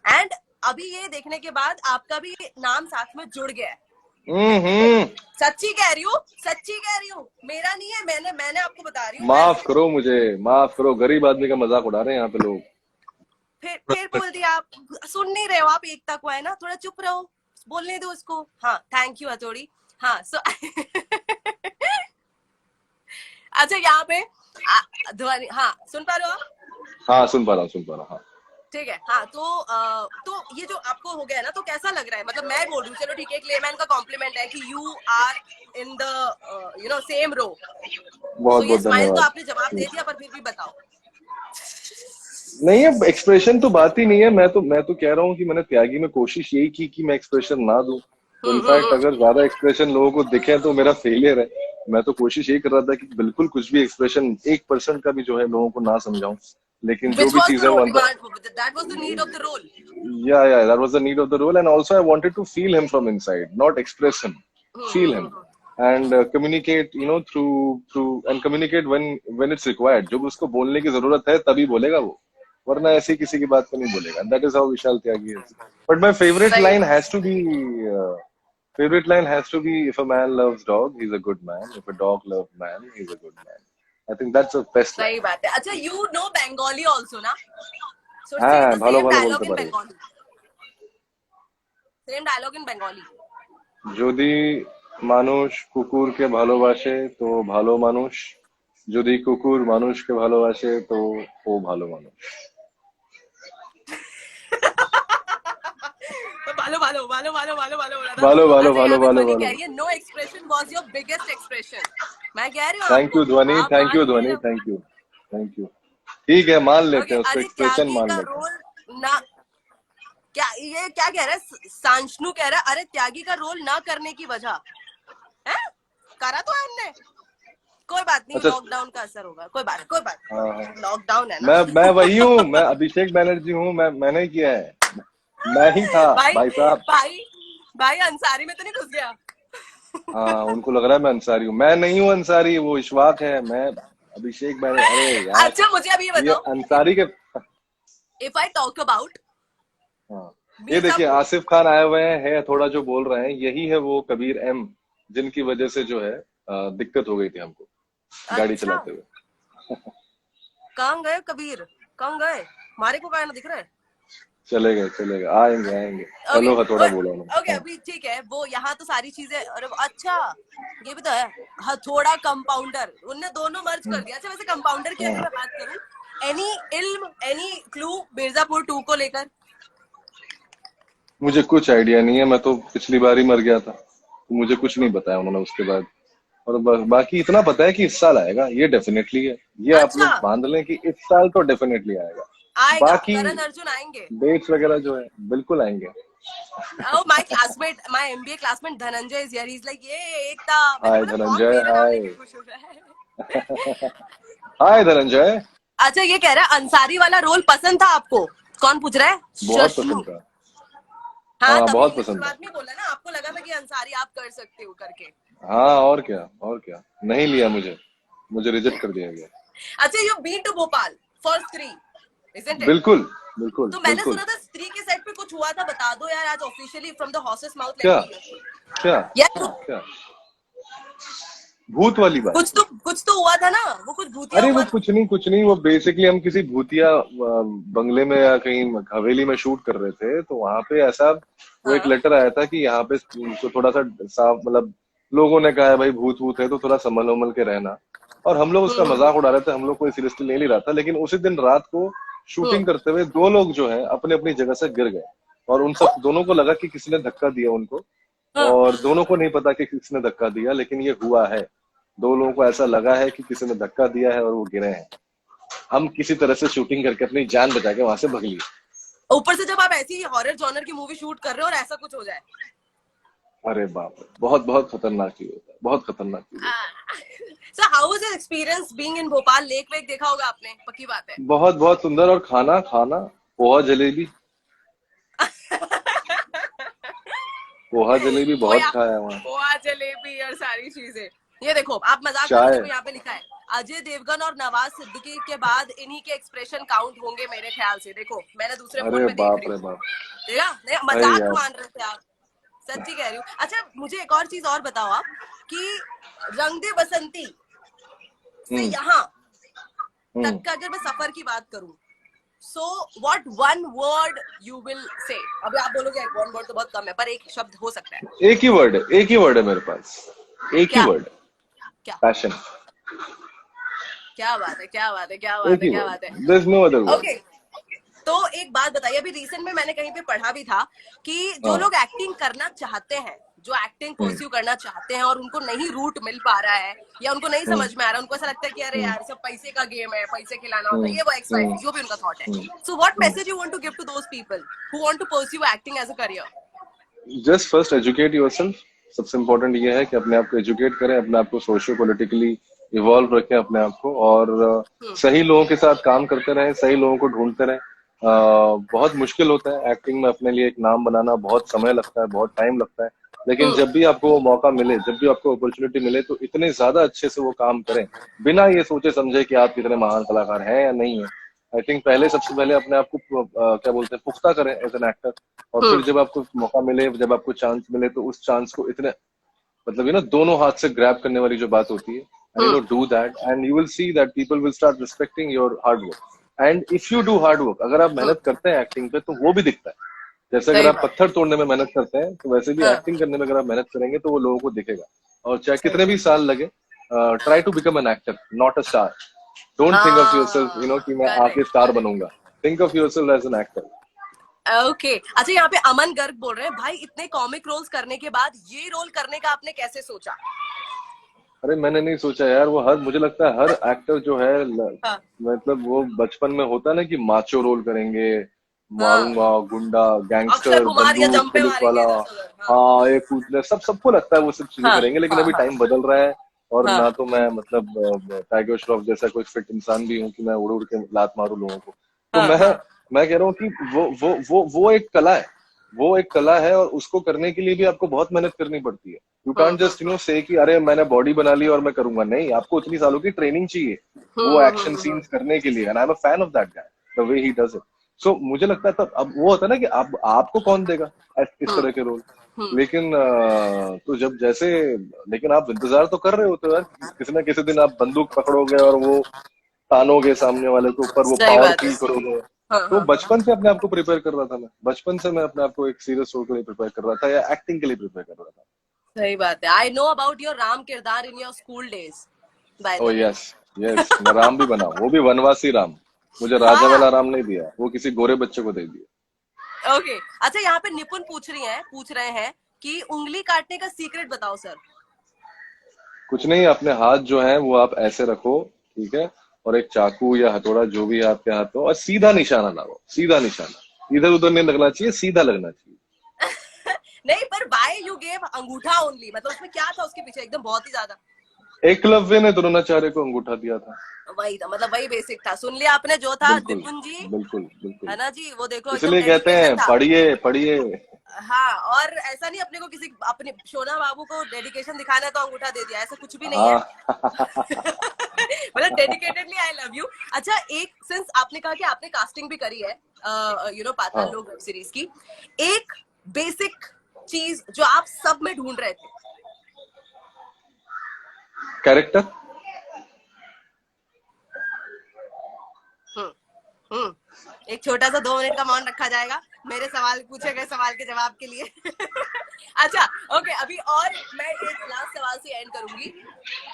S1: एंड अभी ये देखने के बाद आपका भी नाम साथ में जुड़ गया है।
S2: हम्म।
S1: सच्ची कह रही हूँ, सच्ची कह रही हूँ, मेरा नहीं है, मैंने मैंने आपको बता रही हूँ।
S2: माफ करो मुझे, माफ करो, गरीब आदमी का मजाक उड़ा रहे हैं यहाँ पे लोग।
S1: फिर बोल दिया आप, सुन नहीं रहे हो आप एकता को, है ना, थोड़ा चुप रहो, बोलने दो उसको। हाँ थैंक यू हथौड़ी। हाँ सो अच्छा यहाँ पे ध्वनि, हाँ सुन पा रहे हो आप?
S2: हाँ सुन पा रहा हूँ, सुन पा रहा हूँ, हाँ।
S1: ठीक है, हाँ तो ये जो आपको हो गया है ना, तो कैसा लग रहा है, मतलब मैं बोल रही हूँ, चलो ठीक है, एक लेमैन का कॉम्प्लीमेंट है कि you are in the you know same row. So
S2: बहुत
S1: ये
S2: बहुत
S1: स्माइल तो
S2: धन्यवाद।
S1: आपने जवाब दे दिया, पर फिर भी बताओ।
S2: नहीं, अब एक्सप्रेशन तो बात ही नहीं है। मैं तो कह रहा हूँ कि मैंने त्यागी में कोशिश यही की कि मैं एक्सप्रेशन ना दूं। तो इनफैक्ट
S1: हम्म।
S2: अगर ज्यादा एक्सप्रेशन लोगों को दिखे तो मेरा फेलियर है। मैं तो कोशिश यही कर रहा था कि बिल्कुल कुछ भी एक्सप्रेशन 1% का भी जो है लोगों को ना समझाऊं। लेकिन जो
S1: Which
S2: भी
S1: was the
S2: चीजें वो
S1: role?
S2: अंदर,
S1: That was the need of the role.
S2: yeah, that was the need of the role, and also I wanted to feel him from inside, not express him, feel him, and communicate, through and communicate when it's required. जब उसको बोलने की जरूरत है तभी बोलेगा वो, वरना ऐसे किसी की बात को नहीं बोलेगा. That is how Vishal Tyagi is. But my favorite
S1: सही
S2: line has to be, uh, if a man loves dog, he's a good man. If a dog loves man, he's a good man. I think that's the best line.
S1: सही बात है। अच्छा you know Bengali also ना, सो से
S2: हाँ,
S1: the
S2: ভালো
S1: same
S2: ভালো বলতে
S1: डायलॉग इन
S2: পারি।
S1: Bengali, same dialogue in Bengali.
S2: যদি মানুষ কুকুরকে ভালোবাসে তো ভালো মানুষ, যদি কুকুর মানুষকে ভালোবাসে তো ও ভালো মানুষ।
S1: भालो भालो भालो भालो भालो भालो बोला था।
S2: ভালো ভালো
S1: अच्छा
S2: ভালো
S1: यहाँ पे
S2: ভালো
S1: ध्वनि
S2: ভালো।
S1: कह रही है no expression was your biggest expression. मैं कह रही हूँ
S2: थैंक
S1: आपको,
S2: यू ध्वनि,
S1: आप
S2: थैंक
S1: मान
S2: यू
S1: ही नहीं
S2: ध्वनि,
S1: रहे हो।
S2: Thank you, thank you. ठीक है, मान लेते
S1: ओके
S2: हैं उसको,
S1: अरे
S2: एक्सप्रेशन
S1: त्यागी
S2: मान
S1: का
S2: लेते हैं।
S1: रोल ना, क्या ये क्या कह रहा है सांशनु, कह रहा है अरे त्यागी का रोल ना करने की वजह है, करा तो है हमने, कोई बात नहीं,
S2: अच्छा।
S1: लॉकडाउन का असर होगा, कोई बात
S2: हाँ, हाँ।
S1: नहीं, लॉकडाउन है ना।
S2: मैं वही हूँ, मैं अभिषेक बैनर्जी हूँ, मैंने किया है, मैं ही था
S1: भाई
S2: भाई साहब।
S1: भाई भाई अंसारी में तो नहीं घुस गया?
S2: हाँ, उनको लग रहा है मैं अंसारी हूँ, मैं नहीं हूँ अंसारी, वो इशफाक है, मैं अभिषेक बैनर। अरे यार,
S1: अच्छा मुझे अब ये
S2: ये
S1: बताओ,
S2: अंसारी के।
S1: इफ आई टॉक अबाउट
S2: हाँ, ये देखिए
S1: मिर्जापुर,
S2: आसिफ खान आए हुए हैं, थोड़ा जो बोल रहे हैं यही है वो कबीर एम, जिनकी वजह से जो है दिक्कत हो गई थी हमको गाड़ी
S1: अच्छा
S2: चलाते हुए।
S1: कहाँ गए कबीर, कहाँ गए, हमारे को कहाँ ना दिख रहा है।
S2: चले गए, आएंगे आएंगे।
S1: ओके
S2: हेलो हथौड़ा बोला उन्होंने।
S1: ओके
S2: हाँ।
S1: अभी ठीक है, वो यहाँ तो सारी चीजें, अरे अच्छा ये भी तो है, हथौड़ा कंपाउंडर, उनने दोनों मर्ज कर दिया। अच्छा वैसे कंपाउंडर की अगर
S2: हाँ।
S1: मैं बात करूँ, एनी इल्म एनी क्लू मिर्जापुर 2 को लेकर?
S2: मुझे कुछ आइडिया नहीं है, मैं तो पिछली बार ही मर गया था, तो मुझे कुछ नहीं बताया उन्होंने उसके बाद। और बाकी इतना पता है कि इस साल आएगा, ये डेफिनेटली है, ये आप
S1: अच्छा
S2: लोग बांध लें कि इस साल तो डेफिनेटली आएगा।
S1: आएगा,
S2: बाकी
S1: करण अर्जुन आएंगे।
S2: डेट्स वगैरह जो है बिल्कुल आएंगे।
S1: Oh, my classmate, my MBA classmate Dhananjay is here. He's like, ये एकता, मैंने
S2: हाय
S1: बोला कौन
S2: धनंजय,
S1: मेरा नाम
S2: हाय।
S1: लेके खुश हो रहा है।
S2: हाय धनंजय।
S1: अच्छा ये कह रहा है अंसारी वाला रोल पसंद था आपको, कौन पूछ रहा है?
S2: बहुत
S1: शशनु।
S2: पसंद था।
S1: हाँ
S2: हाँ,
S1: तभी
S2: बहुत
S1: इसने
S2: पसंद था।
S1: शुरुआत में बोला ना, आपको लगा था कि अंसारी आप कर सकते हो करके।
S2: हाँ, और क्या, नहीं लिया मुझे, मुझे रिजेक्ट कर दिया गया।
S1: अच्छा, you been to Bhopal for Stree, isn't it?
S2: बिल्कुल, बिल्कुल,
S1: तो मैंने
S2: बिल्कुल।
S1: सुना था स्त्री के सेट पे कुछ हुआ था, बता दो यार आज officially from the horse's mouth, let
S2: क्या
S1: मी हियर।
S2: क्या
S1: यार
S2: क्या भूत वाली बात?
S1: कुछ तो हुआ था ना, वो कुछ भूतिया
S2: अरे वो
S1: हुआ था।
S2: कुछ नहीं, वो बेसिकली हम किसी भूतिया बंगले में या कहीं हवेली में शूट कर रहे थे, तो वहां पे ऐसा वो एक
S1: हाँ।
S2: लेटर आया था कि यहाँ पे तो थोड़ा सा साफ, मतलब लोगों ने कहा है भाई भूत वूत है तो थोड़ा संभल उमल के रहना। और हम लोग उसका
S1: हम्म।
S2: मजाक उड़ा रहे थे, हम लोग कोई सीरियसली नहीं ले रहा था, लेकिन उसी दिन रात को
S1: हम्म।
S2: शूटिंग करते हुए दो लोग जो है अपने अपनी जगह से गिर गए, और उन सब दोनों को लगा कि किसी ने धक्का दिया उनको,
S1: हाँ।
S2: और दोनों को नहीं पता कि किसने धक्का दिया, लेकिन ये हुआ है। दो लोगों को ऐसा लगा है कि किसी ने धक्का दिया है और वो गिरे हैं। हम किसी तरह से शूटिंग करके अपनी जान बचा के वहां से भग लिए।
S1: ऊपर से जब आप ऐसी हॉरर जॉनर की मूवी शूट कर रहे हो और ऐसा कुछ हो जाए।
S2: अरे बाप रे, बहुत बहुत खतरनाक चीज होता है, बहुत खतरनाक चीज होता
S1: so how was your experience being in Bhopal? Lake वेक देखा होगा आपने, पक्की बात है।
S2: है। बहुत बहुत सुंदर, और खाना खाना पोहा जलेबी, पोहा जलेबी बहुत
S1: पोया,
S2: खाया वहाँ।
S1: पोहा जलेबी और सारी चीजें। ये देखो, आप मजाक करो,
S2: चाय।
S1: देखो यहाँ पे लिखा है अजय देवगन और नवाज सिद्दीकी के बाद इन्हीं के एक्सप्रेशन काउंट होंगे मेरे ख्याल से। देखो मैंने दूसरे फोन
S2: अरे
S1: पे देख
S2: बाप
S1: रही
S2: रे
S1: हूँ।
S2: बाप।
S1: देखा नहीं,
S2: अरे
S1: मजाक
S2: यार।
S1: मान रहे थे आप, सच्ची कह रही हूँ। अच्छा मुझे एक और चीज और बताओ आप, कि रंग दे बसंती से
S2: हम्म।
S1: यहाँ तक
S2: हम्म।
S1: का अगर मैं सफर की बात करूं, so what one word you will say? अभी आप बोलोगे वन वर्ड तो बहुत कम है, पर एक शब्द हो सकता है।
S2: एक ही वर्ड है, एक ही वर्ड है मेरे पास, एक ही
S1: क्या?
S2: वर्ड।
S1: क्या?
S2: पैशन।
S1: क्या बात है, क्या बात है, क्या बात
S2: एक
S1: है,
S2: ही
S1: क्या
S2: वर्ड,
S1: बात है।
S2: There is no other word.
S1: Okay, तो एक बात बताइए, अभी रिसेंट में मैंने कहीं पे पढ़ा भी था कि जो
S2: हाँ।
S1: लोग एक्टिंग करना चाहते हैं, जो एक्टिंग
S2: हम्म।
S1: परस्यू करना चाहते हैं और उनको नहीं रूट मिल पा रहा है, या उनको नहीं
S2: हम्म।
S1: समझ में आ रहा है, उनको ऐसा लगता है कि अरे
S2: हम्म।
S1: यार सब पैसे का गेम है, पैसे खिलाना होता
S2: हम्म।
S1: है, ये वो एक्स वाई
S2: हम्म।
S1: जो भी उनका थॉट है।
S2: Hmm.
S1: So what
S2: hmm.
S1: Message you want to give to those people who want to pursue acting as a career?
S2: Just first educate yourself. सबसे इम्पोर्टेंट ये है कि अपने आप को एजुकेट करें, अपने आप को सोशियो पॉलिटिकली इवॉल्व रखें अपने आप को, और सही लोगों के साथ काम करते रहें, सही लोगों को ढूंढते रहें। बहुत मुश्किल होता है एक्टिंग में अपने लिए एक नाम बनाना, बहुत समय लगता है, बहुत टाइम लगता है, लेकिन जब भी आपको वो मौका मिले, जब भी आपको अपॉर्चुनिटी मिले, तो इतने ज्यादा अच्छे से वो काम करें, बिना ये सोचे समझे कि आप कितने महान कलाकार हैं या नहीं है। आई थिंक पहले, सबसे पहले अपने आप को क्या बोलते हैं, पुख्ता करें एज एन एक्टर, और फिर जब आपको मौका मिले, जब आपको चांस मिले, तो उस चांस को इतने, मतलब दोनों हाथ से ग्रैब करने वाली जो बात होती है, and do that, and you will see that people will start respecting your hard work. And if you do hard work, अगर आप मेहनत करते हैं एक्टिंग पे, तो वो भी दिखता है। जैसे अगर
S1: सही
S2: आप
S1: बात।
S2: पत्थर तोड़ने में मेहनत करते हैं, तो वैसे भी
S1: हाँ,
S2: एक्टिंग करने में अगर आप मेहनत करेंगे, तो वो लोगों को दिखेगा। और चाहे
S1: सही
S2: कितने भी
S1: बात।
S2: साल लगे, try to become an actor, not a star. Don't think of yourself
S1: हाँ,
S2: कि मैं आके
S1: करेक्ट
S2: स्टार
S1: करेक्ट।
S2: बनूंगा। Think of yourself as an actor.
S1: Okay, अच्छा यहाँ पे अमन गर्ग बोल रहे हैं, भाई इतने कॉमिक रोल्स करने के बाद ये रोल करने का आपने कैसे सोचा?
S2: अरे मैंने नहीं सोचा यार, वो हर, मुझे लगता है हर एक्टर जो है
S1: हाँ।
S2: मतलब वो बचपन में होता है ना कि माचो रोल करेंगे,
S1: हाँ,
S2: मारूंगा, गुंडा,
S1: अक्षय
S2: गैंगस्टर,
S1: कुमार या
S2: बंदूक,
S1: जंपे
S2: पुलिस वाला।
S1: मारेंगे इधर से उधर। हाँ।
S2: हाँ, ये कूदने, सबको लगता है वो सब चीजें
S1: हाँ।
S2: करेंगे, लेकिन
S1: हाँ।
S2: अभी
S1: हाँ।
S2: टाइम बदल रहा है। और
S1: हाँ।
S2: ना तो मैं मतलब टाइगर श्रॉफ जैसा कोई फिट इंसान भी हूँ कि मैं उड़ उड़ के लात मारूं लोगों को। तो
S1: हाँ।
S2: मैं
S1: हाँ।
S2: मैं कह रहा हूँ कि वो एक कला है, वो एक कला है, और उसको करने के लिए भी आपको बहुत मेहनत करनी पड़ती है। यू कांट जस्ट से कि अरे मैंने बॉडी बना ली और मैं करूंगा, नहीं, आपको इतनी सालों की ट्रेनिंग चाहिए वो एक्शन सीन्स करने के लिए, and I am a fan of that guy, the way he does it. So मुझे लगता है, तब अब वो होता है ना कि अब आपको कौन देगा इस तरह के रोल। लेकिन तो जब जैसे, लेकिन आप इंतजार तो कर रहे होते हो यार, किसी ना किसी दिन आप बंदूक पकड़ोगे और वो तानोगे सामने वाले के ऊपर, वो
S1: सही
S2: पावर
S1: बात है।
S2: फील करोगे।
S1: हाँ।
S2: तो
S1: हाँ। हाँ।
S2: बचपन से अपने आप को प्रिपेयर कर रहा था, मैं बचपन से मैं अपने आप को एक सीरियस रोल के लिए प्रिपेयर कर रहा था, या एक्टिंग के लिए प्रिपेयर कर रहा था।
S1: सही बात है। I know about your Ram किरदार in your school days, by
S2: oh
S1: the way.
S2: Yes, yes, मैं राम भी बना, वो भी वनवासी राम। मुझे राजा
S1: हाँ।
S2: वाला राम नहीं दिया, वो किसी गोरे बच्चे को दे दिया।
S1: ओके, अच्छा यहाँ पे निपुण पूछ रहे हैं कि उंगली काटने का सीक्रेट बताओ सर।
S2: कुछ नहीं, अपने हाथ जो है वो आप ऐसे रखो, ठीक है, और एक चाकू या हथौड़ा जो भी आपके हाथ हो, और सीधा निशाना लगाओ, सीधा निशाना, इधर उधर नहीं लगना चाहिए, सीधा लगना चाहिए।
S1: नहीं, पर बाय यू गेव अंगूठा ओनली, मतलब उसमें क्या था उसके पीछे एकदम बहुत ही ज्यादा?
S2: एकलव्य ने द्रोणाचार्य को अंगूठा दिया था।
S1: वही था, मतलब वही बेसिक था। सुन लिया आपने जो था
S2: बिल्कुल,
S1: निपुण जी,
S2: बिल्कुल, बिल्कुल।
S1: है ना जी, वो देखो एकदम
S2: इसलिए कहते हैं
S1: डेडिकेशन था।
S2: पढ़िए पढ़िए।
S1: हाँ, और ऐसा नहीं अपने को किसी अपने शोना बाबू को डेडिकेशन दिखाना है तो अंगूठा दे दिया, ऐसा कुछ भी नहीं है।
S2: हाँ।
S1: मतलब डेडिकेटेडली आई लव यू। अच्छा, एक सिंस आपने कहा कि आपने कास्टिंग भी करी है पाताल
S2: हाँ,
S1: लोक वेब सीरीज की, एक बेसिक चीज जो आप सब में ढूंढ रहे थे।
S2: कैरेक्टर।
S1: हम्म एक छोटा सा 2 मिनट का मौन रखा जाएगा मेरे सवाल पूछे गए सवाल के जवाब के लिए। अच्छा, ओके, अभी और मैं एक लास्ट सवाल से एंड करूंगी।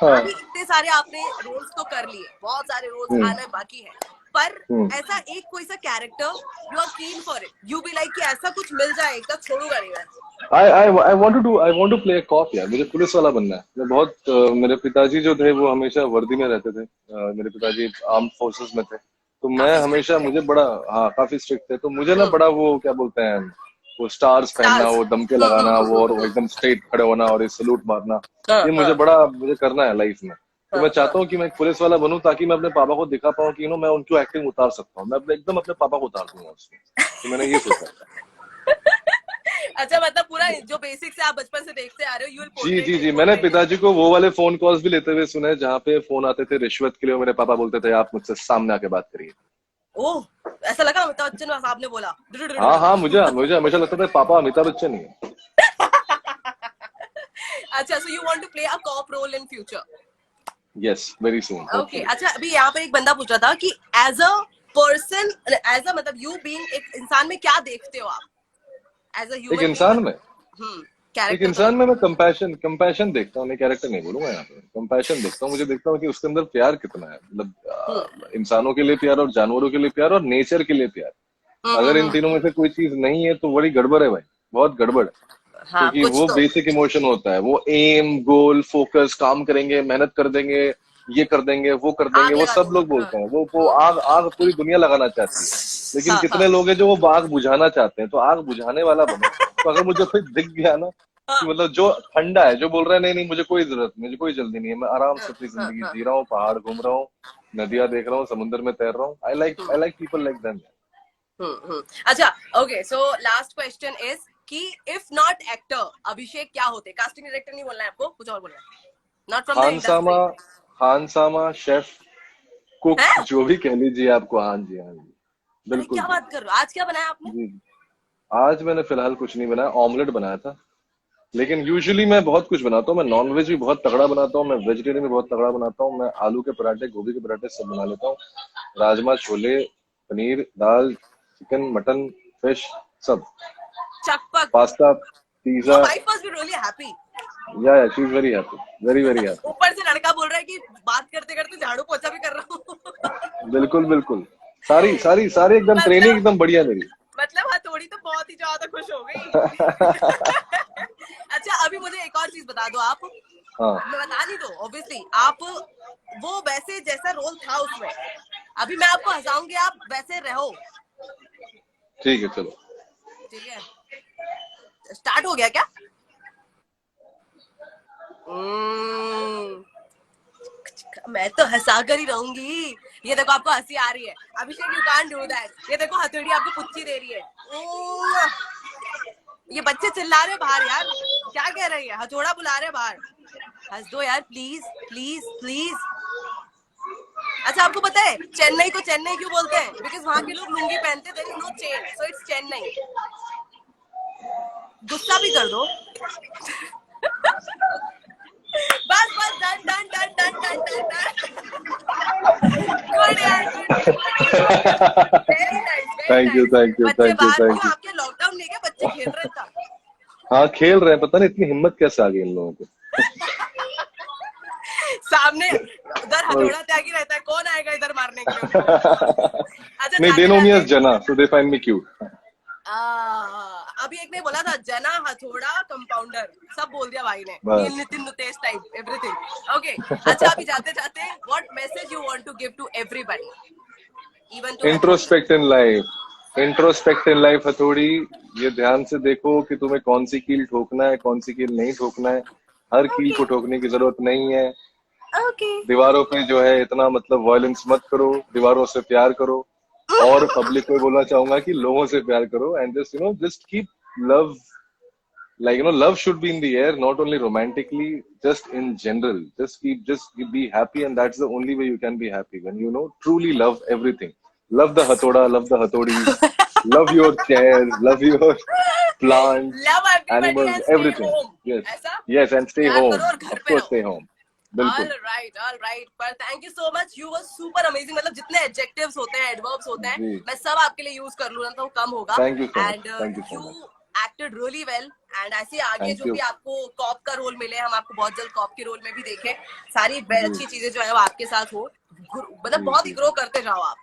S2: हाँ।
S1: अभी इतने सारे आपने रोल्स तो कर लिए, बहुत सारे रोल्स
S2: हम्म।
S1: आना बाकी है, पर
S2: हम्म।
S1: ऐसा एक कोई सा character you are keen for it, you be like कि ऐसा कुछ मिल जाए एक छोड़ूंगा नहीं मैं।
S2: I want to play a cop यार। मुझे पुलिस वाला बनना है। मैं बहुत मेरे पिताजी जो थे वो हमेशा वर्दी में रहते थे। मेरे पिताजी आर्म फोर्सेस में थे, तो मैं
S1: काफी
S2: हमेशा,
S1: स्ट्रिक्ट है।
S2: मुझे बड़ा, हाँ काफी स्ट्रिक्ट थे, तो मुझे ना बड़ा वो क्या बोलते हैं, वो स्टार्स पहनना,
S1: स्टार्स।
S2: वो दमके लगाना, वो और वो एकदम स्ट्रेट खड़े होना और ये सलूट मारना,
S1: हाँ
S2: ये
S1: हाँ
S2: मुझे करना है लाइफ में। तो
S1: हाँ
S2: मैं
S1: हाँ।
S2: चाहता हूँ कि मैं एक पुलिस वाला बनूं, ताकि मैं अपने पापा को दिखा पाऊँ कि मैं उनको एक्टिंग उतार सकता हूँ। मैं एकदम अपने पापा को उतार दूंगा उसमें। तो मैंने ये सोचा।
S1: अच्छा, मतलब पूरा जो बेसिक से आप बचपन से देखते आ रहे हो, यू विल
S2: जी
S1: पोर्ट्रे
S2: जी
S1: इट,
S2: जी, मैंने पिताजी को वो वाले फोन कॉल्स भी लेते हुए सुने जहाँ पे फोन आते थे रिश्वत के लिए, और मेरे पापा बोलते थे आप मुझसे सामने आके बात करिए।
S1: ओह, ऐसा लगा अमिताभ बच्चन साहब ने बोला।
S2: हाँ हाँ, मुझे मुझे हमेशा लगता था पापा अमिताभ बच्चन ही है।
S1: अच्छा, so you want to play a cop role in future.
S2: Yes, very soon
S1: okay,
S2: hopefully.
S1: अच्छा, अभी यहाँ पर एक बंदा पूछ रहा था कि as a person, as a मतलब यू बीइंग एक इंसान में क्या देखते हो आप, एज अ
S2: एक
S1: ह्यूमन बीइंग।
S2: इंसान में एक
S1: कैरेक्टर तो
S2: इंसान
S1: नहीं।
S2: में मैं कंपैशन देखता हूँ। नहीं, कैरेक्टर नहीं बोलूंगा यहाँ पे, कंपैशन देखता हूँ। मुझे देखता हूँ कि उसके अंदर प्यार कितना है, मतलब
S1: हम्म
S2: इंसानों के लिए प्यार, और जानवरों के लिए प्यार, और नेचर के लिए प्यार। अगर इन
S1: हम्म।
S2: तीनों में से कोई चीज नहीं है तो बड़ी गड़बड़ है भाई, बहुत गड़बड़ है।
S1: हाँ,
S2: क्योंकि
S1: कुछ
S2: वो
S1: तो।
S2: बेसिक इमोशन होता है, वो एम, गोल, फोकस, काम करेंगे, मेहनत कर देंगे, ये कर देंगे, वो कर देंगे,
S1: आग
S2: वो
S1: लगा
S2: सब
S1: देंगे,
S2: लोग
S1: हाँ।
S2: बोलते हैं। वो आग आग पूरी दुनिया लगाना चाहती है, लेकिन
S1: हाँ हाँ
S2: कितने लोग हैं जो वो आग बुझाना चाहते हैं। तो आग बुझाने वाला बनो। तो अगर मुझे कोई दिख गया ना कि
S1: हाँ
S2: मतलब जो ठंडा है, जो बोल रहा है नहीं नहीं मुझे कोई जरूरत नहीं, मुझे कोई जल्दी नहीं है, मैं आराम से
S1: हाँ
S2: अपनी
S1: हाँ
S2: जिंदगी
S1: हाँ।
S2: जी रहा हूँ, पहाड़ घूम रहा हूँ, नदियां देख रहा हूँ, समुद्र में तैर रहा हूँ, I like people like them.
S1: अच्छा, okay, so last question is कि इफ नॉट एक्टर, अभिषेक क्या होते? कास्टिंग डायरेक्टर नहीं बोलना है आपको, कुछ और बोलना है, नॉट फ्रॉम द
S2: खानसामा,
S1: इंडस्ट्री।
S2: खानसामा शेफ, कुक,
S1: है?
S2: जो भी कह लीजिए आपको। हाँ जी, हाँ जी,
S1: अरे
S2: बिल्कुल
S1: क्या बात
S2: बिल्कुल।
S1: कर रहे हो, आज क्या बनाया आपने?
S2: जी, आज मैंने फिलहाल कुछ नहीं बनाया, ऑमलेट बनाया था। लेकिन यूजुअली मैं बहुत कुछ बनाता हूँ। मैं नॉनवेज भी बहुत तगड़ा बनाता हूँ, मैं वेजिटेरियन भी बहुत तगड़ा बनाता हूँ। मैं आलू के पराठे, गोभी के पराठे सब बना लेता हूँ। राजमा, छोले, पनीर, दाल, चिकन, मटन, फिश, सब।
S1: चकपक।
S2: Pasta,
S1: your
S2: pizza.
S1: Wife must be really happy.
S2: Yeah she is very happy, very very happy.
S1: ऊपर से लड़का बोल रहा है कि बात करते करते झाड़ू पोछा भी कर रहा हूँ।
S2: बिल्कुल बिल्कुल। सारी सारी सारी एकदम ट्रेनिंग
S1: मतलब
S2: एकदम बढ़िया मेरी।
S1: हथौड़ी तो बहुत ही ज्यादा खुश हो गई। अच्छा, अभी मुझे एक और चीज बता दो आप,
S2: हाँ
S1: मैं बता नहीं दो ऑब्वियसली, आप वो वैसे जैसा रोल था उसमें, अभी मैं आपको हंसाऊंगी, आप वैसे रहो।
S2: ठीक है, चलो।
S1: ठीक है, स्टार्ट हो गया क्या? मैं तो हंसा कर ही रहूंगी। ये देखो आपको हंसी आ रही है, अभिषेक यू कांट डू दैट। ये देखो हथौड़ी आपको पुच्ची दे रही है। ये बच्चे चिल्ला रहे बाहर यार, क्या कह रही है, हथौड़ा बुला रहे बाहर। हंस दो यार, प्लीज प्लीज प्लीज। अच्छा, आपको पता है चेन्नई को चेन्नई क्यों बोलते हैं? बिकॉज वहां के लोग लुंगी पहनते, there is no chain, so it's Chennai. गुस्सा भी कर दो। बस बस, done done done done done done done. Good यार, good good good good good good. Very nice, very
S2: thank you,
S1: nice.
S2: Thank you,
S1: बच्चे
S2: थैंक यू,
S1: बाहर
S2: थैंक
S1: क्यों,
S2: यू।
S1: आपके लॉकडाउन नहीं, क्या बच्चे खेल रहे हैं तब?
S2: हाँ, खेल रहे हैं। पता नहीं इतनी हिम्मत कैसे आ गई इन लोगों को।
S1: सामने उधर हथौड़ा त्यागी रहता है, कौन आएगा इधर मारने के लिए उनको? अच्छा,
S2: नहीं, दे
S1: जाते
S2: नो मी
S1: जाते
S2: एज जना, सो दे फाइंड मी क्यूट।
S1: अभी एक ने बोला था जना, हथौड़ा, कंपाउंडर, सब बोल दिया भाई ने, नील
S2: बस।
S1: Nitin Nutesh type everything. Okay, अच्छा, अभी जाते जाते what message you want to give to everybody, even to Hathodi?
S2: Introspect in life, introspect in life Hathodi. ये ध्यान से देखो कि तुम्हें कौन सी कील ठोकना है, कौन सी कील नहीं ठोकना है। हर कील
S1: ओके
S2: को ठोकने की जरूरत नहीं है।
S1: ओके।
S2: दीवारों पे जो है इतना मतलब वायलेंस मत करो, दीवारों से प्यार करो। और पब्लिक को बोलना चाहूंगा कि लोगों से प्यार करो, and just just keep love like love should be in the air, not only romantically, just in general. Just be happy, and that's the only way you can be happy, when truly love everything. Love the hatoda, love the hatodis, love your chairs, love your plants,
S1: love everybody
S2: animals,
S1: and stay
S2: everything.
S1: Home,
S2: Yes,
S1: ऐसा
S2: yes, and stay
S1: प्यार
S2: home,
S1: करो और घर
S2: of
S1: पे
S2: course,
S1: रहो.
S2: stay home. बिल्कुल.
S1: All right, पर thank you so much, you were super amazing. मतलब जितने एडजेक्टिव्स होते हैं, एडवर्ब्स होते हैं,
S2: जी.
S1: मैं सब आपके लिए यूज कर लूँ ना तो कम होगा.
S2: Thank you so much.
S1: And
S2: Thank you so
S1: you
S2: much.
S1: Acted really well. And ऐसे आगे
S2: Thank
S1: जो भी
S2: you.
S1: आपको कॉप का रोल मिले, हम आपको बहुत जल्द कॉप के रोल में भी देखें. सारी
S2: जी.
S1: अच्छी चीजें जो है वो आपके साथ हो, मतलब
S2: जी.
S1: बहुत ही
S2: जी.
S1: ग्रो करते जाओ आप.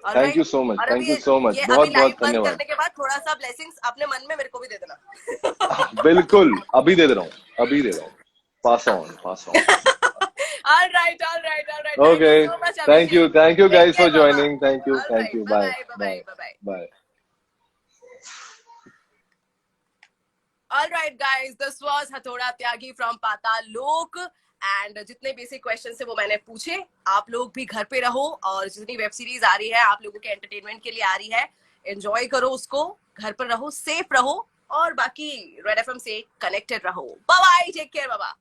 S2: Thank
S1: alright.
S2: you so much.
S1: और
S2: Thank
S1: अभी
S2: you so much.
S1: ये अभी
S2: बहुत
S1: लाइव
S2: बहुत
S1: बंद
S2: धन्यवाद.
S1: करने के बाद थोड़ा सा ब्लेसिंग्स अपने मन में मेरे को भी दे देना.
S2: बिल्कुल, अभी दे रहा हूँ. अभी दे रहा हूँ. Pass on. Pass on.
S1: All right, all right, all right. Thank you
S2: Okay.
S1: so much,
S2: Thank you.
S1: Abhishek.
S2: Thank you
S1: Take
S2: guys for
S1: care, Baba.
S2: joining. Thank you.
S1: All
S2: Thank
S1: right.
S2: you.
S1: Bye
S2: Bye.
S1: bye. Bye
S2: Bye.
S1: bye. Bye bye.
S2: Bye.
S1: All right, guys. This was Hathoda Tyagi from Patal Lok. And जितने basic question थे वो मैंने पूछे. आप लोग भी घर पे रहो, और जितनी वेब सीरीज आ रही है आप लोगों के एंटरटेनमेंट के लिए आ रही है, एंजॉय करो उसको. घर पर रहो, सेफ रहो, और बाकी रेड एफएम से कनेक्टेड रहो. बाय बाय, टेक केयर बाबा.